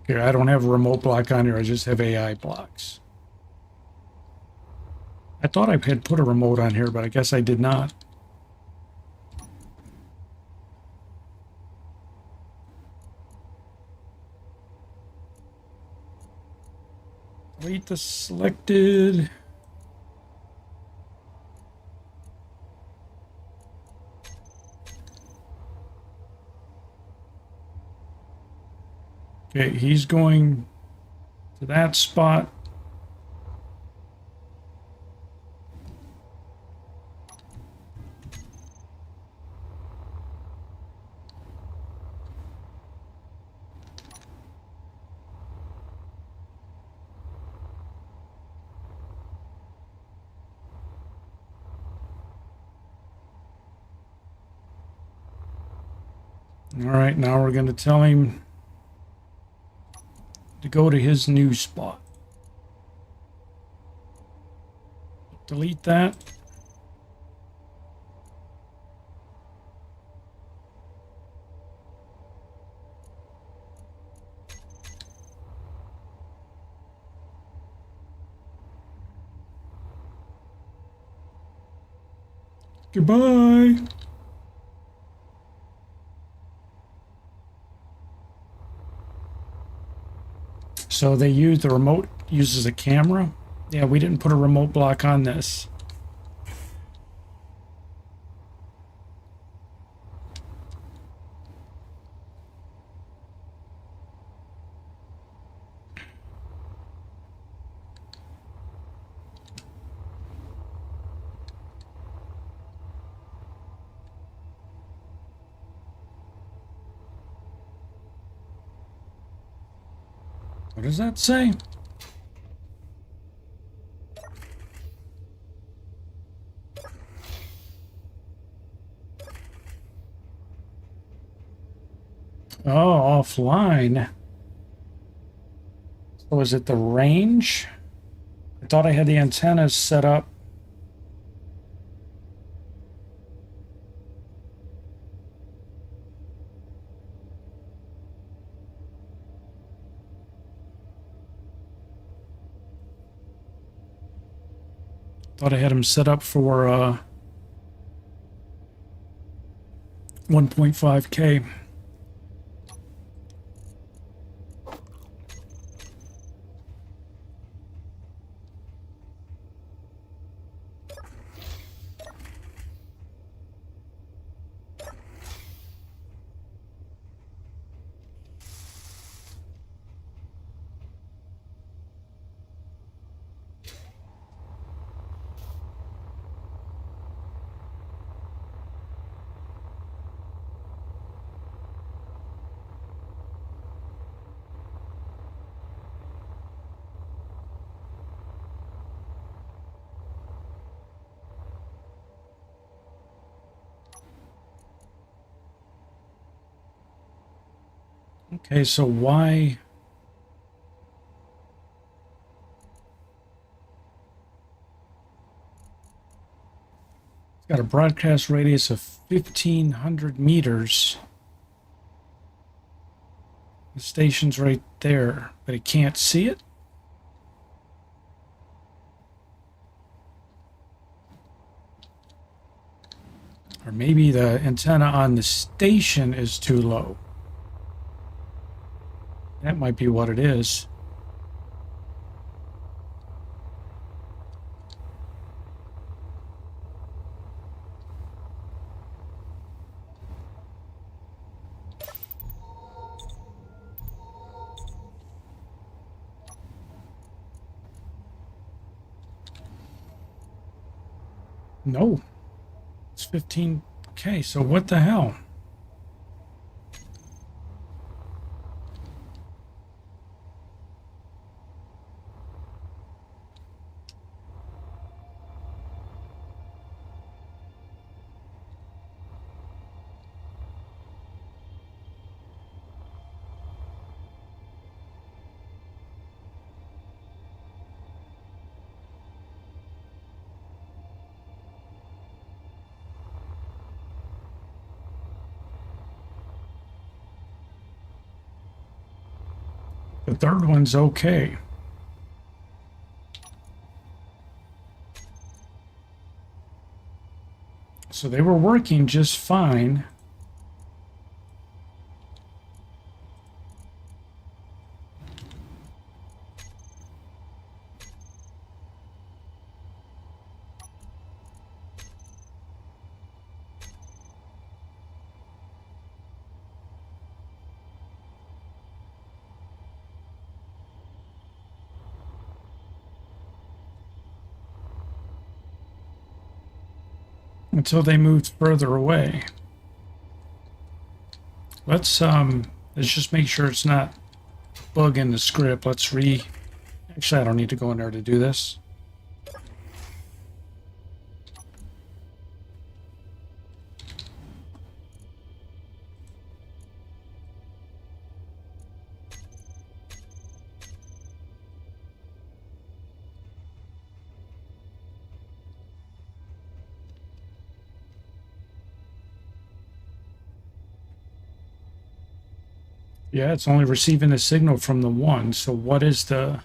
Okay, I don't have a remote block on here. I just have AI blocks. I thought I had put a remote on here, but I guess I did not. Delete the selected. Okay, he's going to that spot. All right, now we're going to tell him to go to his new spot. Delete that. Goodbye. So they use the remote, uses a camera. Yeah, we didn't put a remote block on this. What does that say? Oh, offline. So is it the range? I thought I had the antennas set up. Thought I had them set up for 1.5K. Okay, so why? It's got a broadcast radius of 1,500 meters. The station's right there, but it can't see it? Or maybe the antenna on the station is too low. That might be what it is. No. It's 15K, so what the hell? The third one's okay. So they were working just fine. Until they moved further away. Let's just make sure it's not bugging the script. Actually, I don't need to go in there to do this. Yeah, it's only receiving a signal from the one. So what is the...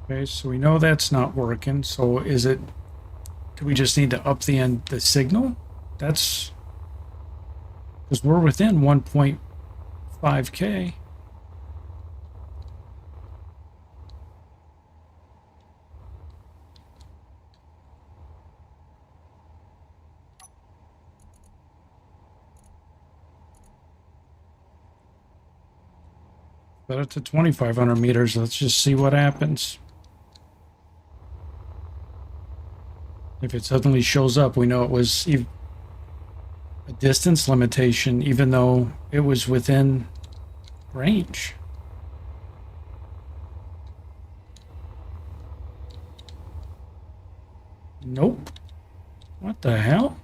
Okay, so we know that's not working. So is it... Do we just need to up the signal? That's... Because we're within 1.5K. Set it to 2,500 meters. Let's just see what happens. If it suddenly shows up, we know it was a distance limitation, even though it was within range. Nope. What the hell?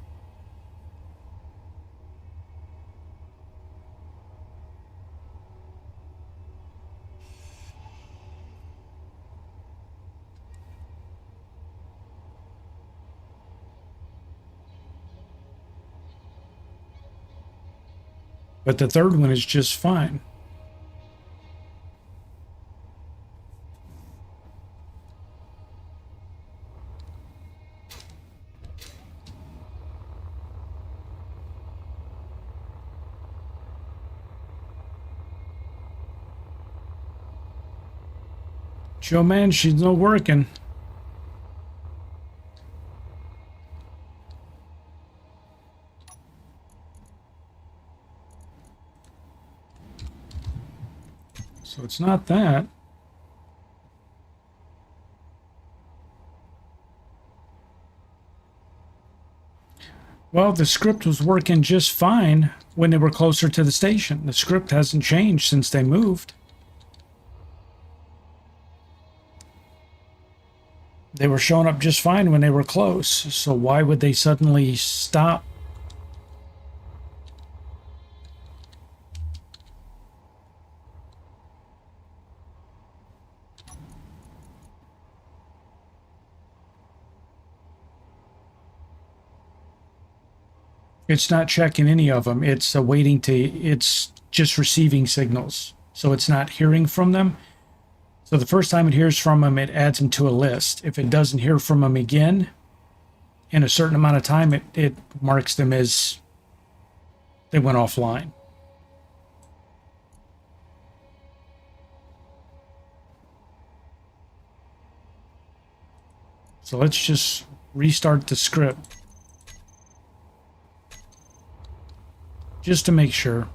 But the third one is just fine. Joe, man, she's not working. So it's not that. Well, the script was working just fine when they were closer to the station. The script hasn't changed since they moved. They were showing up just fine when they were close. So why would they suddenly stop? It's not checking any of them. It's it's just receiving signals. So it's not hearing from them. So the first time it hears from them, it adds them to a list. If it doesn't hear from them again in a certain amount of time, it marks them as they went offline. So let's just restart the script just to make sure.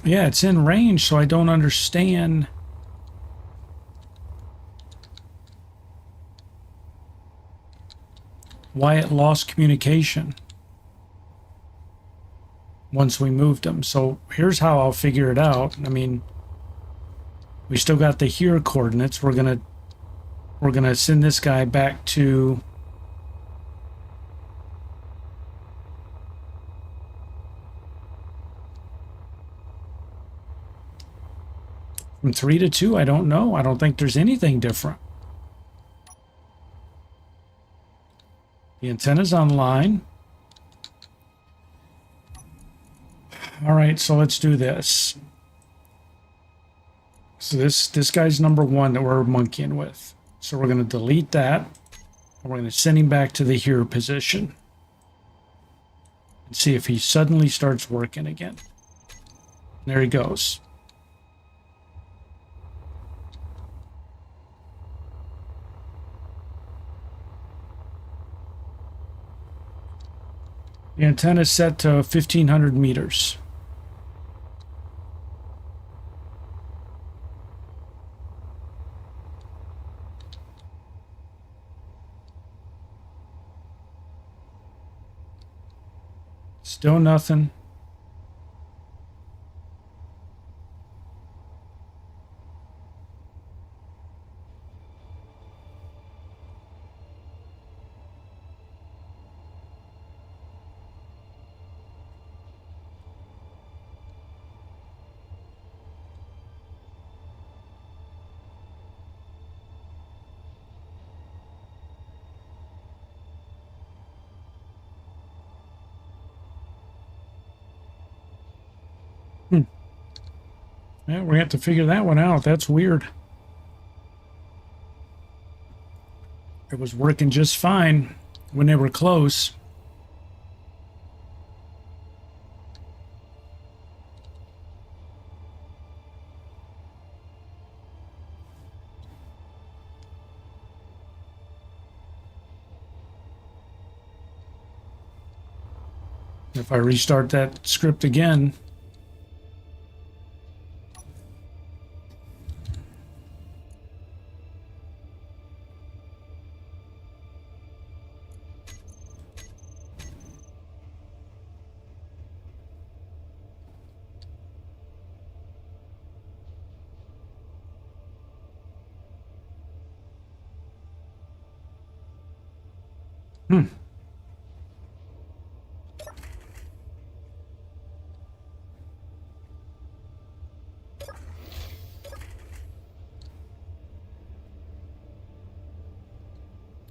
Yeah, it's in range, so I don't understand why it lost communication once we moved them. So here's how I'll figure it out. I mean, we still got the here coordinates. We're gonna send this guy back to from 3 to 2. I don't know. I don't think there's anything different. The antenna's online. All right, so let's do this. So this guy's number 1 that we're monkeying with. So we're going to delete that. And we're going to send him back to the here position. And see if he suddenly starts working again. There he goes. The antenna is set to 1,500 meters. Still nothing. Yeah, we have to figure that one out. That's weird. It was working just fine when they were close. If I restart that script again,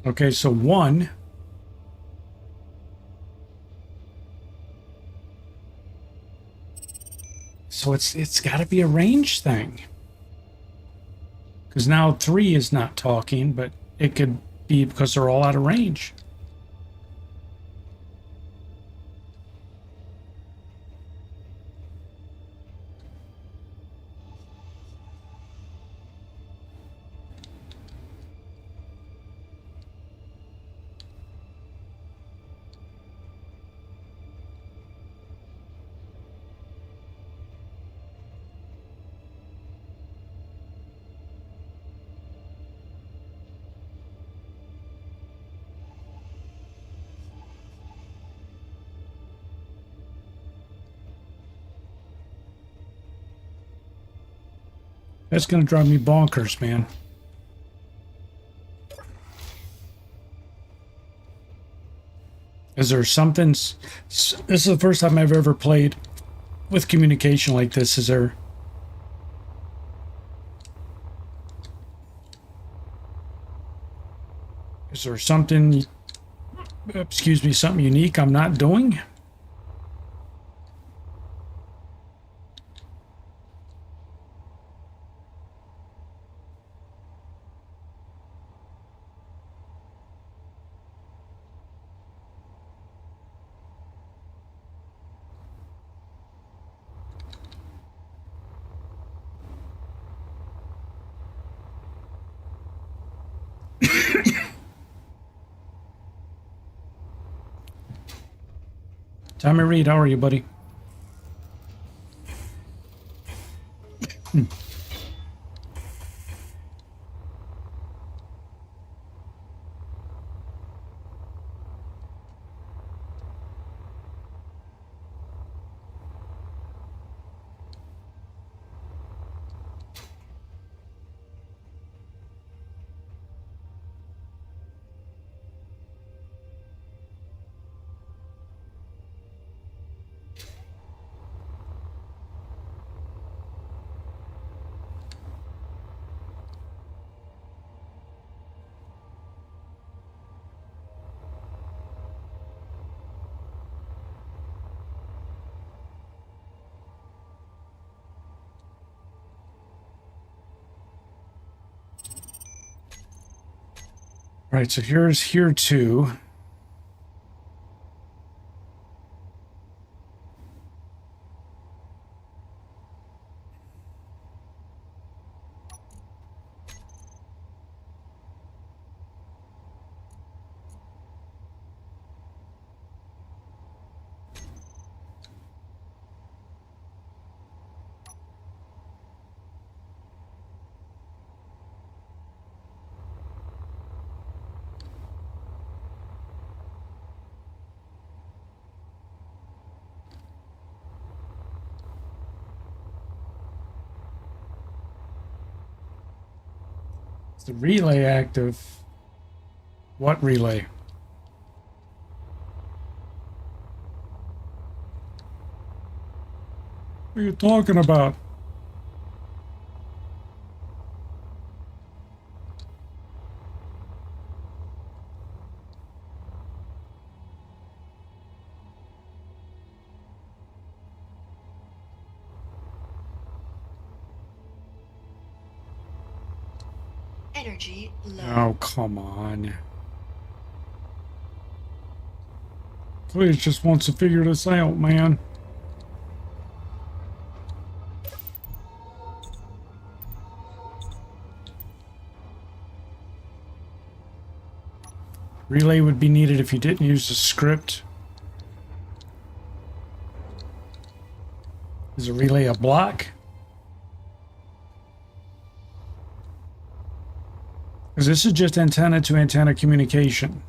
okay, so 1. So it's got to be a range thing. Because now 3 is not talking, but it could be because they're all out of range. That's going to drive me bonkers, man. Is there something... This is the first time I've ever played with communication like this. Is there... Is there something, excuse me, something unique I'm not doing? Tommy Reed, how are you, buddy? Right, so here's here too. Is the relay active? What relay? What are you talking about? Energy low. Oh, come on. Please just wants to figure this out, man. Relay would be needed if you didn't use the script. Is a relay a block? Because this is just antenna to antenna communication.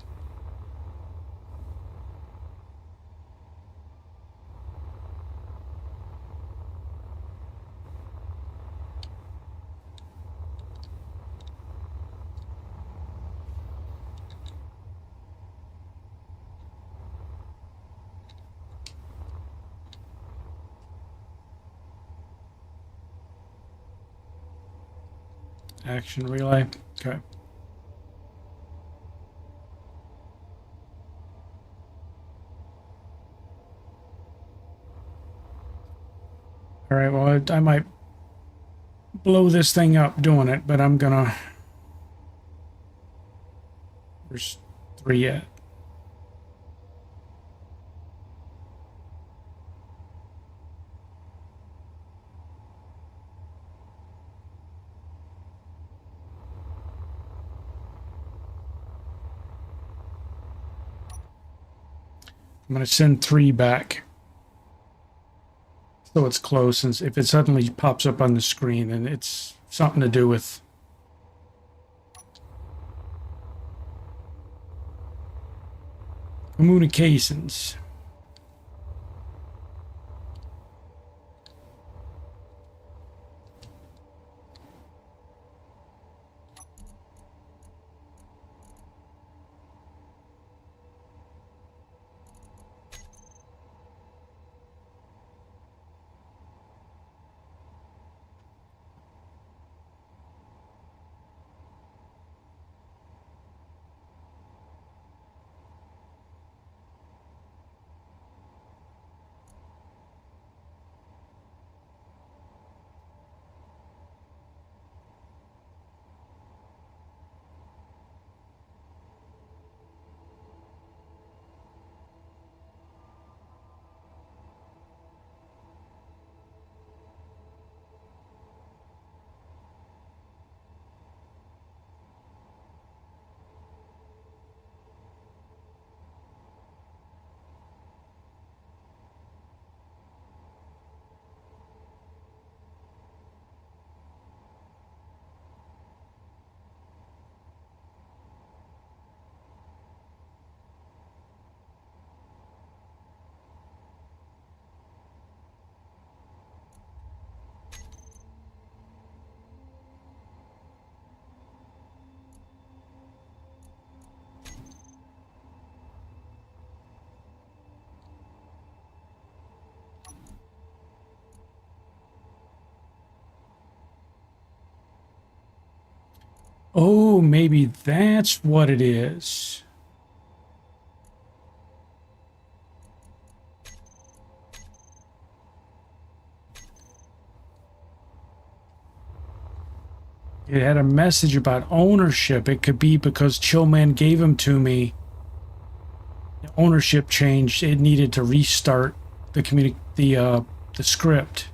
Action relay. Okay. All right, well, I might blow this thing up doing it, but I'm gonna... There's 3 yet. I'm gonna send 3 back. So it's close, and if it suddenly pops up on the screen, then it's something to do with communications. Oh, maybe that's what it is. It had a message about ownership. It could be because Chillman gave them to me. The ownership changed. It needed to restart the script.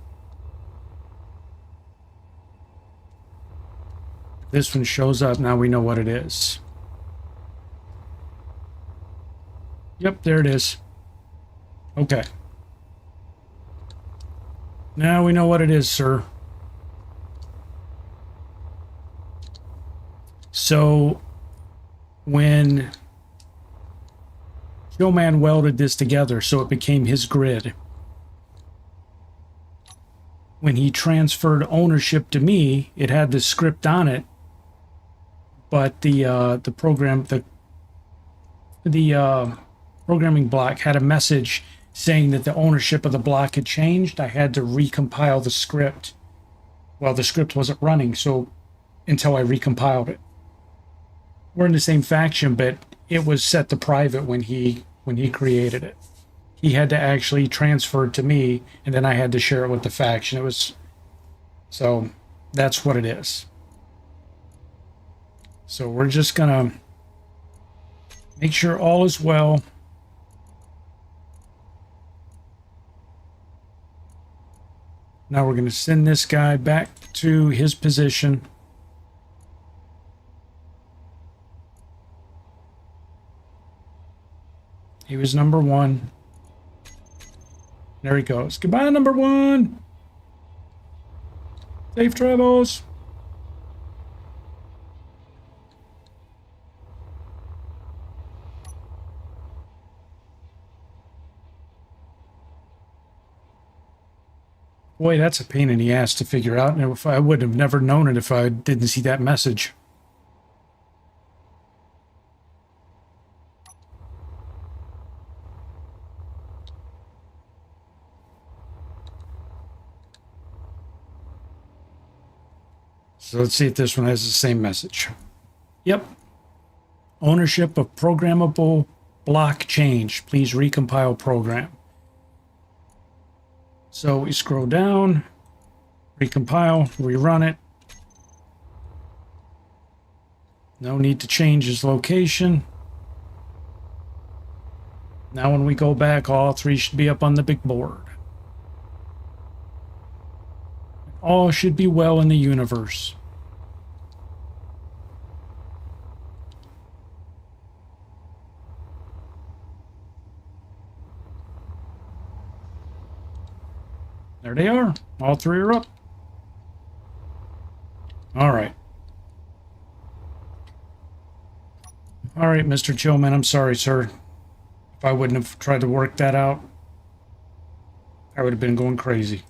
This one shows up. Now we know what it is. Yep, there it is. Okay. Now we know what it is, sir. So when Showman welded this together so it became his grid, when he transferred ownership to me, it had the script on it, but the programming block had a message saying that the ownership of the block had changed. I had to recompile the script. Well, the script wasn't running, so until I recompiled it. We're in the same faction, but it was set to private when he created it. He had to actually transfer it to me, and then I had to share it with the faction. It was so that's what it is. So we're just gonna make sure all is well. Now we're gonna send this guy back to his position. He was number 1. There he goes. Goodbye, number 1. Safe travels. Boy, that's a pain in the ass to figure out. And if I would have never known it if I didn't see that message. So let's see if this one has the same message. Yep. Ownership of programmable block change. Please recompile program. So we scroll down, recompile, rerun it. No need to change his location. Now when we go back, all 3 should be up on the big board. All should be well in the universe. There they are. All 3 are up. All right. All right, Mr. Chillman, I'm sorry, sir. If I wouldn't have tried to work that out, I would have been going crazy.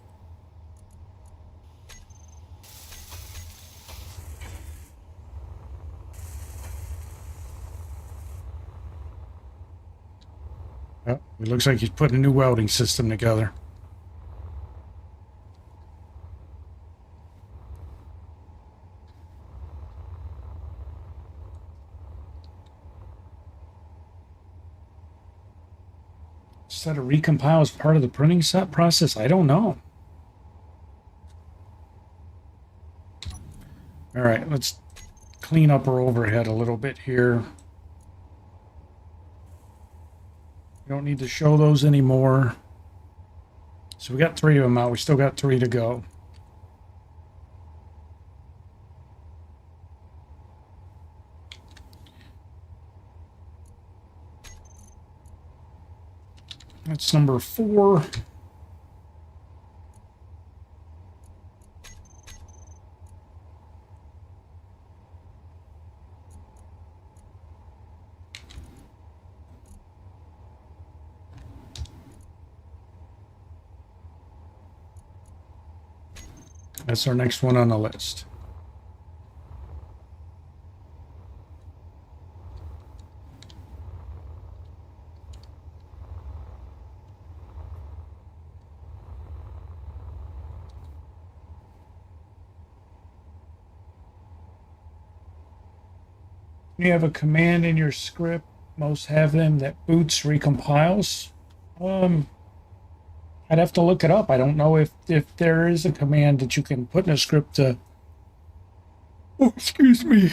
Well, it looks like he's putting a new welding system together. Is that a recompile as part of the printing set process? I don't know. All right, let's clean up our overhead a little bit here. We don't need to show those anymore. So we got 3 of them out. We still got 3 to go. That's number 4. That's our next one on the list. You have a command in your script. Most have them that boots recompiles. I'd have to look it up. I don't know if there is a command that you can put in a script to... Oh, excuse me.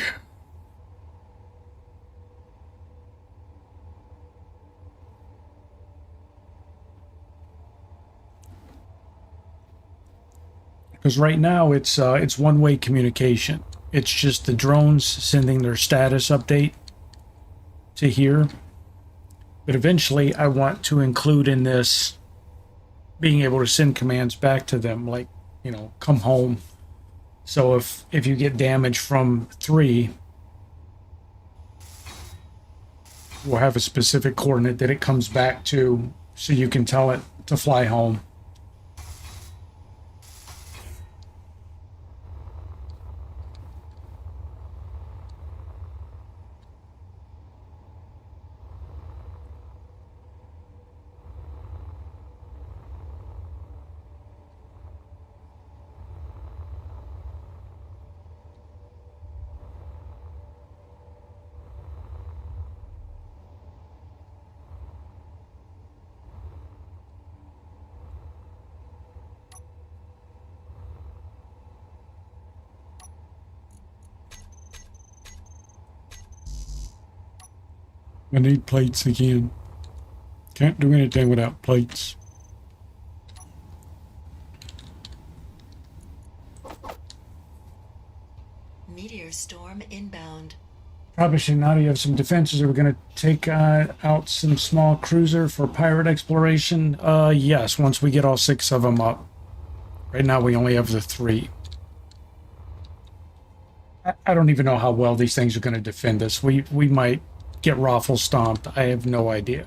Because right now it's one-way communication. It's just the drones sending their status update to here. But eventually I want to include in this being able to send commands back to them, like, you know, come home. So if you get damage from 3, we'll have a specific coordinate that it comes back to, so you can tell it to fly home. I need plates again. Can't do anything without plates. Meteor storm inbound. Probably should not. You have some defenses. Are we going to take out some small cruiser for pirate exploration? Yes, once we get all 6 of them up. Right now we only have the 3. I don't even know how well these things are going to defend us. We might get raffle stomped. I have no idea.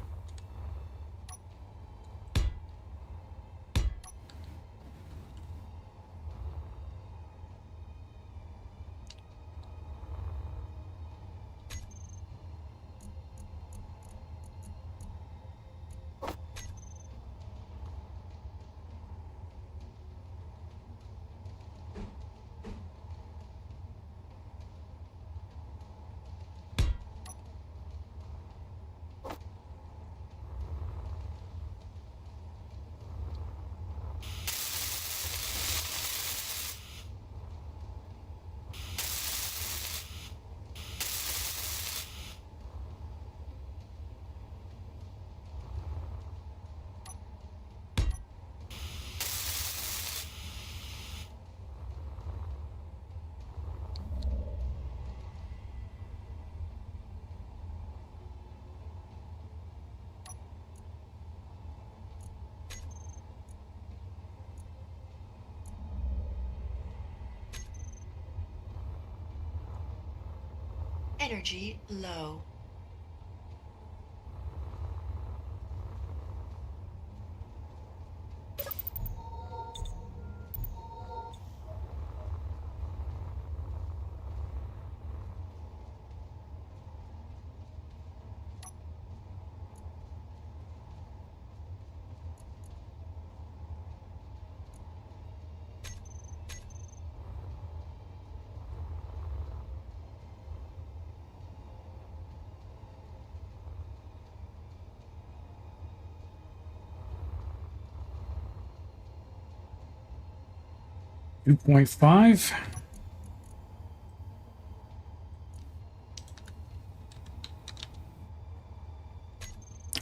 Energy low. $2.5.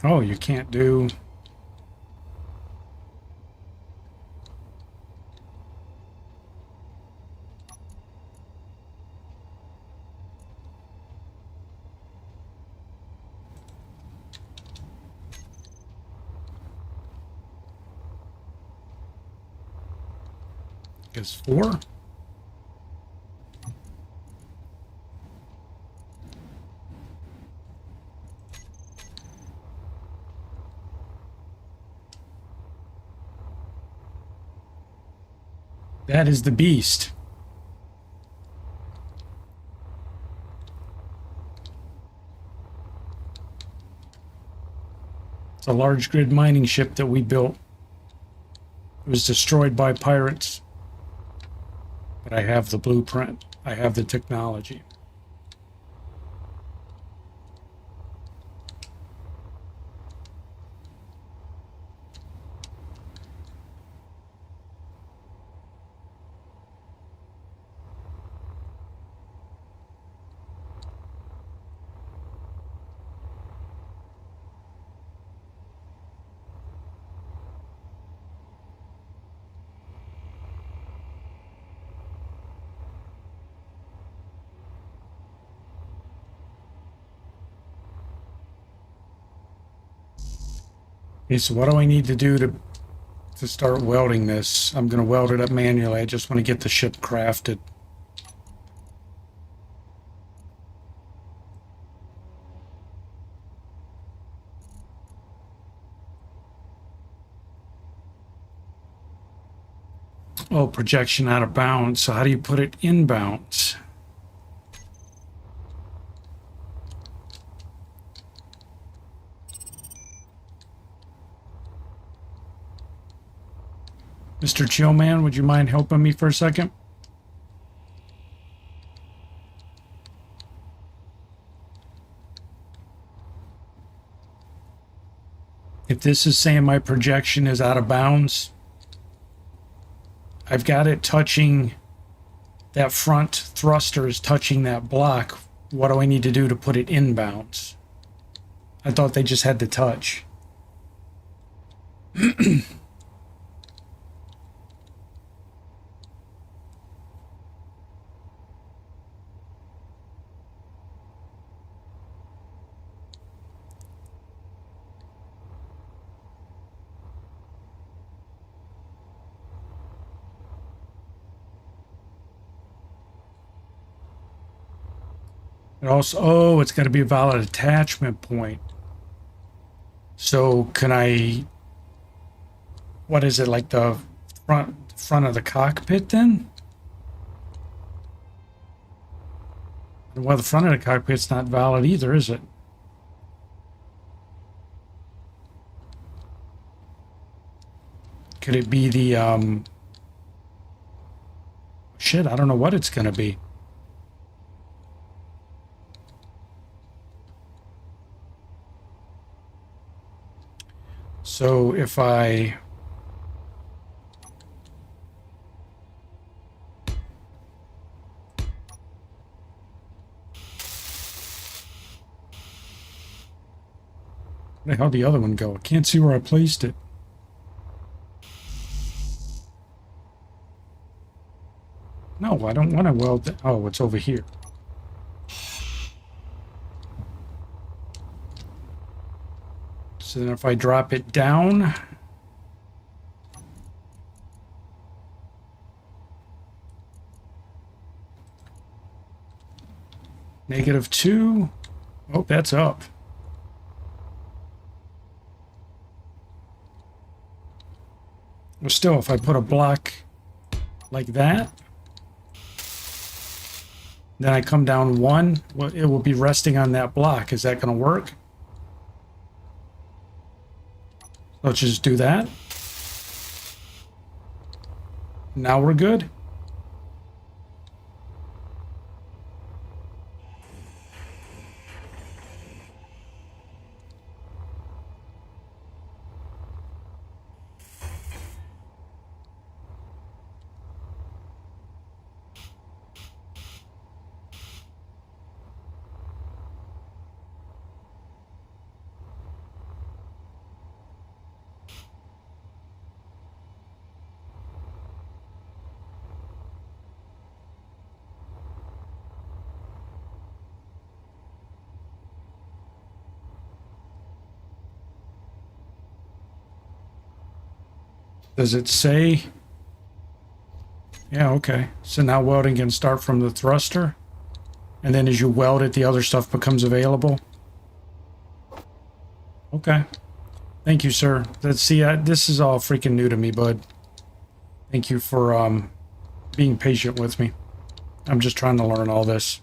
Oh, you can't do... Guess 4. That is the beast. It's a large grid mining ship that we built. It was destroyed by pirates. But I have the blueprint. I have the technology. Okay, so what do I need to do to start welding this? I'm going to weld it up manually. I just want to get the ship crafted. Oh, projection out of bounds. So how do you put it in bounds? Mr. Chillman, would you mind helping me for a second? If this is saying my projection is out of bounds, I've got it touching, that front thruster is touching that block. What do I need to do to put it in bounds? I thought they just had to touch. It also, oh, it's got to be a valid attachment point. So can I, what is it, like the front of the cockpit then? Well, the front of the cockpit's not valid either, is it? Could it be the, shit, I don't know what it's going to be. So if I where the hell did the other one go? I can't see where I placed it. No, I don't want to weld that. Oh, it's over here. So then if I drop it down, -2. Oh, that's up. Well, still, if I put a block like that, then I come down 1, well, it will be resting on that block. Is that going to work? Let's just do that. Now we're good. Does it say? Yeah, okay. So now welding can start from the thruster. And then as you weld it, the other stuff becomes available. Okay. Thank you, sir. See, this is all freaking new to me, bud. Thank you for being patient with me. I'm just trying to learn all this.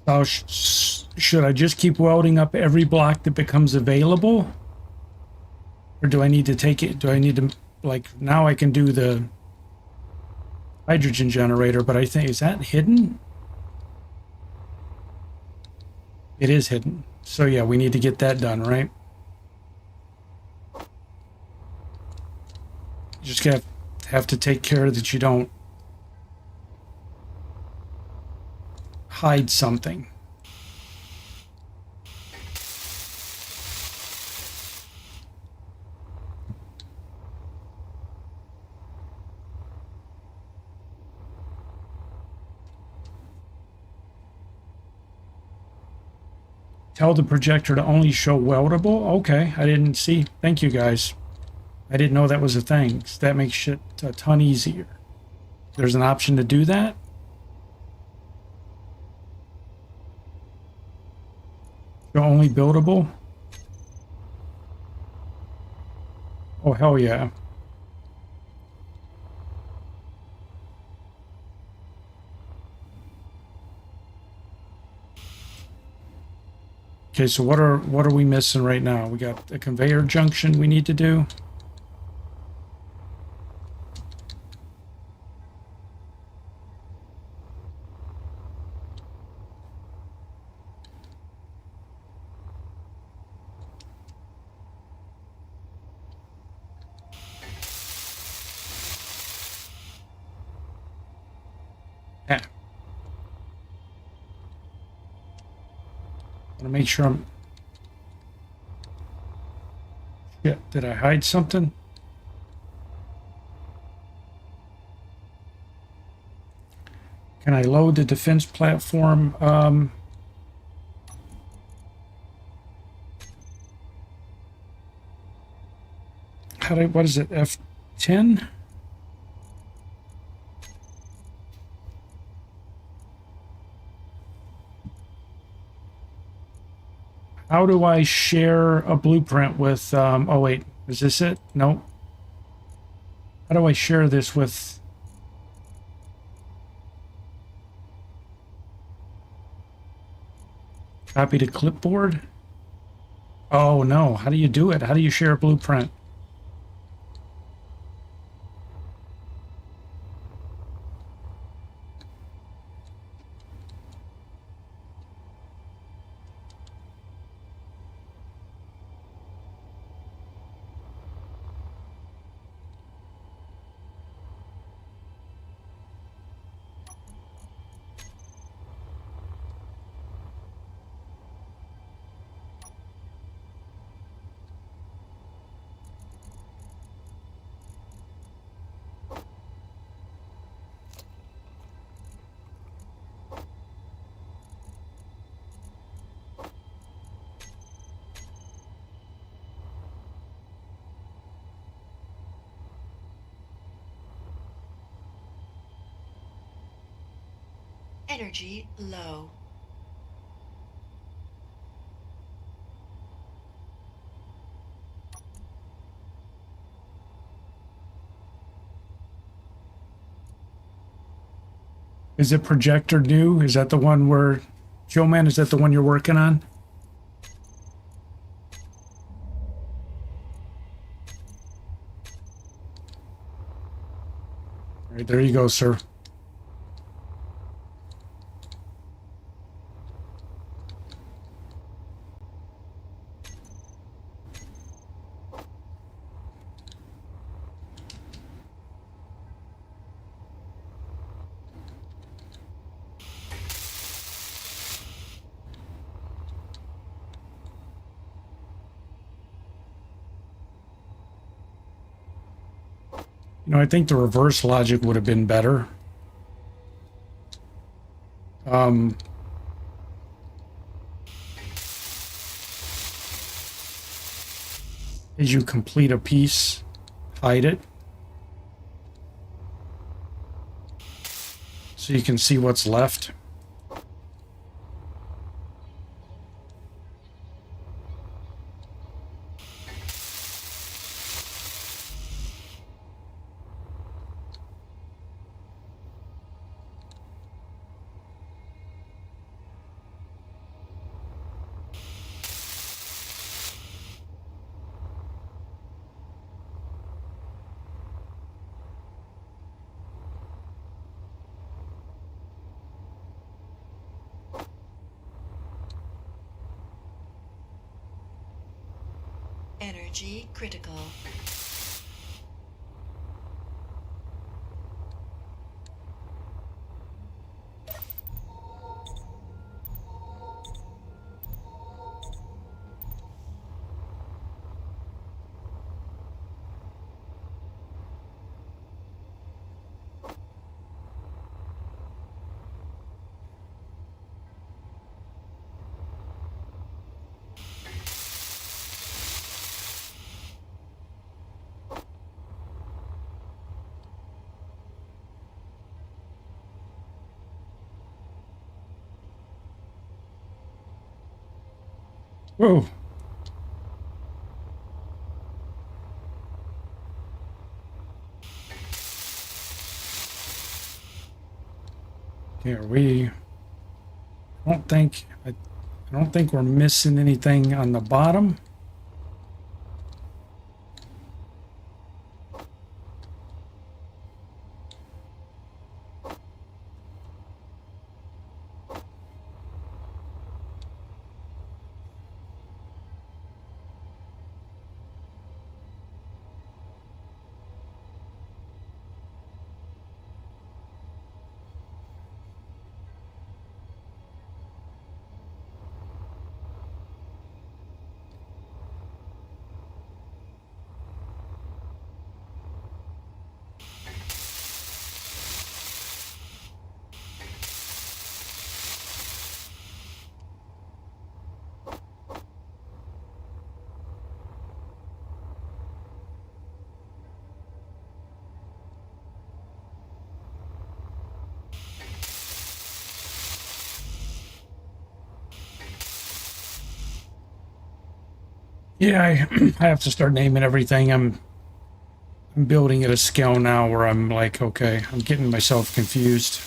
So should I just keep welding up every block that becomes available? Or do I need to take it? Do I need to, like, now I can do the hydrogen generator, but I think, is that hidden? It is hidden. So yeah, we need to get that done, right? You just have to take care that you don't hide something. Tell the projector to only show weldable. Okay, I didn't see. Thank you guys. I didn't know that was a thing. So that makes shit a ton easier. There's an option to do that. Show only buildable. Oh, hell yeah. Okay, so what are we missing right now? We got a conveyor junction we need to do. Yeah. Want to make sure I'm... Shit, did I hide something? Can I load the defense platform? What is it, F10? How do I share a blueprint with, oh wait, is this it? No. How do I share this with... Copy to clipboard? Oh no, how do you do it? How do you share a blueprint? Energy low. Is it projector new? Is that the one where... Joe Man, is that the one you're working on? All right, there you go, sir. You know, I think the reverse logic would have been better. As you complete a piece, hide it. So you can see what's left. Energy critical. Whoa. Okay, are we? I don't think we're missing anything on the bottom. Yeah, I have to start naming everything. I'm building at a scale now where I'm like, okay, I'm getting myself confused.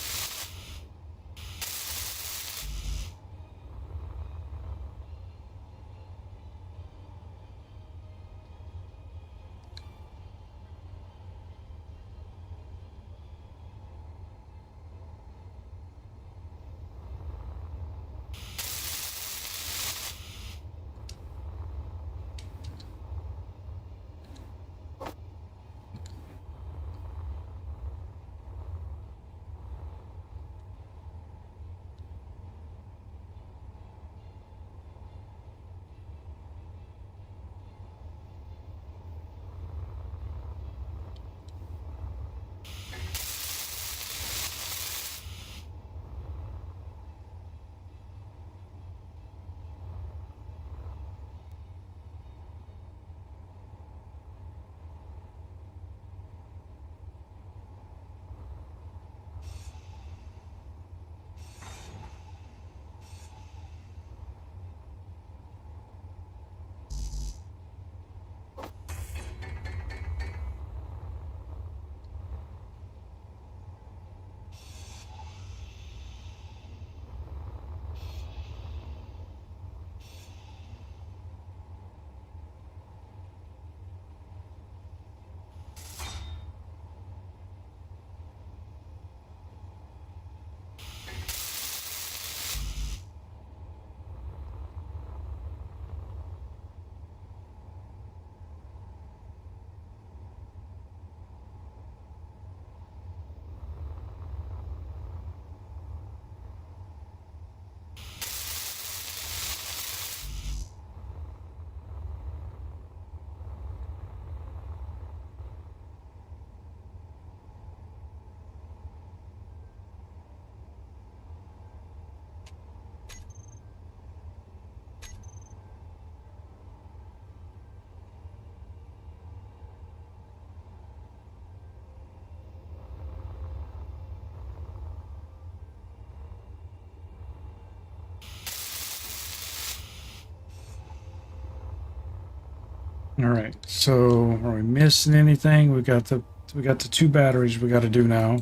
All right. So are we missing anything? We got the two batteries we got to do now.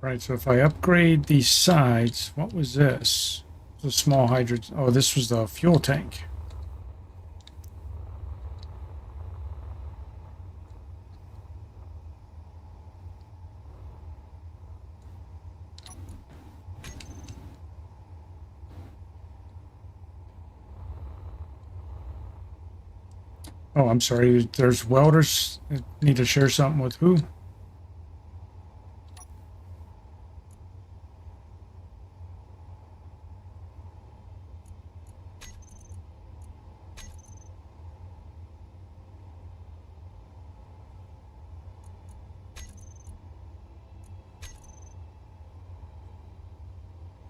Right, so if I upgrade these sides, what was this? The small hydrogen. Oh, this was the fuel tank. Oh, I'm sorry. There's welders that need to share something with who?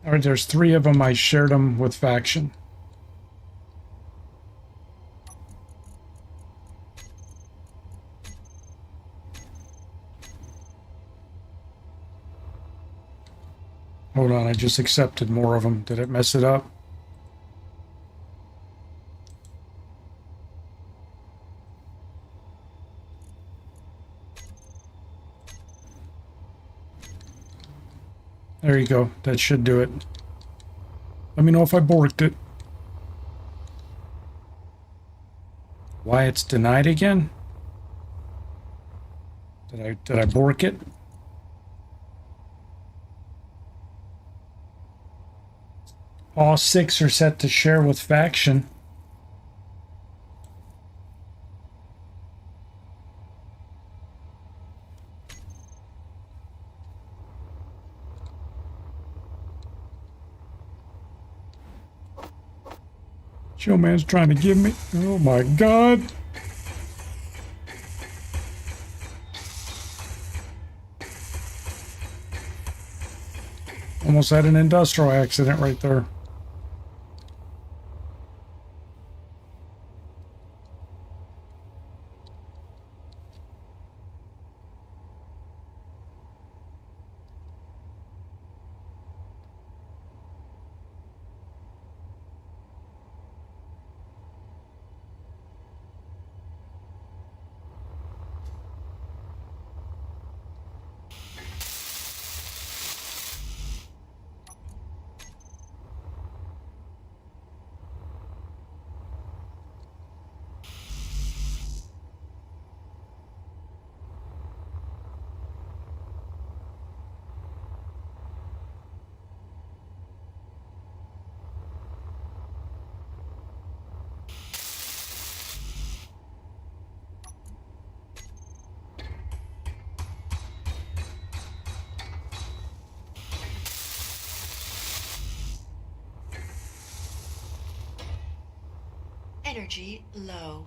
All right, there's 3 of them. I shared them with faction. Hold on, I just accepted more of them. Did it mess it up? There you go. That should do it. Let me know if I borked it. Why it's denied again? Did I bork it? All 6 are set to share with faction. Showman's trying to give me. Oh my god. Almost had an industrial accident right there. Energy low.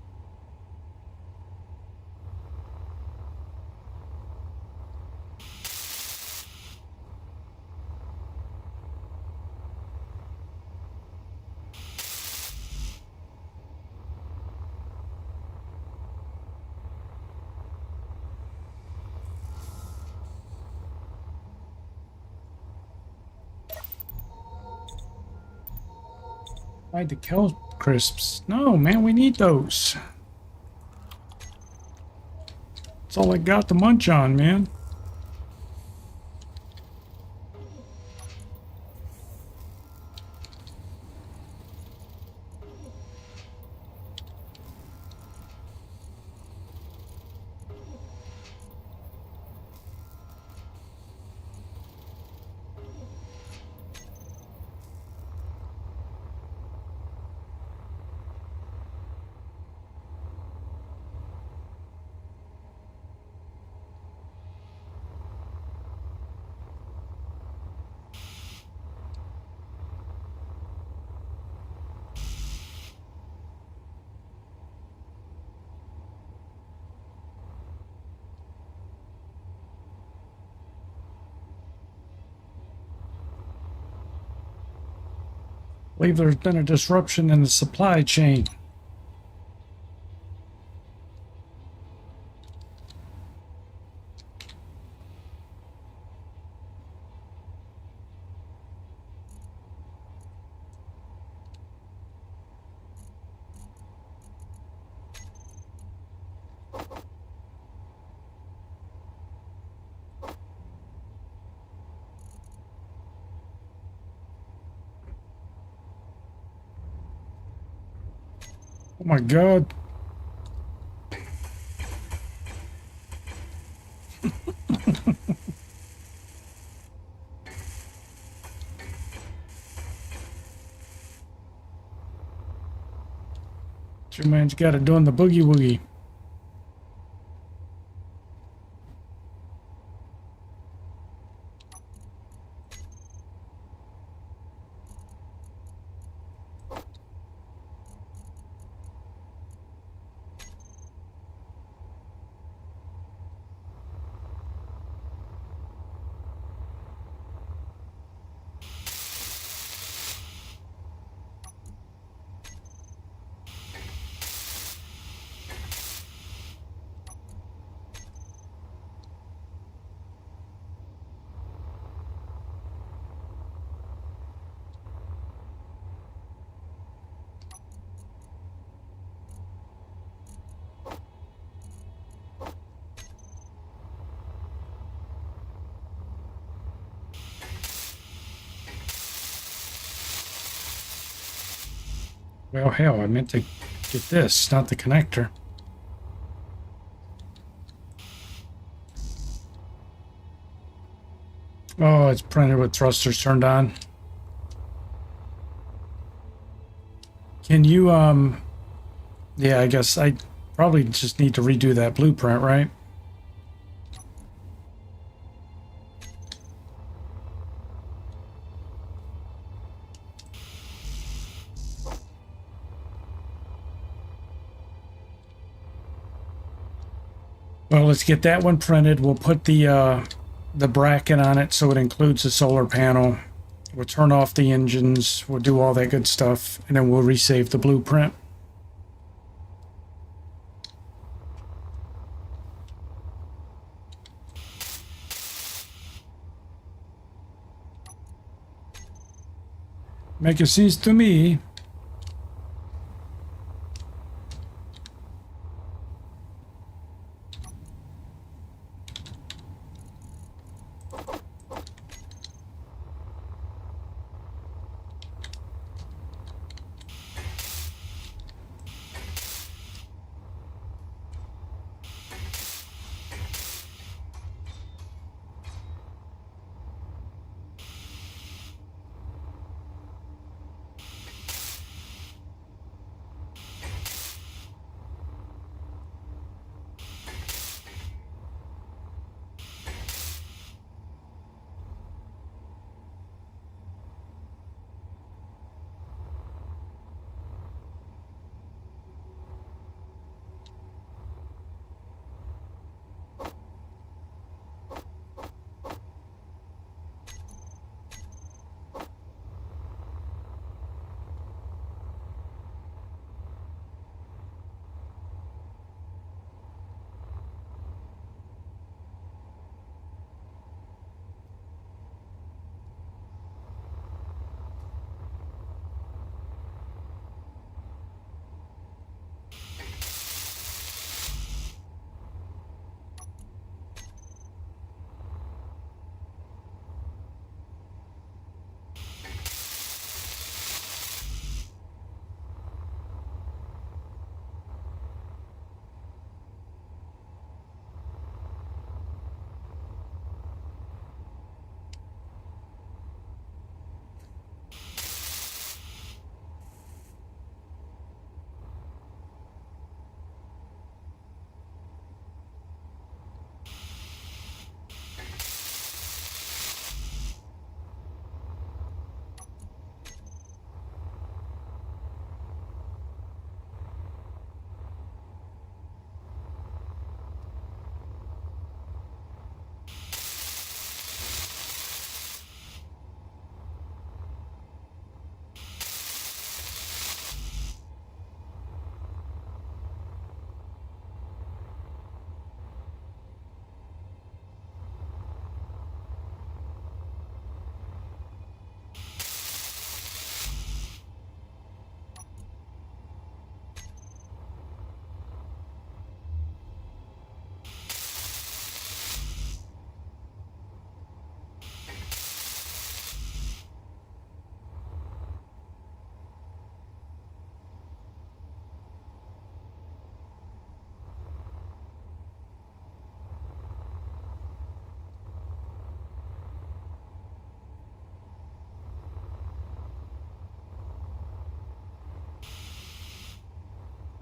Hide the Kel crisps. No, man, we need those. That's all I got to munch on, man. I believe there's been a disruption in the supply chain. Oh my god. Your man's got it doing the boogie woogie. Well, hell, I meant to get this, not the connector. Oh, it's printed with thrusters turned on. Can you, yeah, I guess I probably just need to redo that blueprint, right? Well, let's get that one printed. We'll put the bracket on it so it includes the solar panel. We'll turn off the engines. We'll do all that good stuff, and then we'll resave the blueprint. Make sense to me.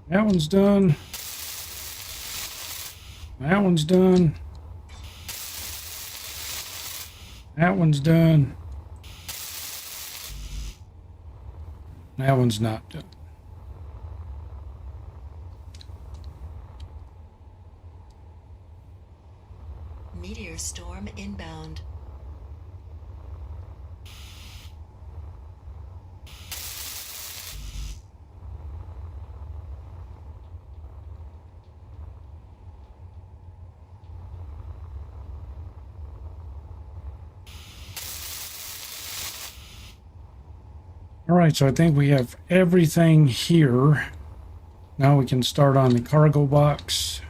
That one's done. That one's done. That one's done. That one's not done. Meteor storm inbound. All right, so I think we have everything here. Now we can start on the cargo box.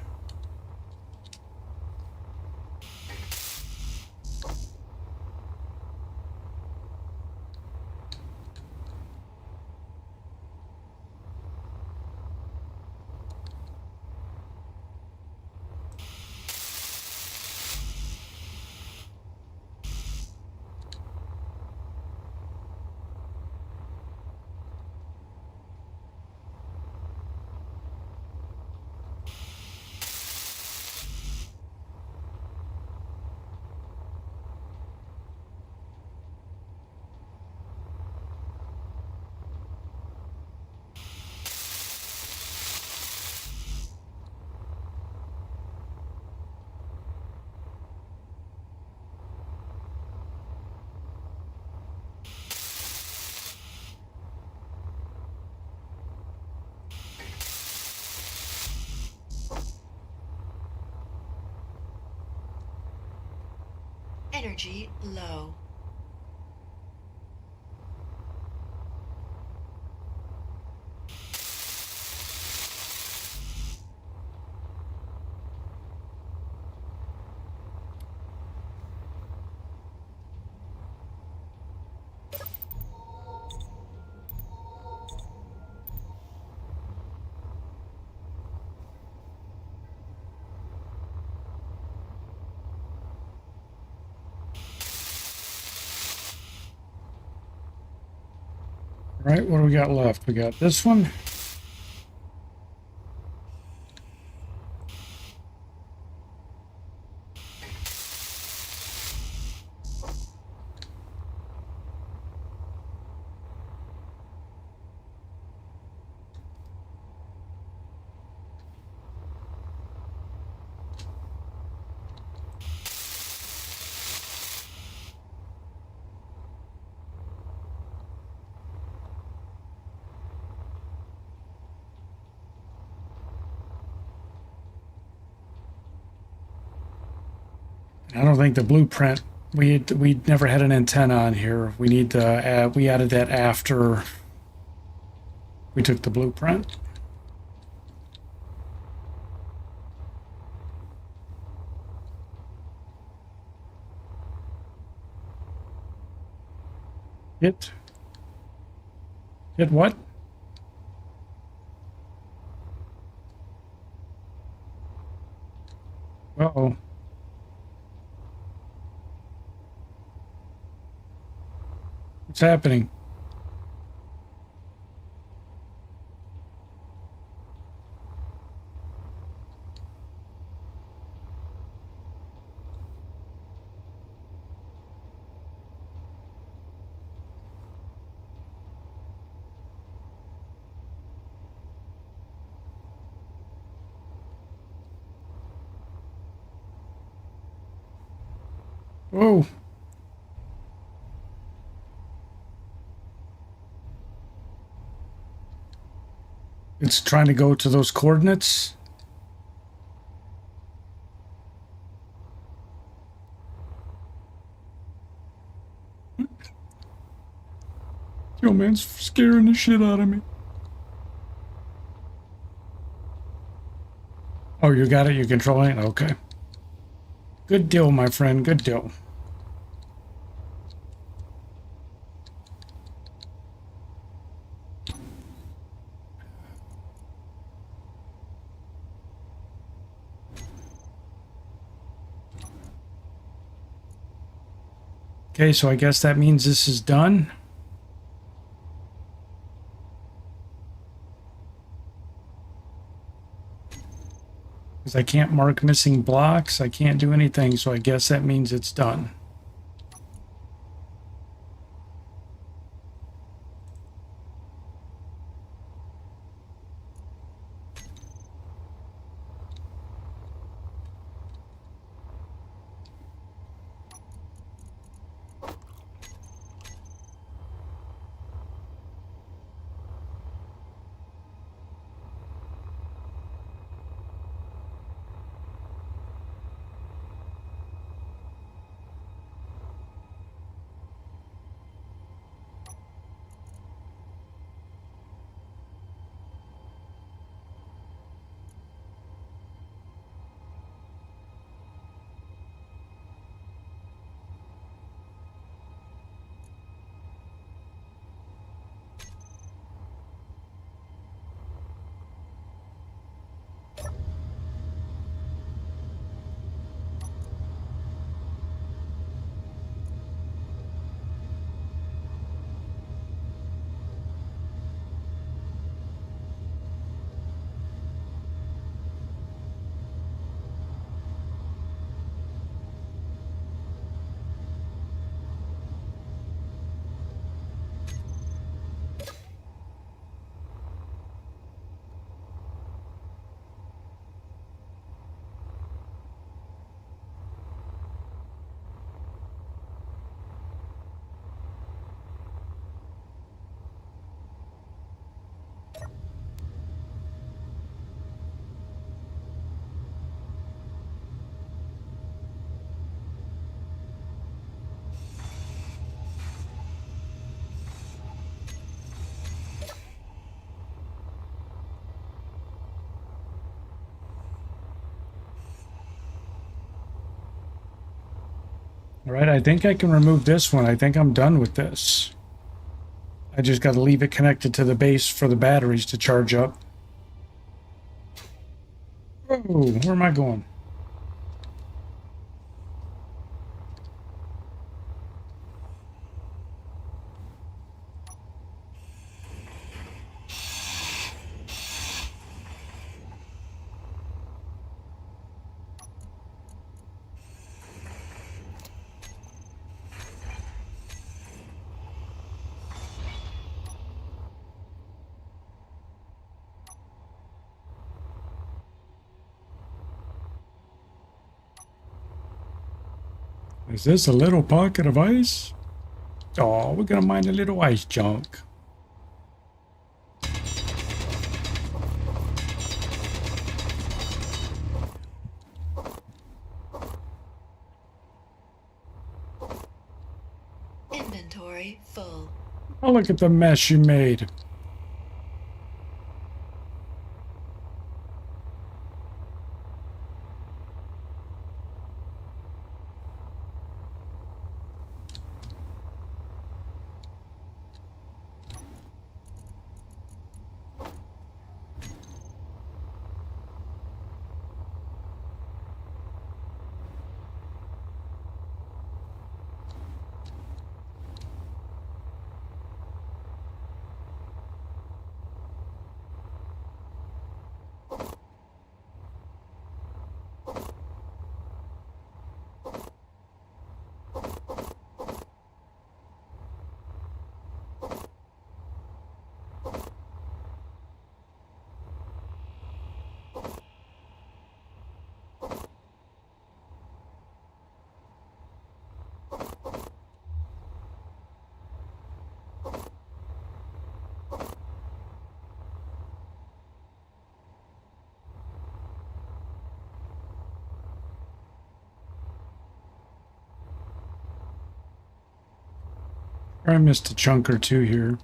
Energy low. All right, what do we got left? We got this one. I don't think the blueprint, we never had an antenna on here. We need to add, we added that after we took the blueprint. Hit what? Uh-oh. What's happening? Whoa. It's trying to go to those coordinates. Yo, man's scaring the shit out of me. Oh, you got it? You're controlling it? Okay. Good deal, my friend. Good deal. Okay, so I guess that means this is done. Because I can't mark missing blocks. I can't do anything, so I guess that means it's done. All right, I think I can remove this one. I think I'm done with this. I just got to leave it connected to the base for the batteries to charge up. Oh, where am I going? Is this a little pocket of ice? Oh, we're gonna mine a little ice junk. Inventory full. Oh, look at the mess you made. I missed a chunk or two here.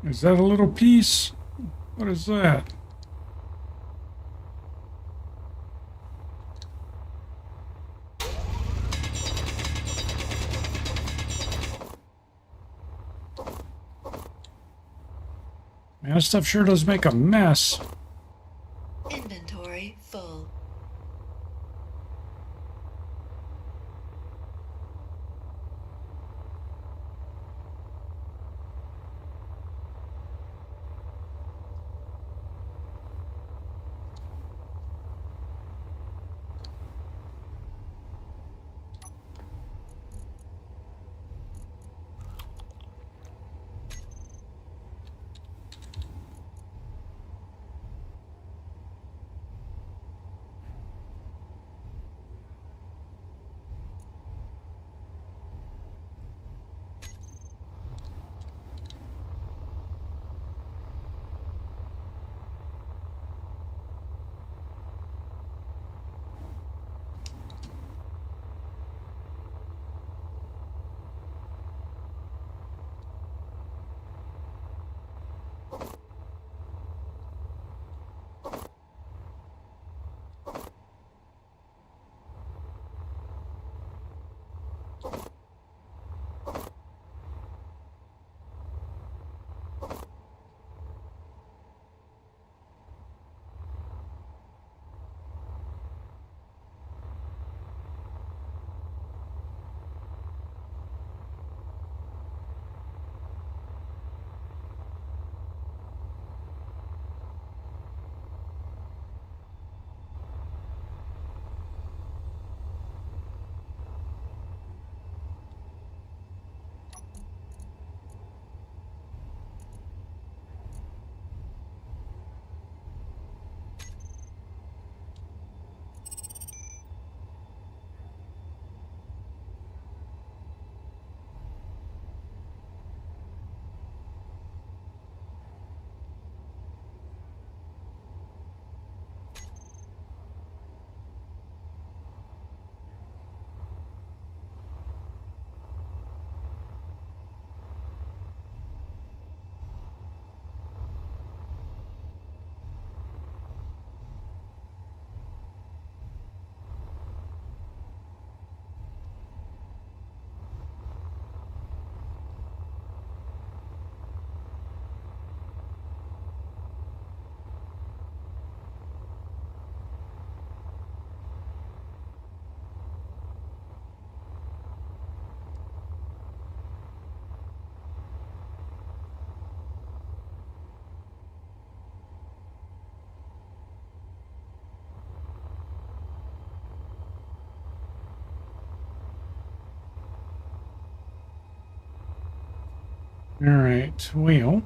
Is that a little piece? What is that? Man, that stuff sure does make a mess. Inventory full. All right, well.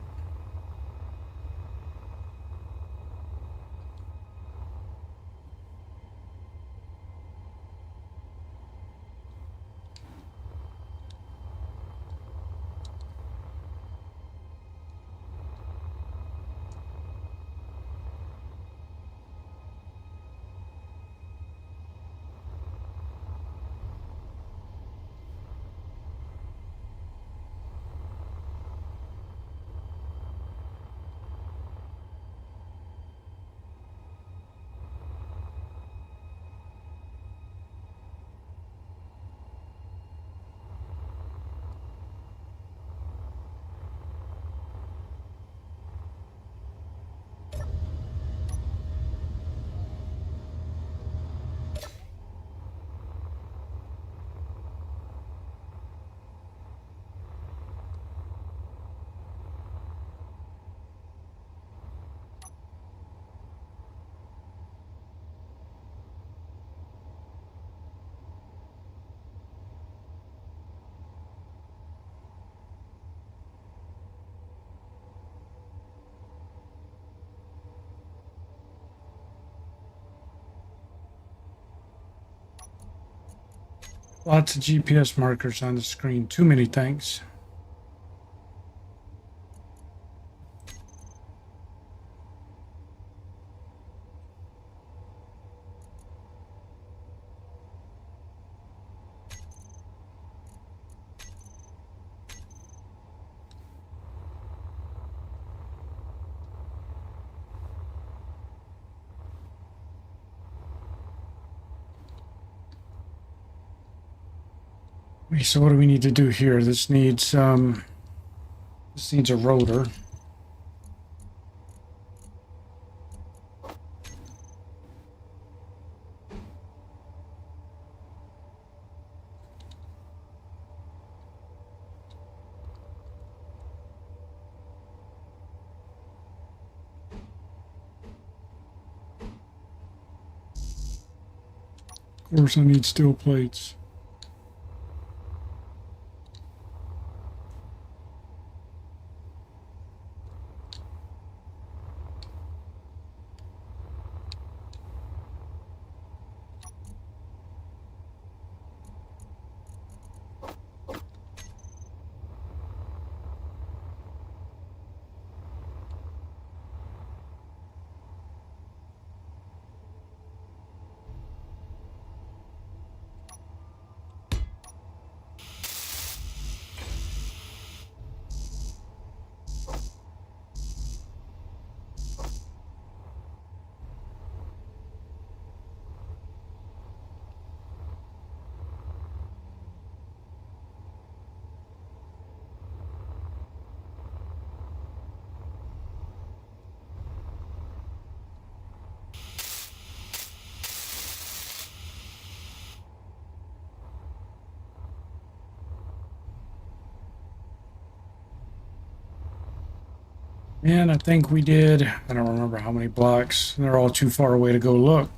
Lots of GPS markers on the screen. Too many things. Okay, so what do we need to do here? This needs a rotor. Of course, I need steel plates. And I think we did, I don't remember how many blocks. They're all too far away to go look.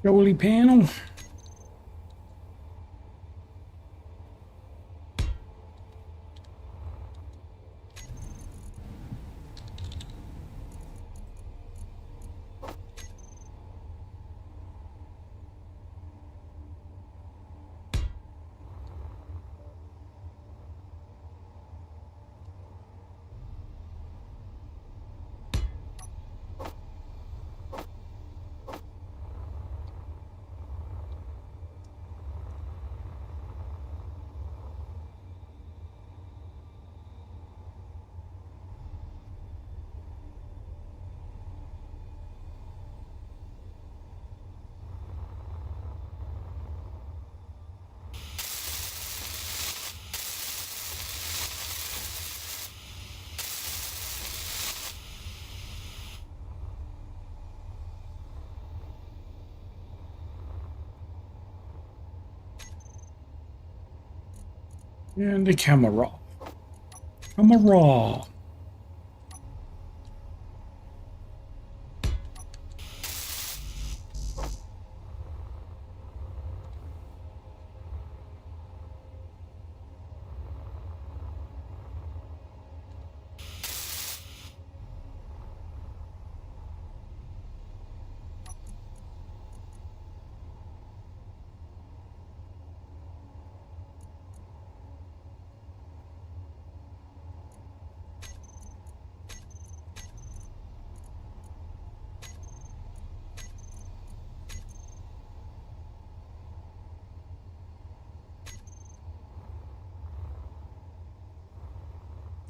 Jolie panel. And the camera. Camera.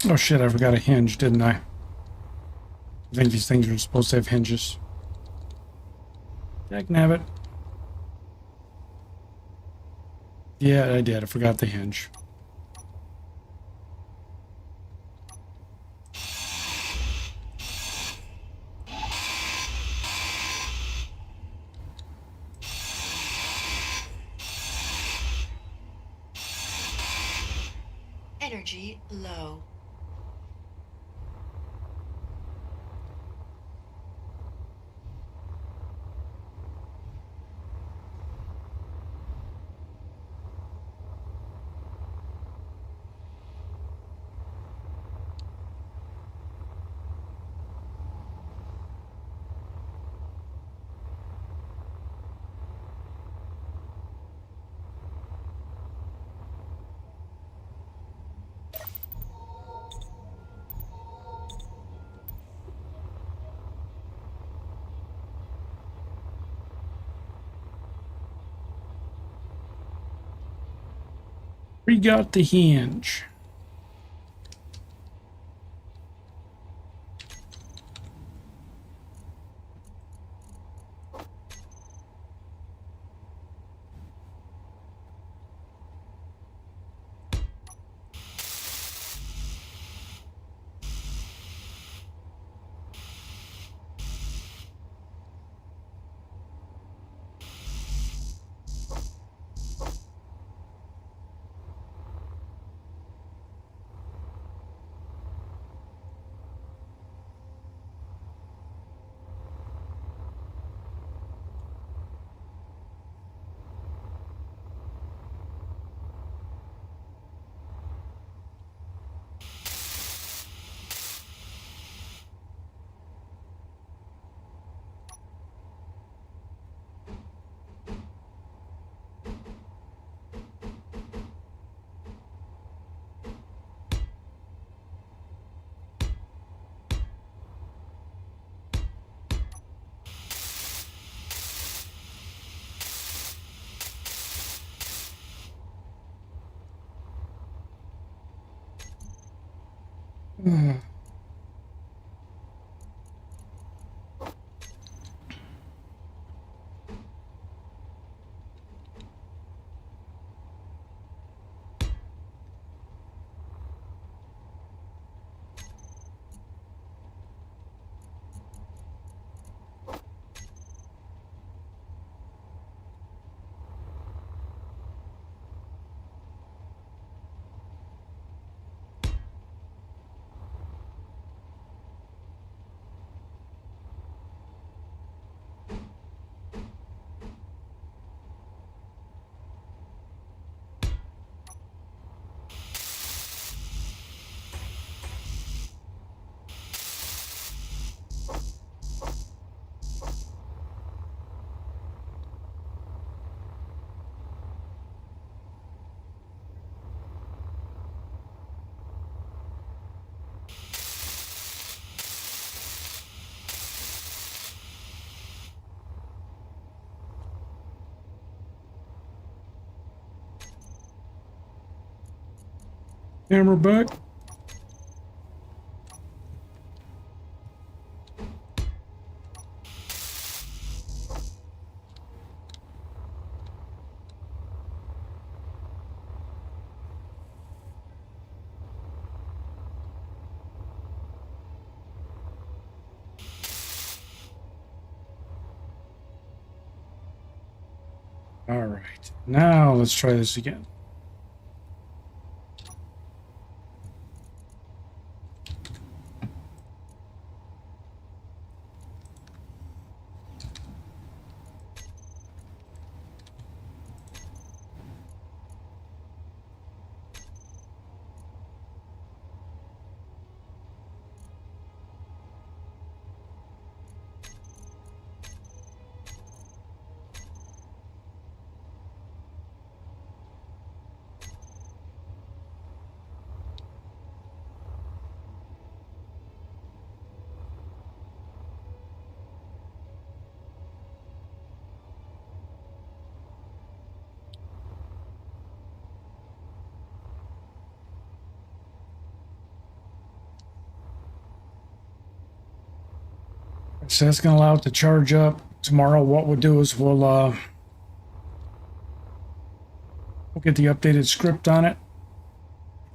Oh shit, I forgot a hinge, didn't I? I think these things are supposed to have hinges. Dagnabbit. Yeah, I did. I forgot the hinge. Energy low. We got the hinge. Camera back. All right, now let's try this again. So that's going to allow it to charge up. Tomorrow, what we'll do is we'll get the updated script on it.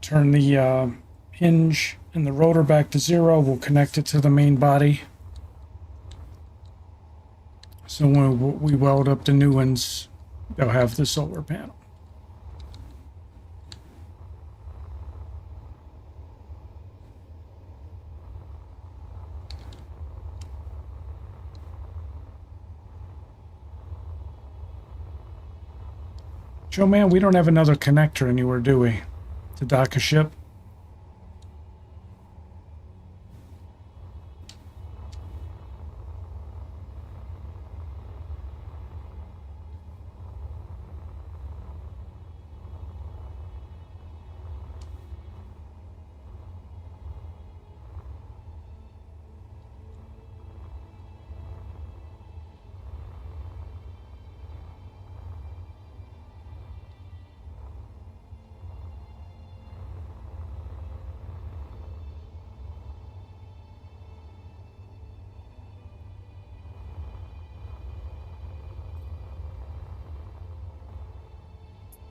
Turn the hinge and the rotor back to 0. We'll connect it to the main body. So when we weld up the new ones, they'll have the solar panel. Joe, man, we don't have another connector anywhere, do we? To dock a ship?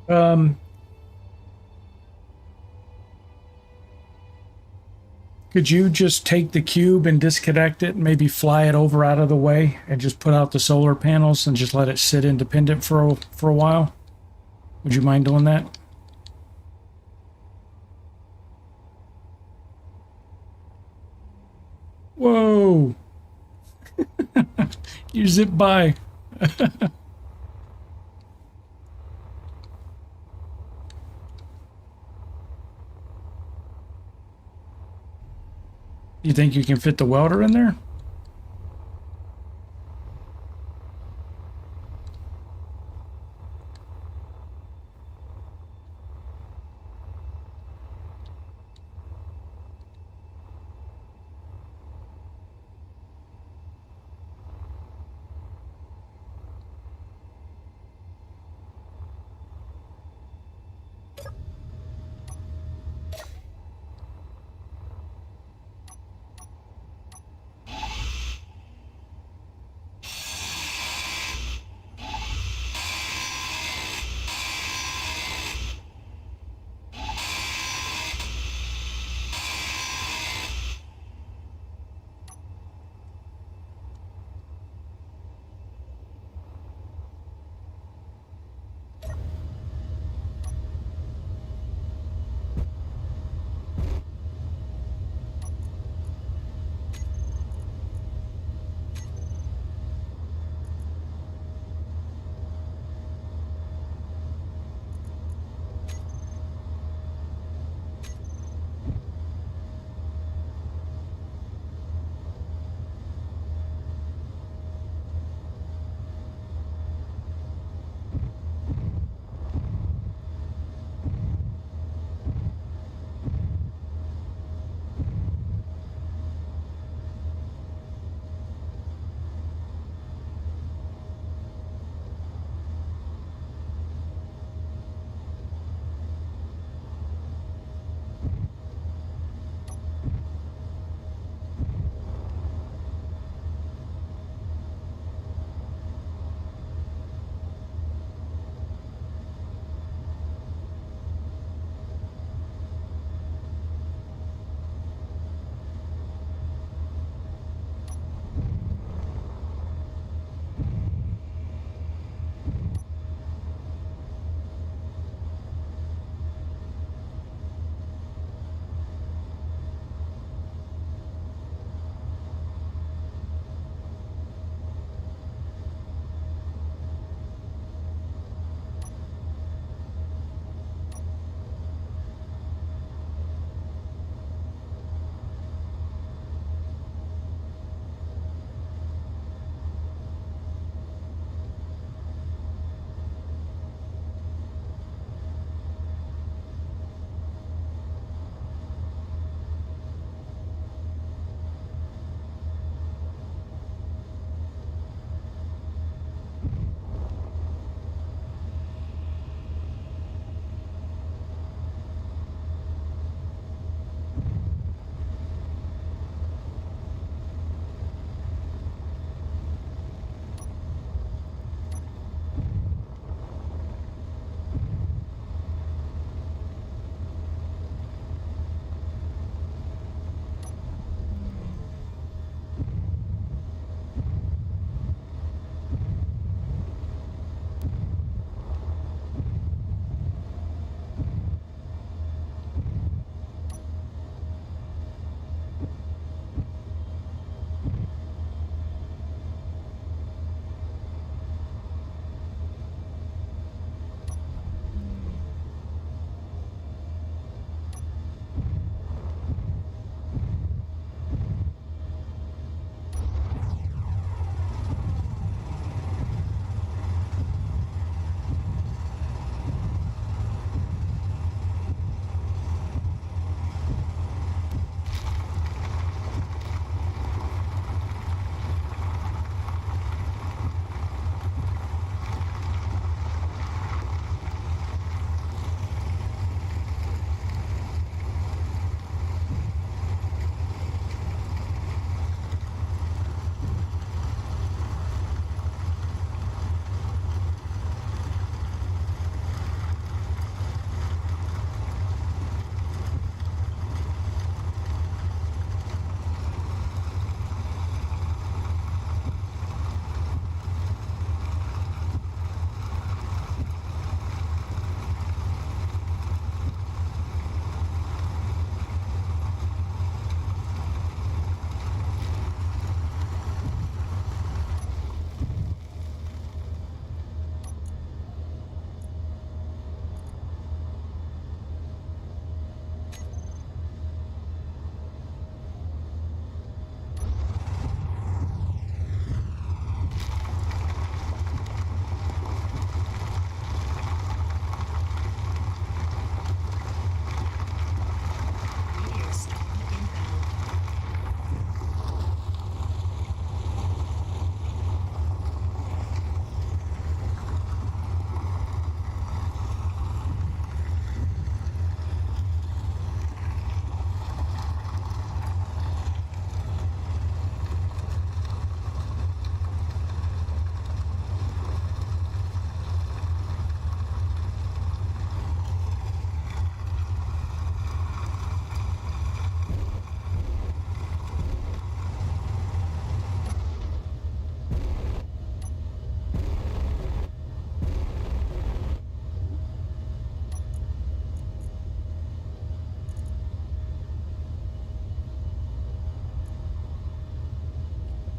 Could you just take the cube and disconnect it, maybe fly it over out of the way, and just put out the solar panels and just let it sit independent for a while? Would you mind doing that? Whoa! You zip by. You think you can fit the welder in there?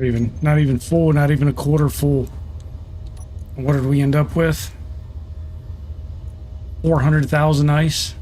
Not even full, not even a quarter full. What did we end up with? 400,000 ice.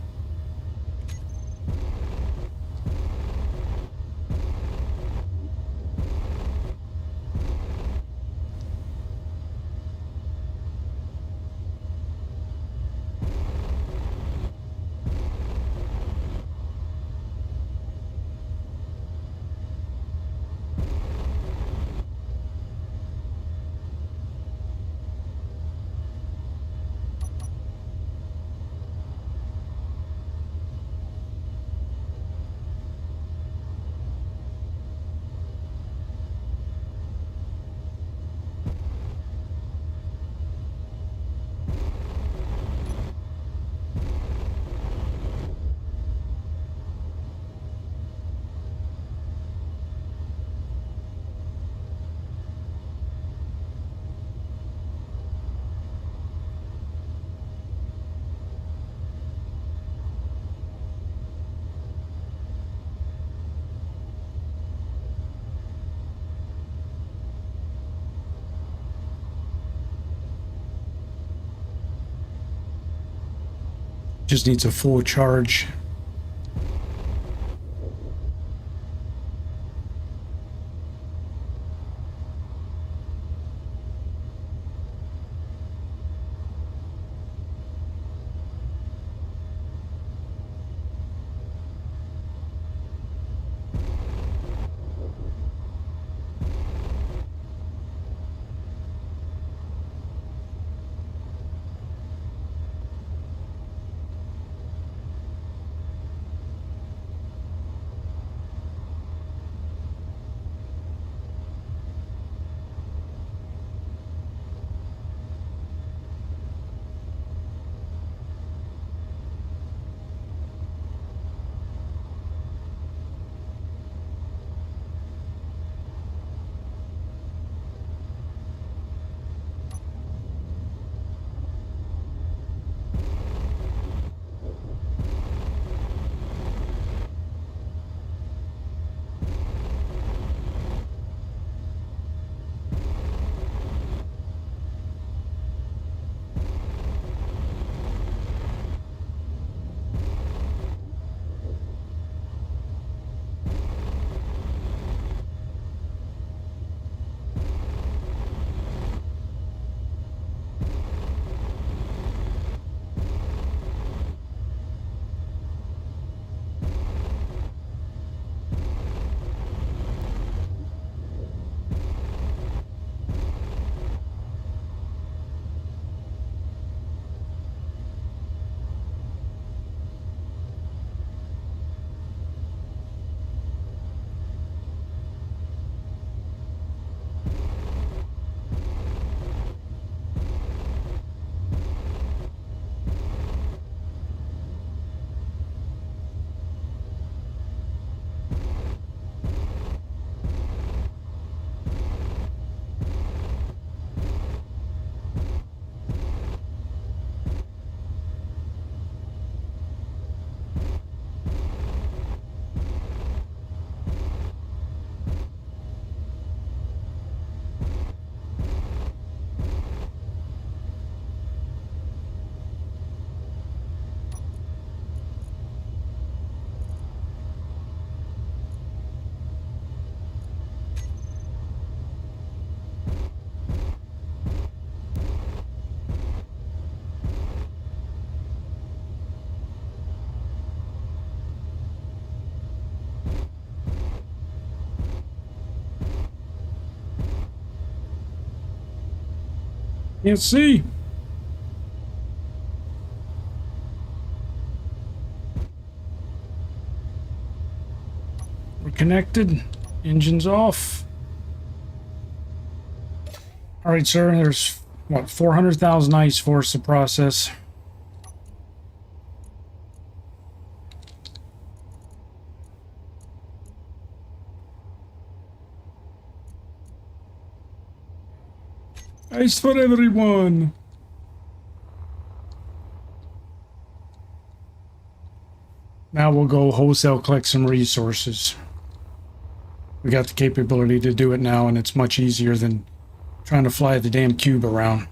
Just needs a full charge. Can't see. We're connected. Engine's off. All right, sir. There's what, 400,000 ice for us to process. Ice for everyone. Now we'll go wholesale collect some resources. We got the capability to do it now, and it's much easier than trying to fly the damn cube around.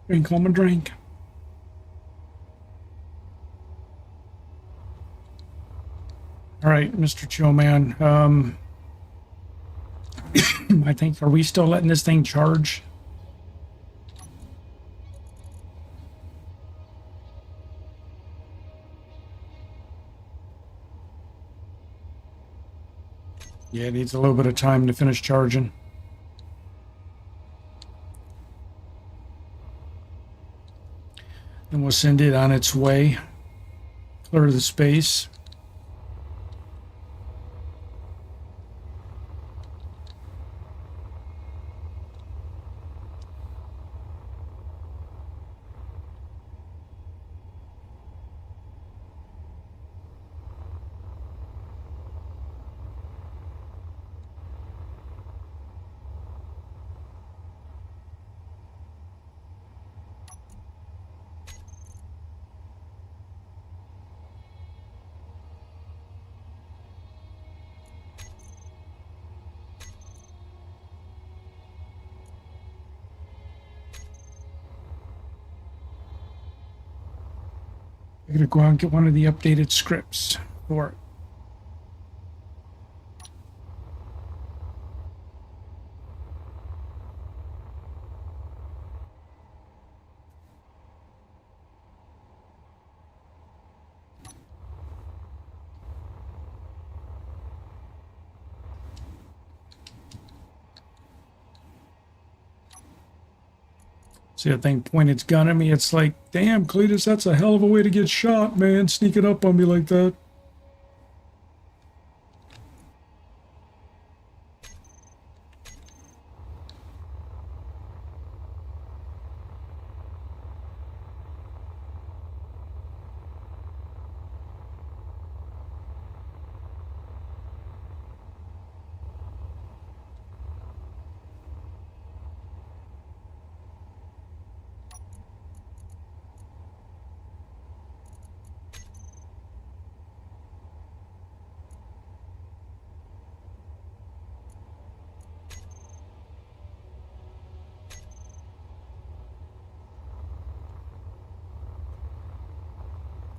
Drink on my drink. All right, Mr. Chillman. I think, are we still letting this thing charge? Yeah, it needs a little bit of time to finish charging. And we'll send it on its way. Clear the space. I'm gonna go out and get one of the updated scripts for it. See that thing point its gun at me? It's like, damn, Cletus, that's a hell of a way to get shot, man. Sneaking up on me like that.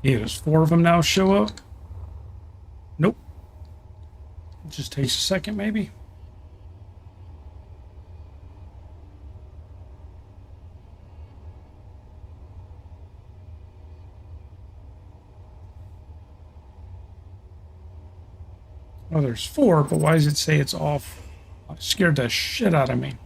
Yeah, there's 4 of them now show up. Nope. It just takes a second, maybe. Oh, there's 4, but why does it say it's off? It scared the shit out of me.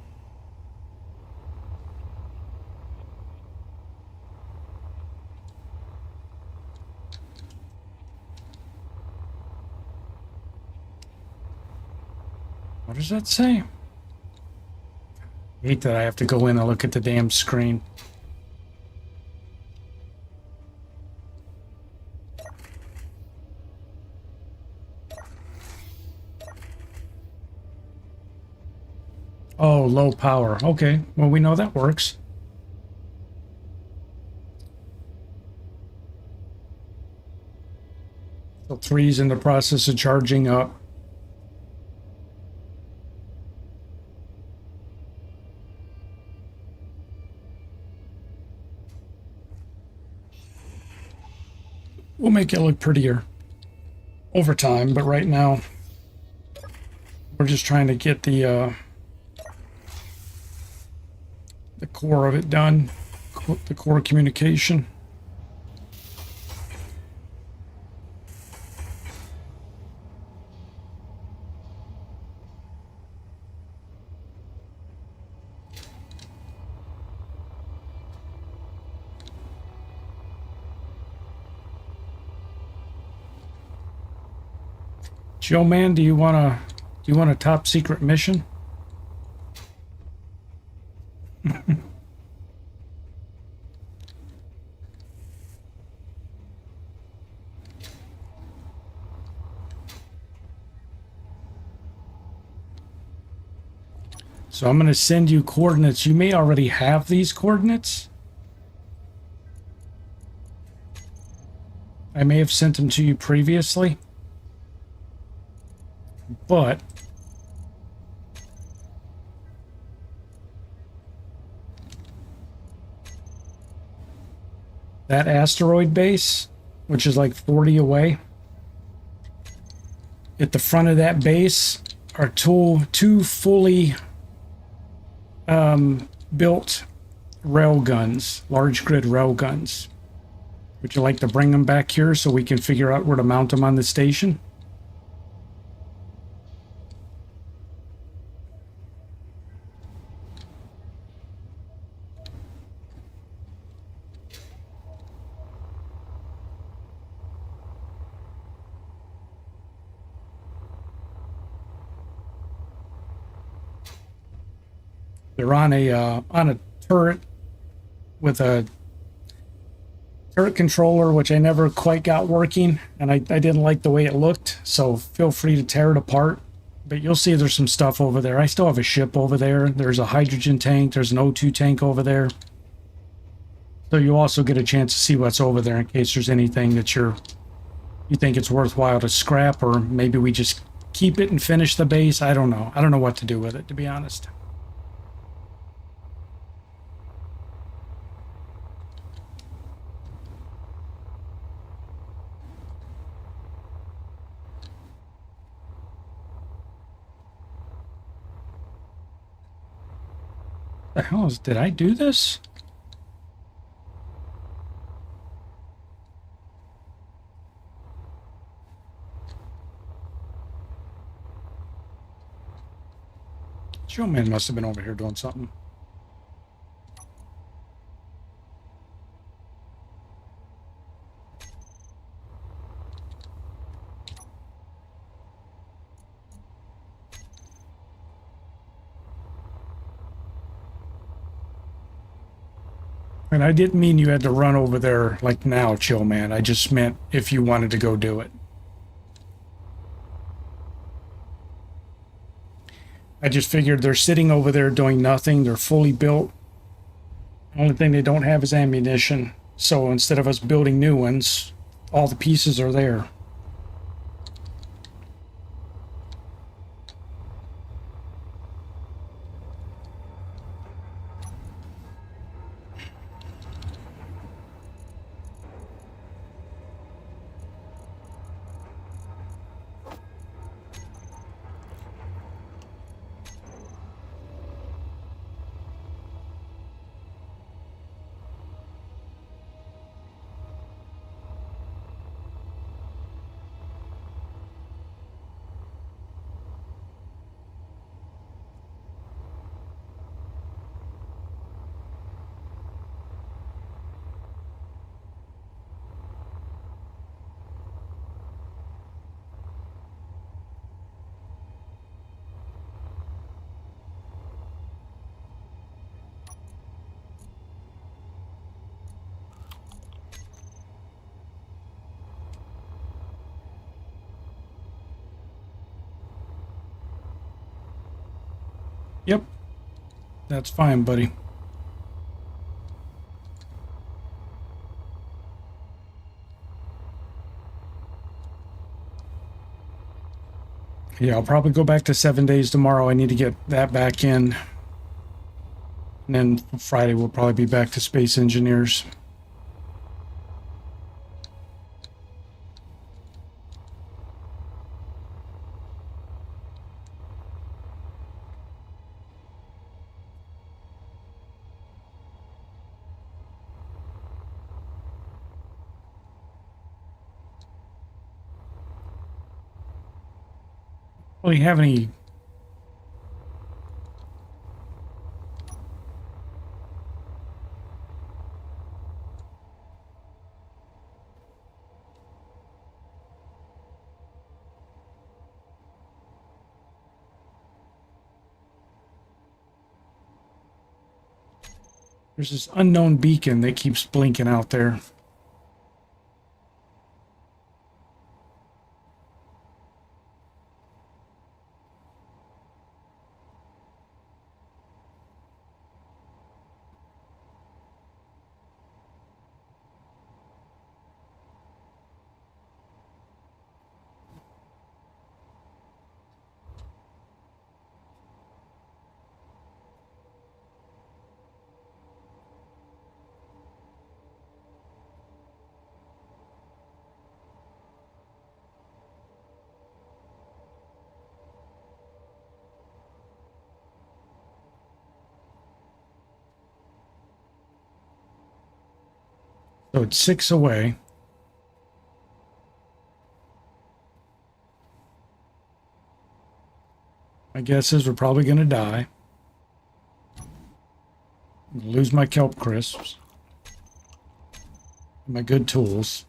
What does that say? I hate that I have to go in and look at the damn screen. Oh, low power. Okay, well, we know that works. So 3's in the process of charging up. We'll make it look prettier over time, but right now we're just trying to get the core of it done, the core communication. Joe man, do you want a top secret mission? So I'm going to send you coordinates. You may already have these coordinates. I may have sent them to you previously. But that asteroid base, which is like 40 away, at the front of that base are two fully built rail guns, large grid rail guns. Would you like to bring them back here so we can figure out where to mount them on the station? They're on a turret with a turret controller, which I never quite got working, and I didn't like the way it looked, so feel free to tear it apart. But you'll see there's some stuff over there. I still have a ship over there. There's a hydrogen tank. There's an O2 tank over there. So you also get a chance to see what's over there in case there's anything that you think it's worthwhile to scrap, or maybe we just keep it and finish the base. I don't know. I don't know what to do with it, to be honest. The hell is, did I do this? Joe man must have been over here doing something. And I didn't mean you had to run over there like now, chill man. I just meant if you wanted to go do it. I just figured they're sitting over there doing nothing. They're fully built. The only thing they don't have is ammunition. So instead of us building new ones, all the pieces are there. Yep. That's fine, buddy. Yeah, I'll probably go back to 7 days tomorrow. I need to get that back in. And then Friday we'll probably be back to Space Engineers. Really have any there's this unknown beacon that keeps blinking out there. So it's 6 away. My guess is we're probably going to die. Lose my kelp crisps. My good tools.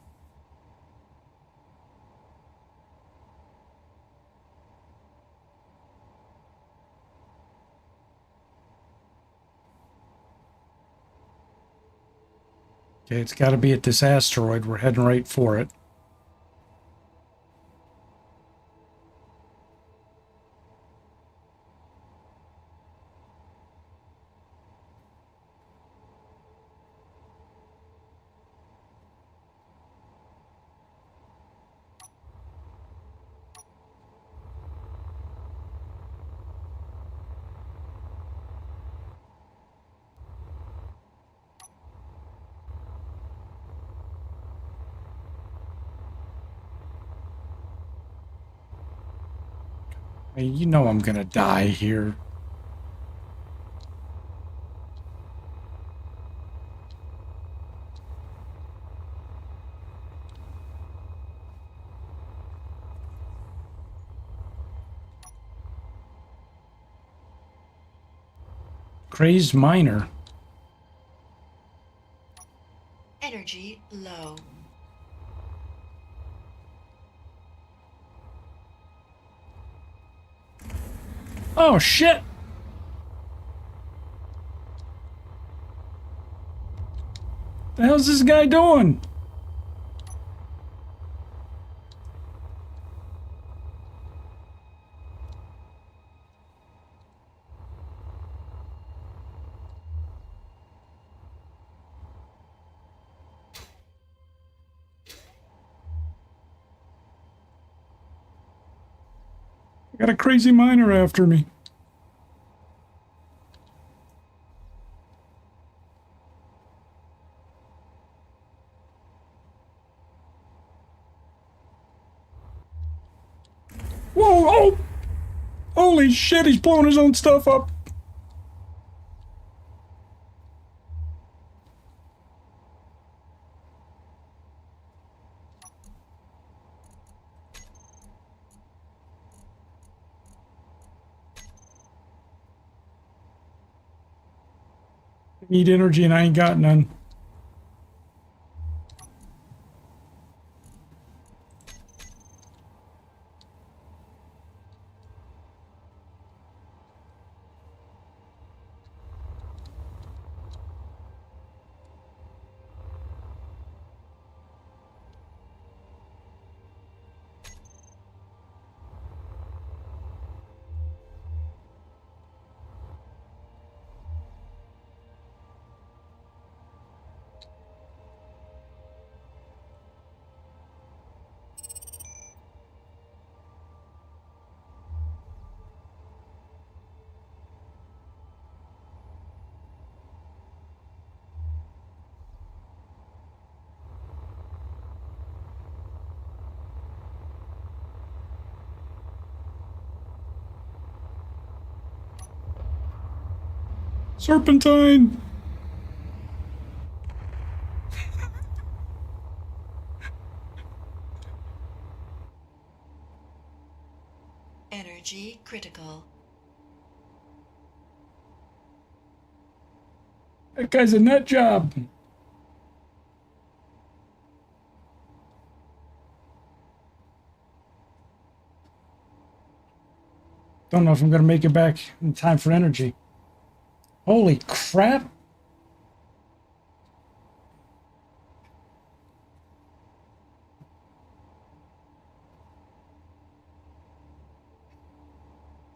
Okay, it's got to be at this asteroid. We're heading right for it. Hey, you know I'm gonna die here. Crazed miner. Energy low. Oh shit! The hell's this guy doing? I got a crazy miner after me. Whoa, oh! Holy shit, he's blowing his own stuff up. I need energy and I ain't got none. Serpentine! Energy critical. That guy's a nut job. Don't know if I'm gonna make it back in time for energy. Holy crap!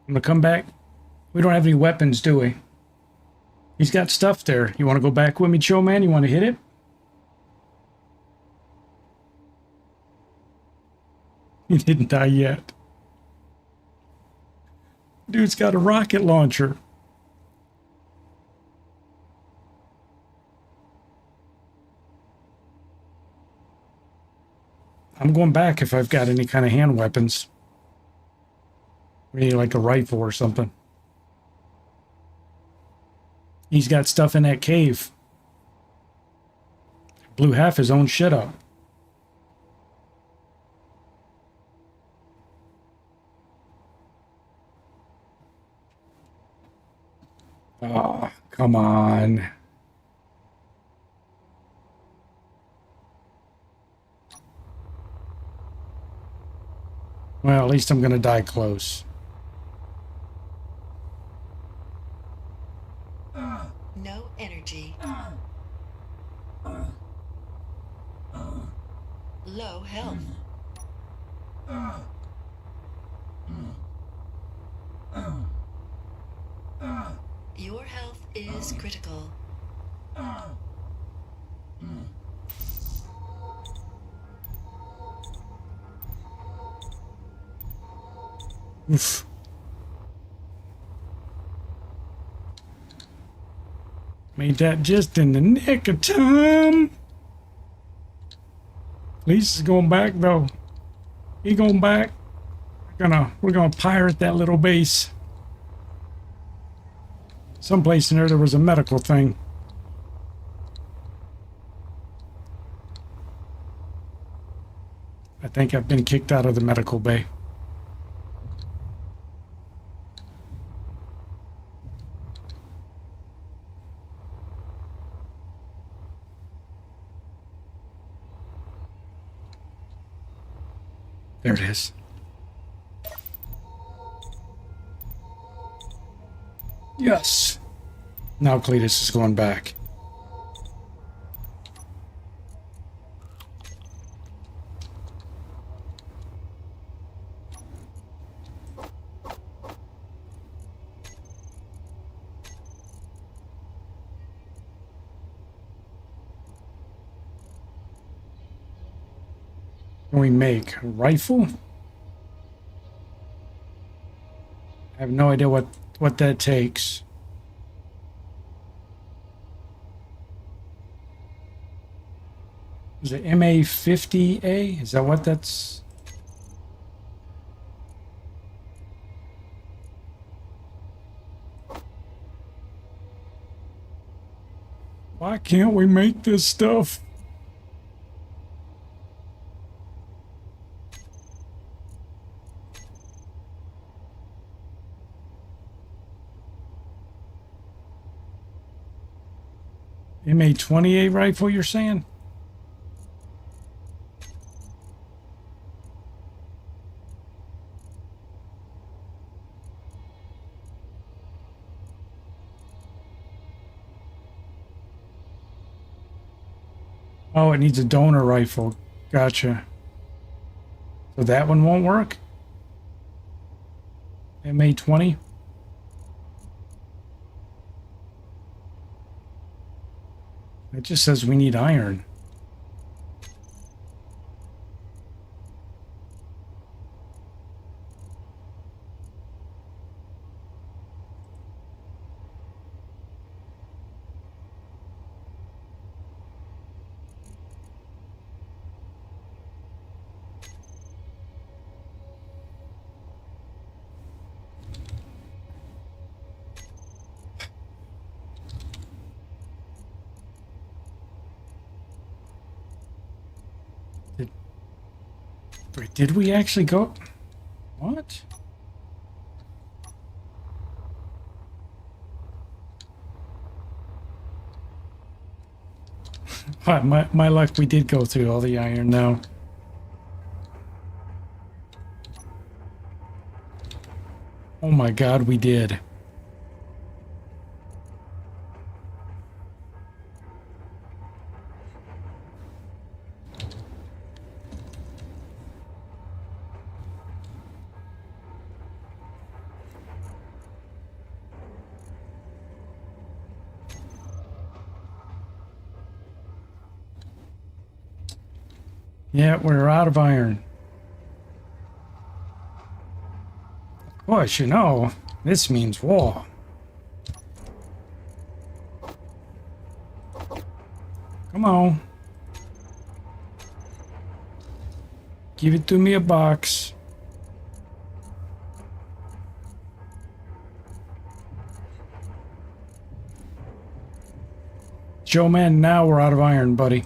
I'm gonna come back. We don't have any weapons, do we? He's got stuff there. You want to go back with me, Cho Man? You want to hit it? He didn't die yet. Dude's got a rocket launcher. I'm going back if I've got any kind of hand weapons. Maybe like a rifle or something. He's got stuff in that cave. Blew half his own shit up. Oh, come on. Well, at least I'm gonna die close. No energy. Low health. Your health is critical. Oof. Made that just in the nick of time. At least he's going back though. He going back. We're gonna pirate that little base. Someplace in there was a medical thing. I think I've been kicked out of the medical bay. There it is. Yes. Now Cletus is going back. Can we make a rifle? I have no idea what that takes. Is it MA50A? Is that what that's? Why can't we make this stuff? MA28 rifle, you're saying? Oh, it needs a donor rifle. Gotcha. So that one won't work? MA20? It just says we need iron. Wait, did we actually go? What? My luck, we did go through all the iron now. Oh my god, we did. Yeah, we're out of iron. Of course, you know, this means war. Come on. Give it to me a box. Joe, man, now we're out of iron, buddy.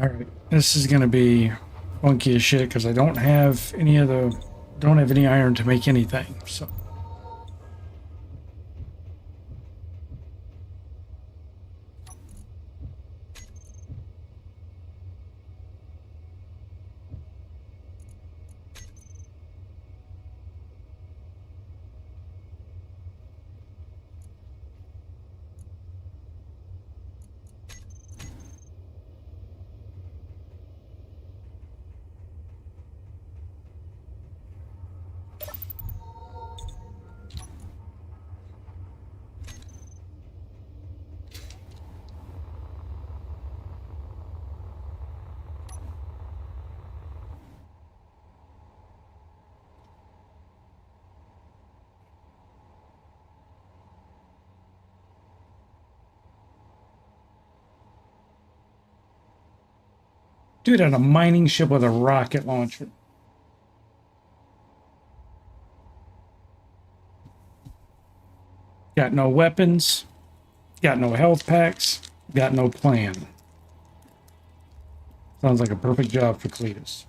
All right, this is gonna be funky as shit because I don't have any iron to make anything. So. Dude on a mining ship with a rocket launcher. Got no weapons. Got no health packs. Got no plan. Sounds like a perfect job for Cletus.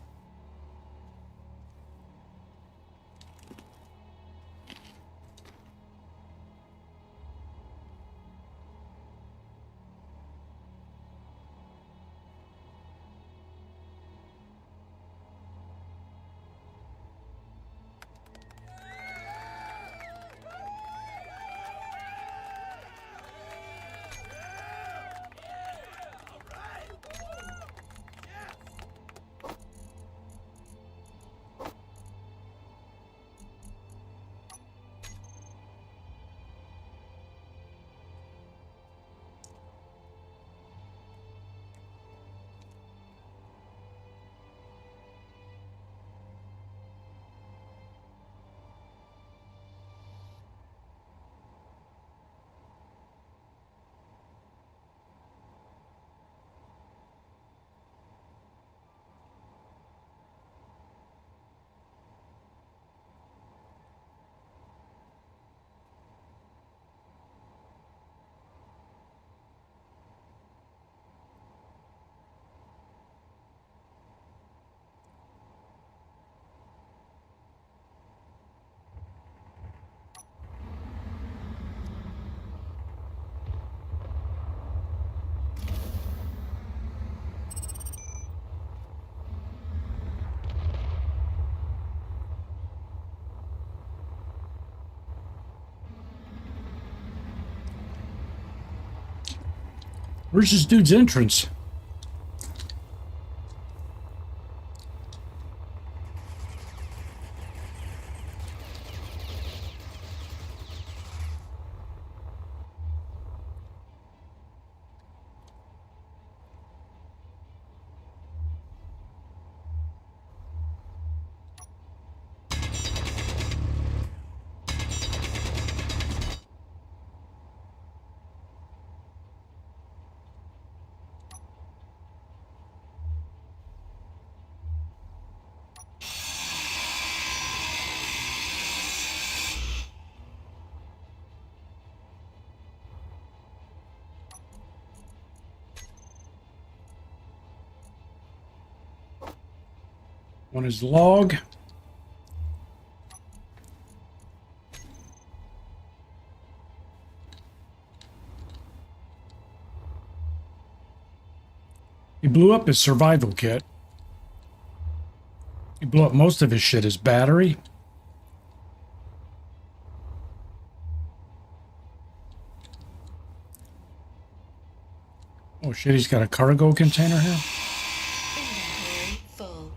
Where's this dude's entrance? On his log. He blew up his survival kit. He blew up most of his shit, his battery. Oh shit, he's got a cargo container here. Inventory full.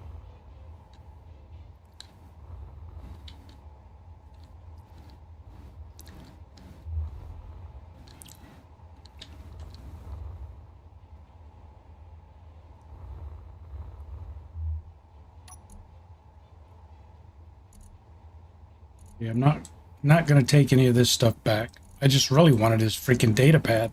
Yeah, I'm not gonna take any of this stuff back. I just really wanted his freaking data pad.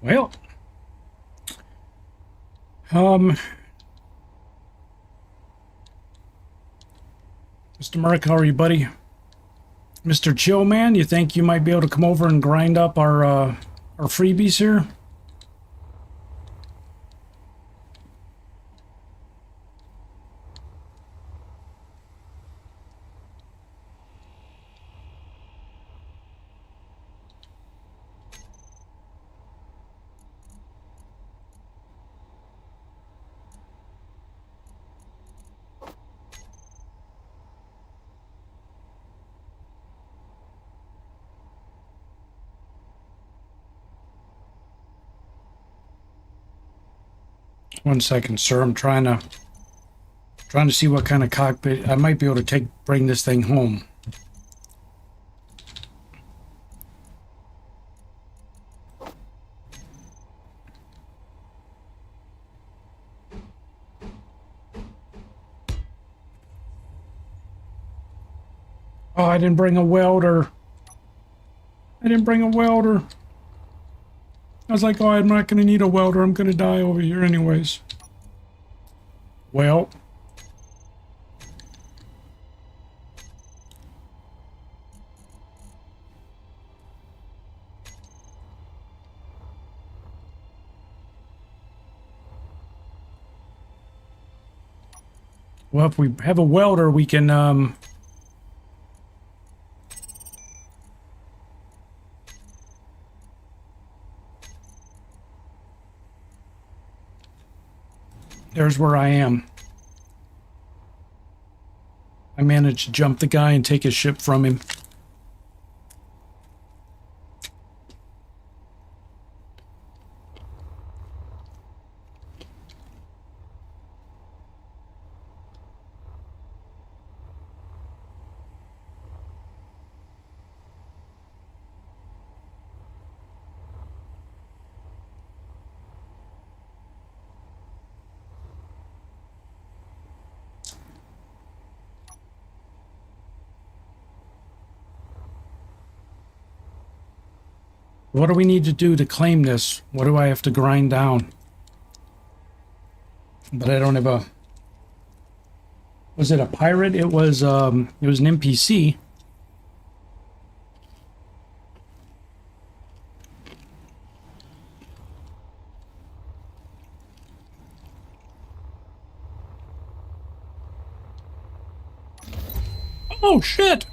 Well, Mr. Merrick, how are you, buddy? Mr. Chillman, you think you might be able to come over and grind up our freebies here? One second, sir. I'm trying to see what kind of cockpit I might be able to bring this thing home. Oh, I didn't bring a welder. I was like, oh, I'm not going to need a welder. I'm going to die over here anyways. Well. Well, if we have a welder, we can, there's where I am. I managed to jump the guy and take his ship from him. What do we need to do to claim this? What do I have to grind down? But I don't have a... Was it a pirate? It was an NPC. Oh, shit!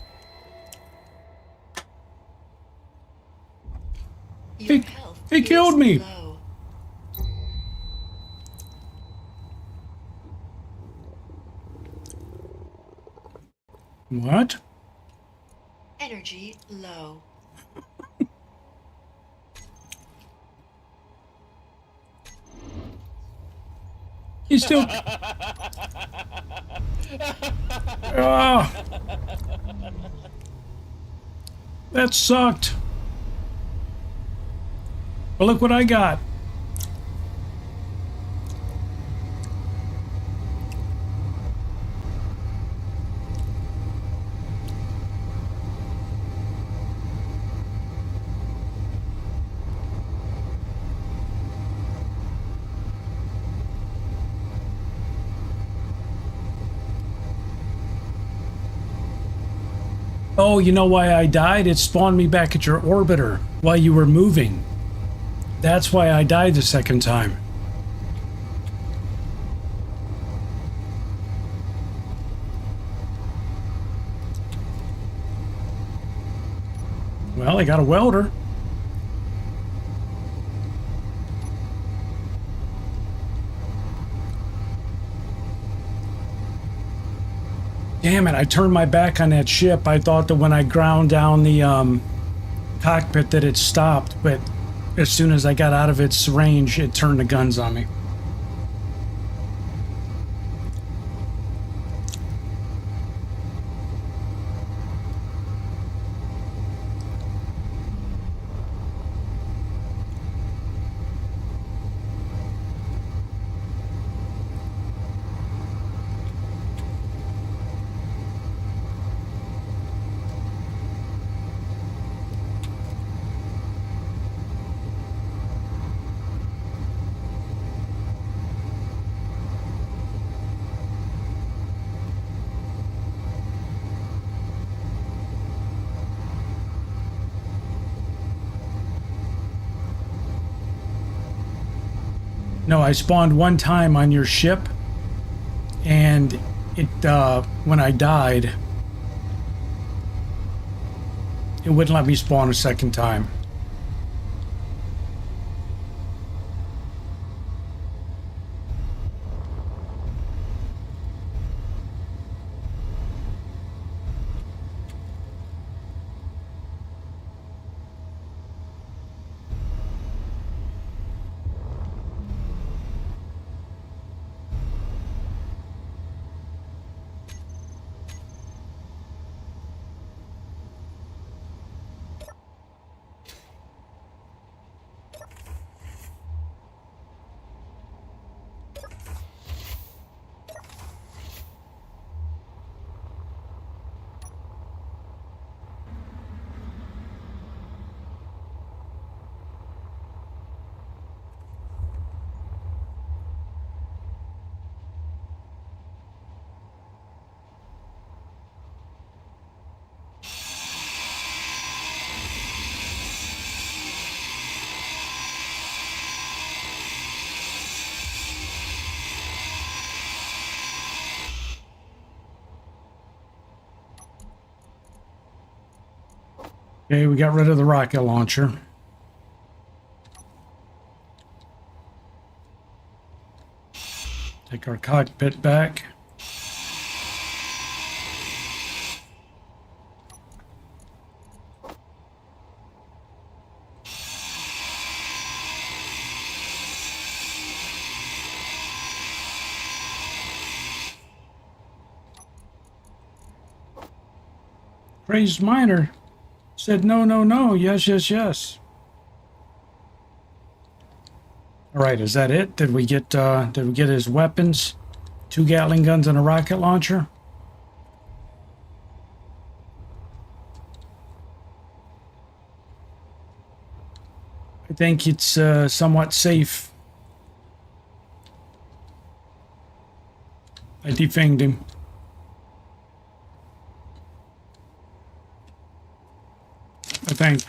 Your health He killed is me. low. What? Energy low. He's still... Ah! That sucked. But look what I got. Oh, you know why I died? It spawned me back at your orbiter while you were moving. That's why I died the second time. Well, I got a welder. Damn it, I turned my back on that ship. I thought that when I ground down the cockpit that it stopped, but as soon as I got out of its range, it turned the guns on me. No, I spawned one time on your ship, and it when I died, it wouldn't let me spawn a second time. Okay, we got rid of the rocket launcher. Take our cockpit back. Crazed Miner said no, no, no, yes, yes, yes. All right, is that it? Did we get his weapons? 2 Gatling guns and a rocket launcher? I think it's somewhat safe. I defanged him. I think.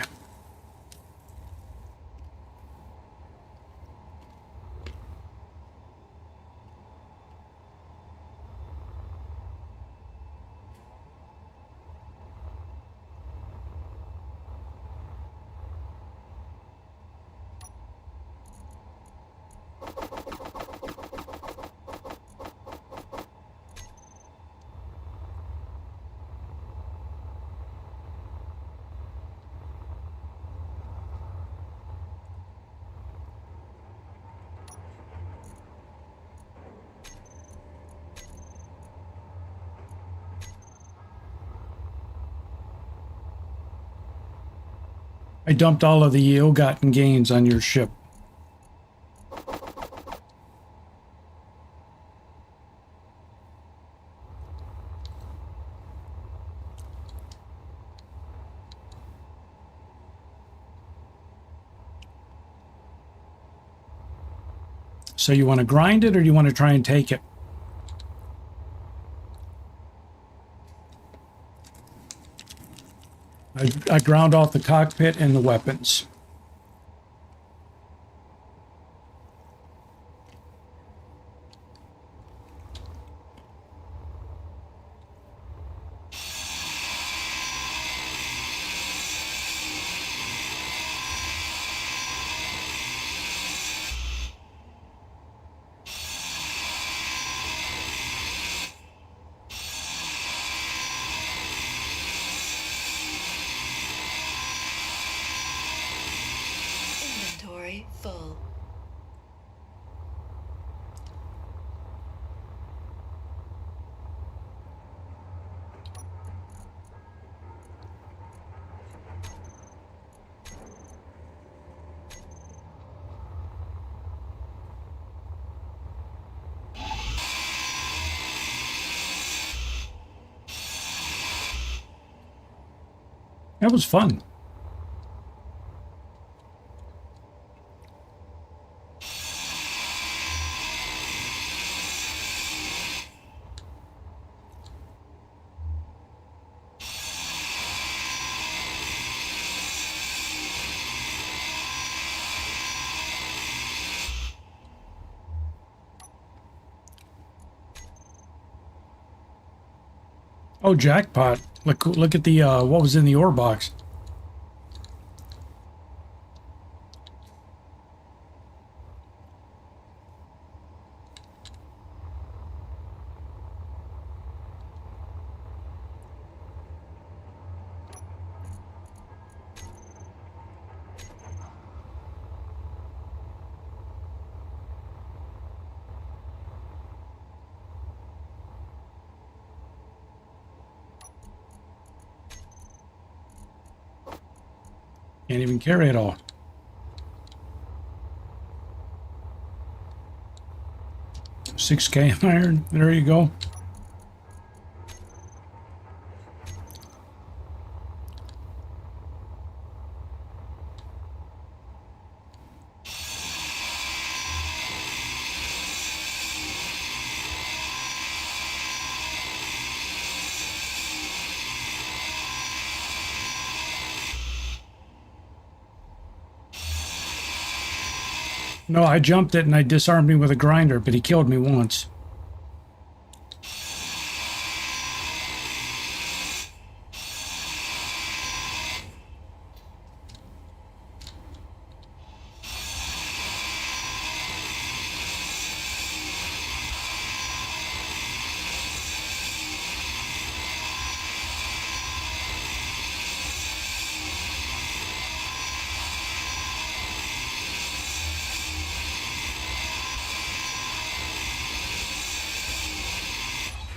I dumped all of the ill-gotten gains on your ship. So you want to grind it, or do you want to try and take it? I ground off the cockpit and the weapons. Inventory full. That was fun. Oh, jackpot. Look at the what was in the ore box. Can't even carry it all. $6K iron. There you go. No, I jumped it and I disarmed him with a grinder, but he killed me once.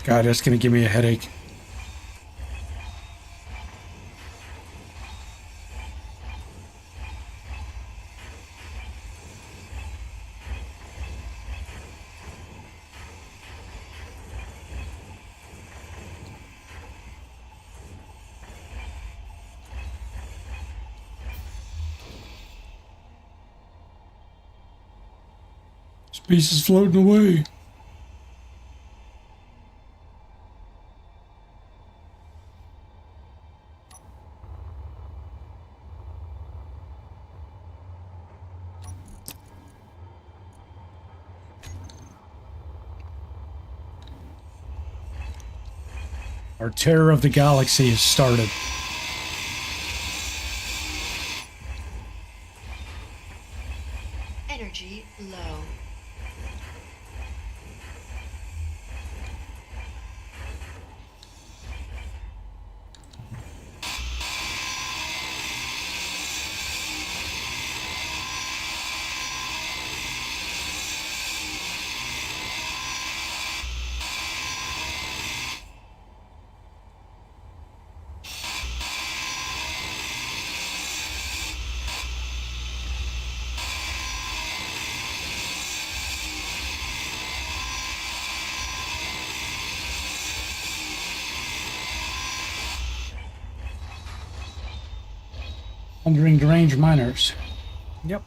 God, that's going to give me a headache. This piece is floating away. Our terror of the galaxy has started. Energy low. Wandering deranged miners. Yep.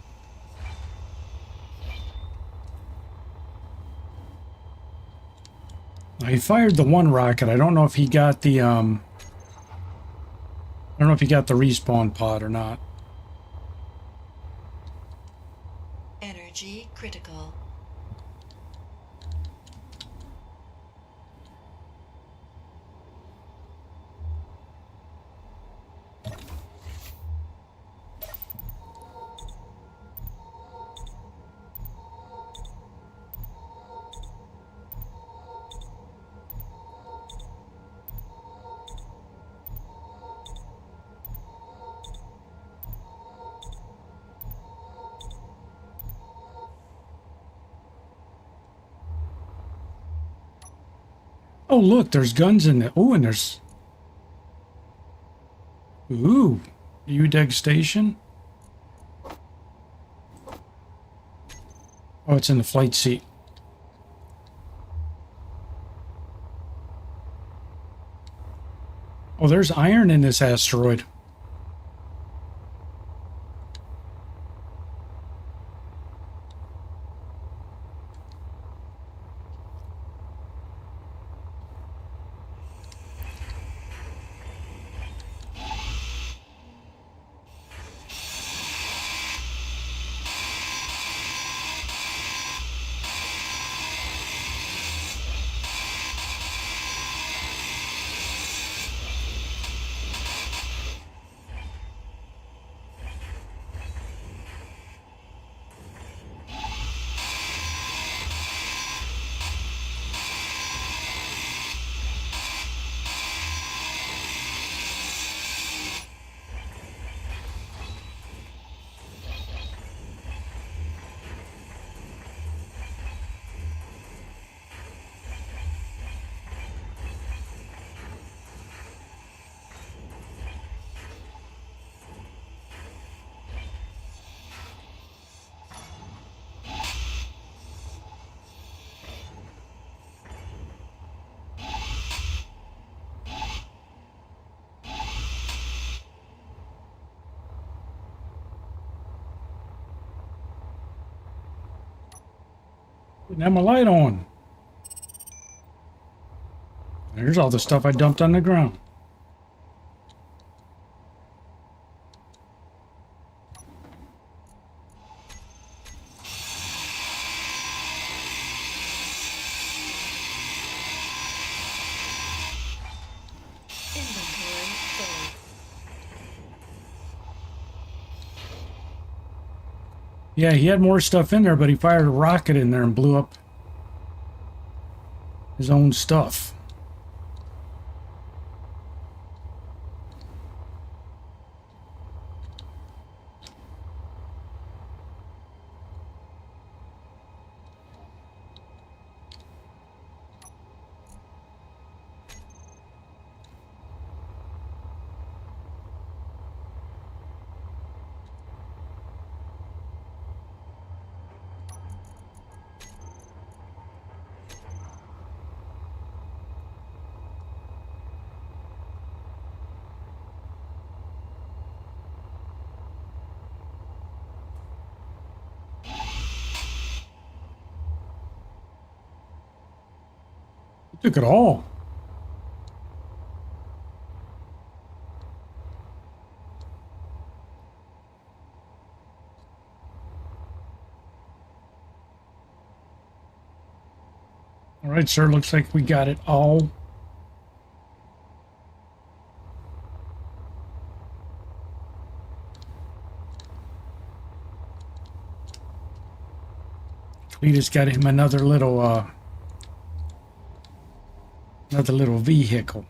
He fired the one rocket. I don't know if he got the I don't know if he got the respawn pod or not. Energy critical. Oh, look, there's guns in there. Oh, and there's... Ooh, UDEG station. Oh, it's in the flight seat. Oh, there's iron in this asteroid. Didn't have my light on. There's all the stuff I dumped on the ground. Inventory full. Yeah, he had more stuff in there, but he fired a rocket in there and blew up his own stuff. He took it all. All right, sir. Looks like we got it all. We just got him another little vehicle.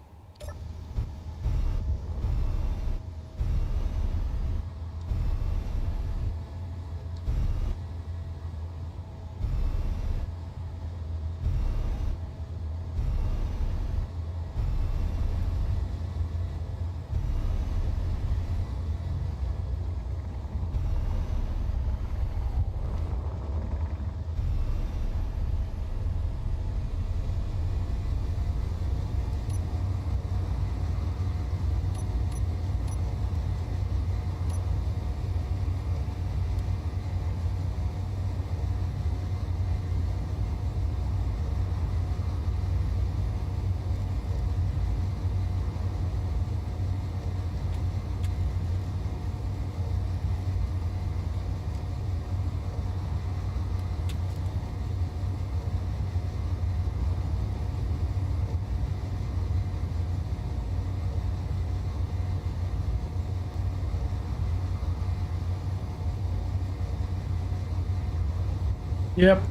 Yep.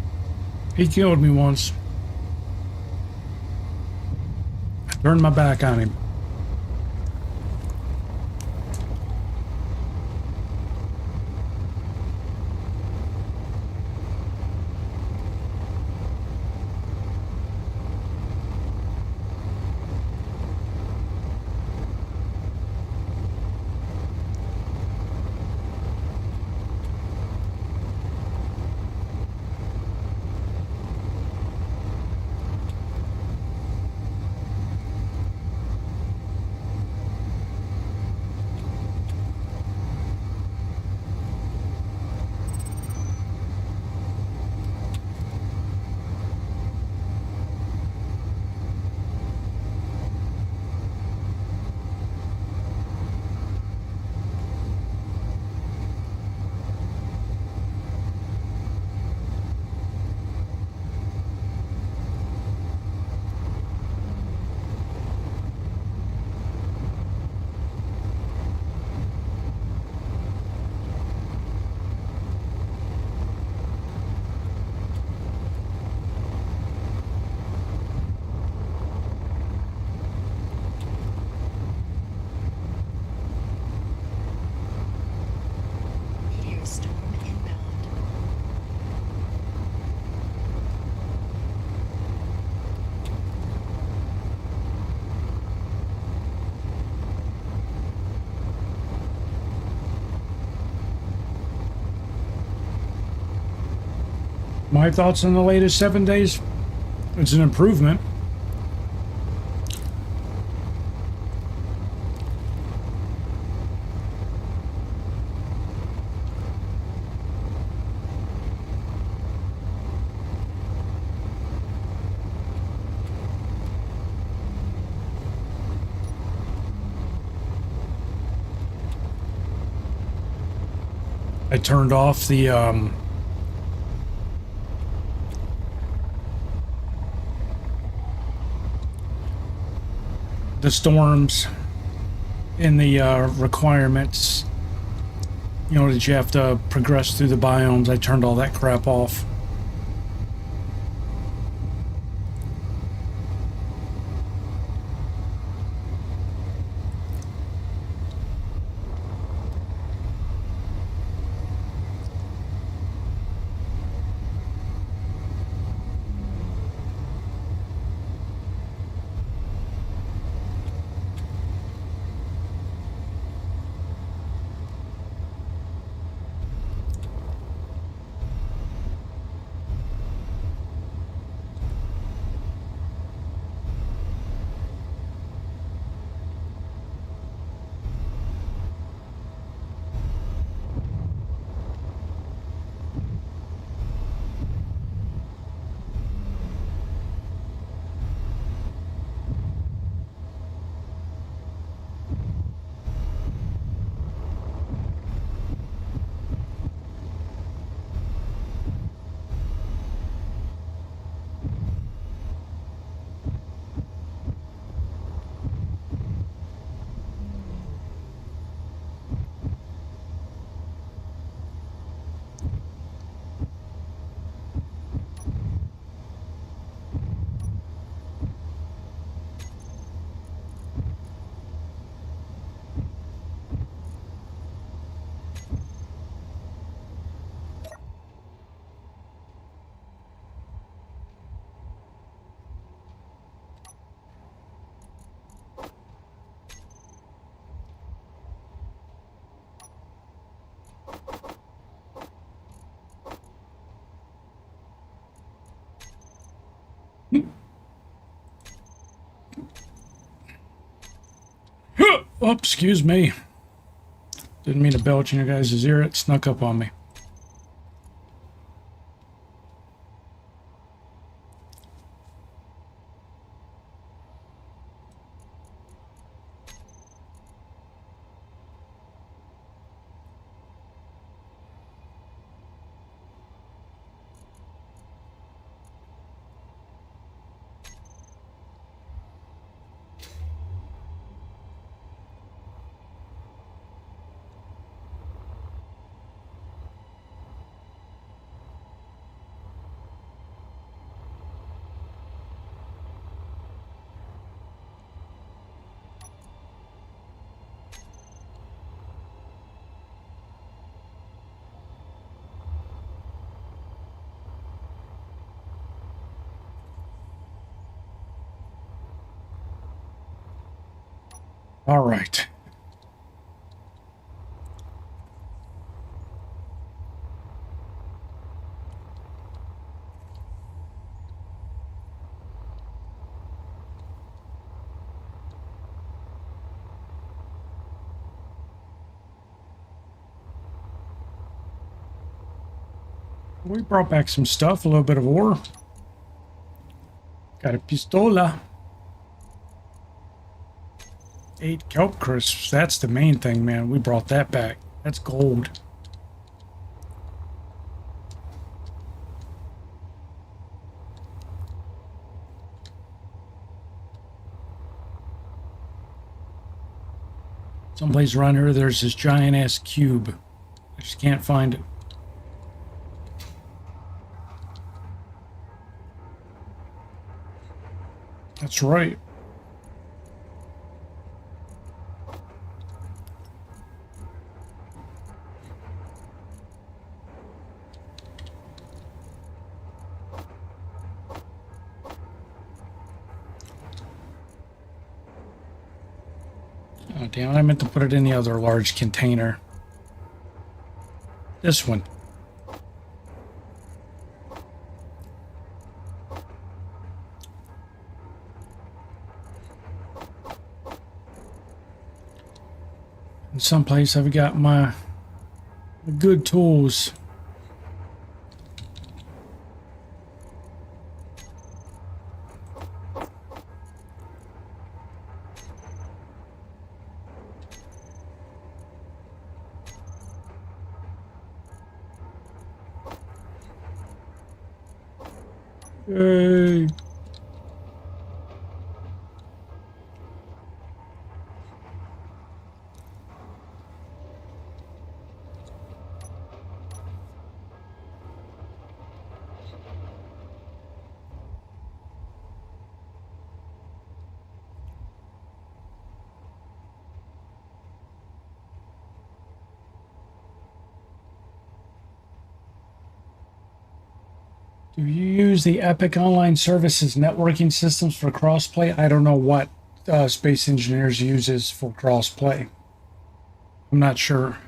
He killed me once. I turned my back on him. Meteor storm inbound. My thoughts on the latest 7 days? It's an improvement. turned off the storms in the requirements, you know, that you have to progress through the biomes. I turned all that crap off. Oh, excuse me. Didn't mean to belch in your guys' ear. It snuck up on me. All right. We brought back some stuff, a little bit of ore. Got a pistola. 8 kelp crisps. That's the main thing, man. We brought that back. That's gold. Someplace around here, there's this giant ass cube. I just can't find it. That's right. Oh, damn it. I meant to put it in the other large container. This one. In someplace I've got my good tools. Hey. Do you use the Epic Online Services networking systems for crossplay? I don't know what Space Engineers uses for crossplay. I'm not sure.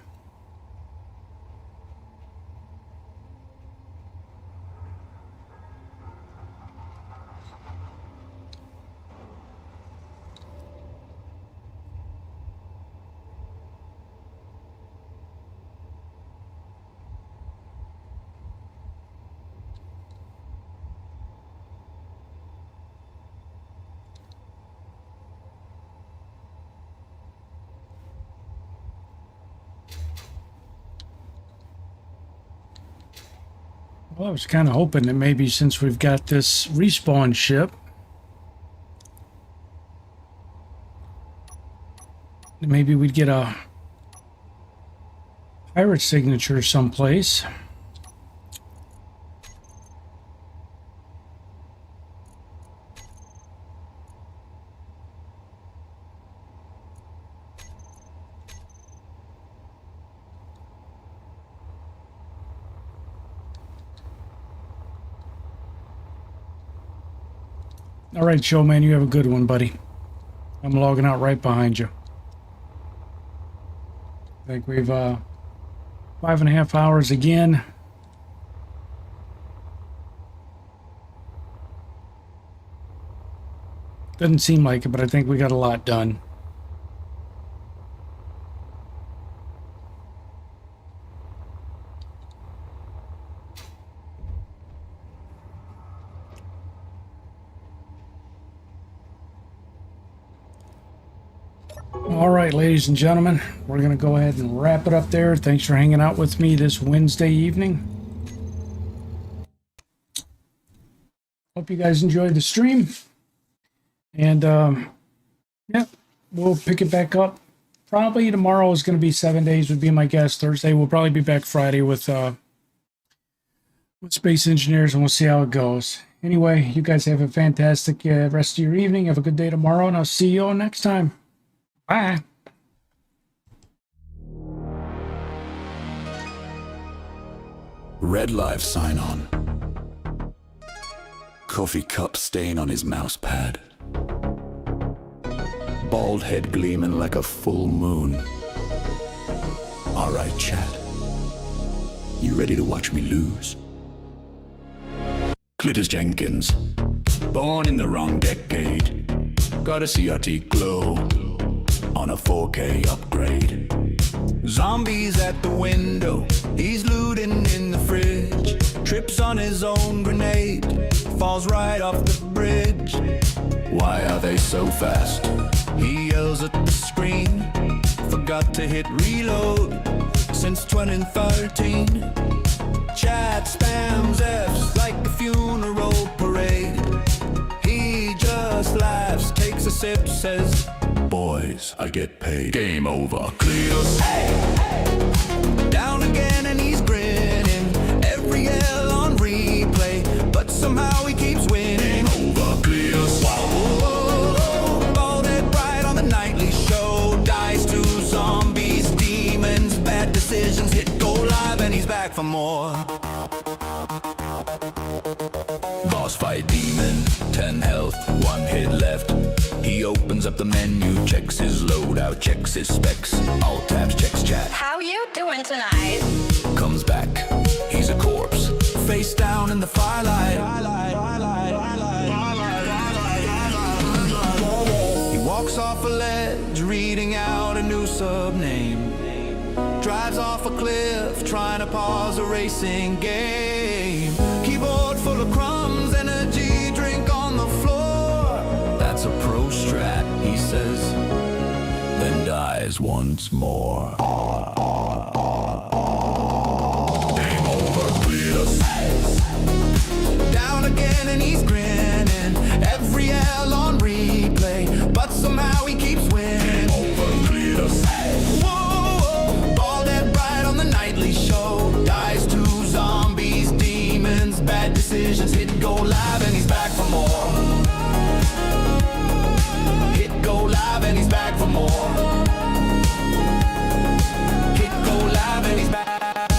Well, I was kind of hoping that maybe since we've got this respawn ship, that maybe we'd get a pirate signature someplace. All right, Showman, you have a good one, buddy. I'm logging out right behind you. I think we've 5.5 hours again. Doesn't seem like it, but I think we got a lot done. All right, ladies and gentlemen, we're going to go ahead and wrap it up there. Thanks for hanging out with me this Wednesday evening. Hope you guys enjoyed the stream. And, yeah, we'll pick it back up. Probably tomorrow is going to be 7 days would be my guess. Thursday, we'll probably be back Friday with Space Engineers, and we'll see how it goes. Anyway, you guys have a fantastic rest of your evening. Have a good day tomorrow, and I'll see you all next time. Bye. Red Live sign on. Coffee cup stain on his mouse pad. Bald head gleaming like a full moon. Alright, chat. You ready to watch me lose? Clitus Jenkins, born in the wrong decade. Got a CRT glow on a 4K upgrade. Zombies at the window, he's looting in the fridge. Trips on his own grenade, falls right off the bridge. Why are they so fast? He yells at the screen. Forgot to hit reload since 2013. Chat spams F's like a funeral parade. He just laughs, takes a sip, says, boys, I get paid. Game over. Cleos. Down again and he's grinning. Every L on replay, but somehow he keeps winning. Game over. Cleos. Bald head bright on the nightly show. Dies to zombies, demons, bad decisions. Hit go live and he's back for more. Boss fight demon, 10 health, 1 hit left. He opens up the menu, checks his loadout, checks his specs. All tabs, checks chat. How you doing tonight? Comes back, he's a corpse. Face down in the firelight. He walks off a ledge, reading out a new sub-name. Drives off a cliff, trying to pause a racing game. Keyboard full of crumbs, energy drink on the floor. That's a pro strat, he says, then dies once more. Game over, Cletus. Down again and he bad decisions. Hit go live and he's back for more. Hit go live and he's back for more. Hit go live and he's back.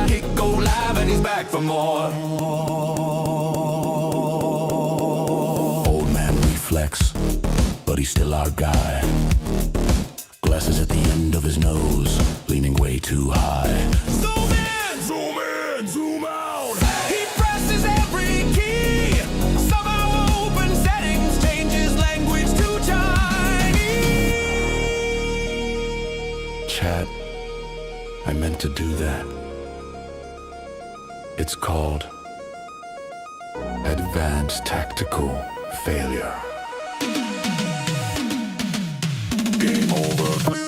Hit go live and he's back for more. Old man reflex, but he's still our guy. Glasses at the end of his nose, leaning way too high. Zoom in, zoom in, zoom out. He presses every key. Somehow open settings, changes language to Chinese. Chat, I meant to do that. It's called Advanced Tactical Failure. Game over.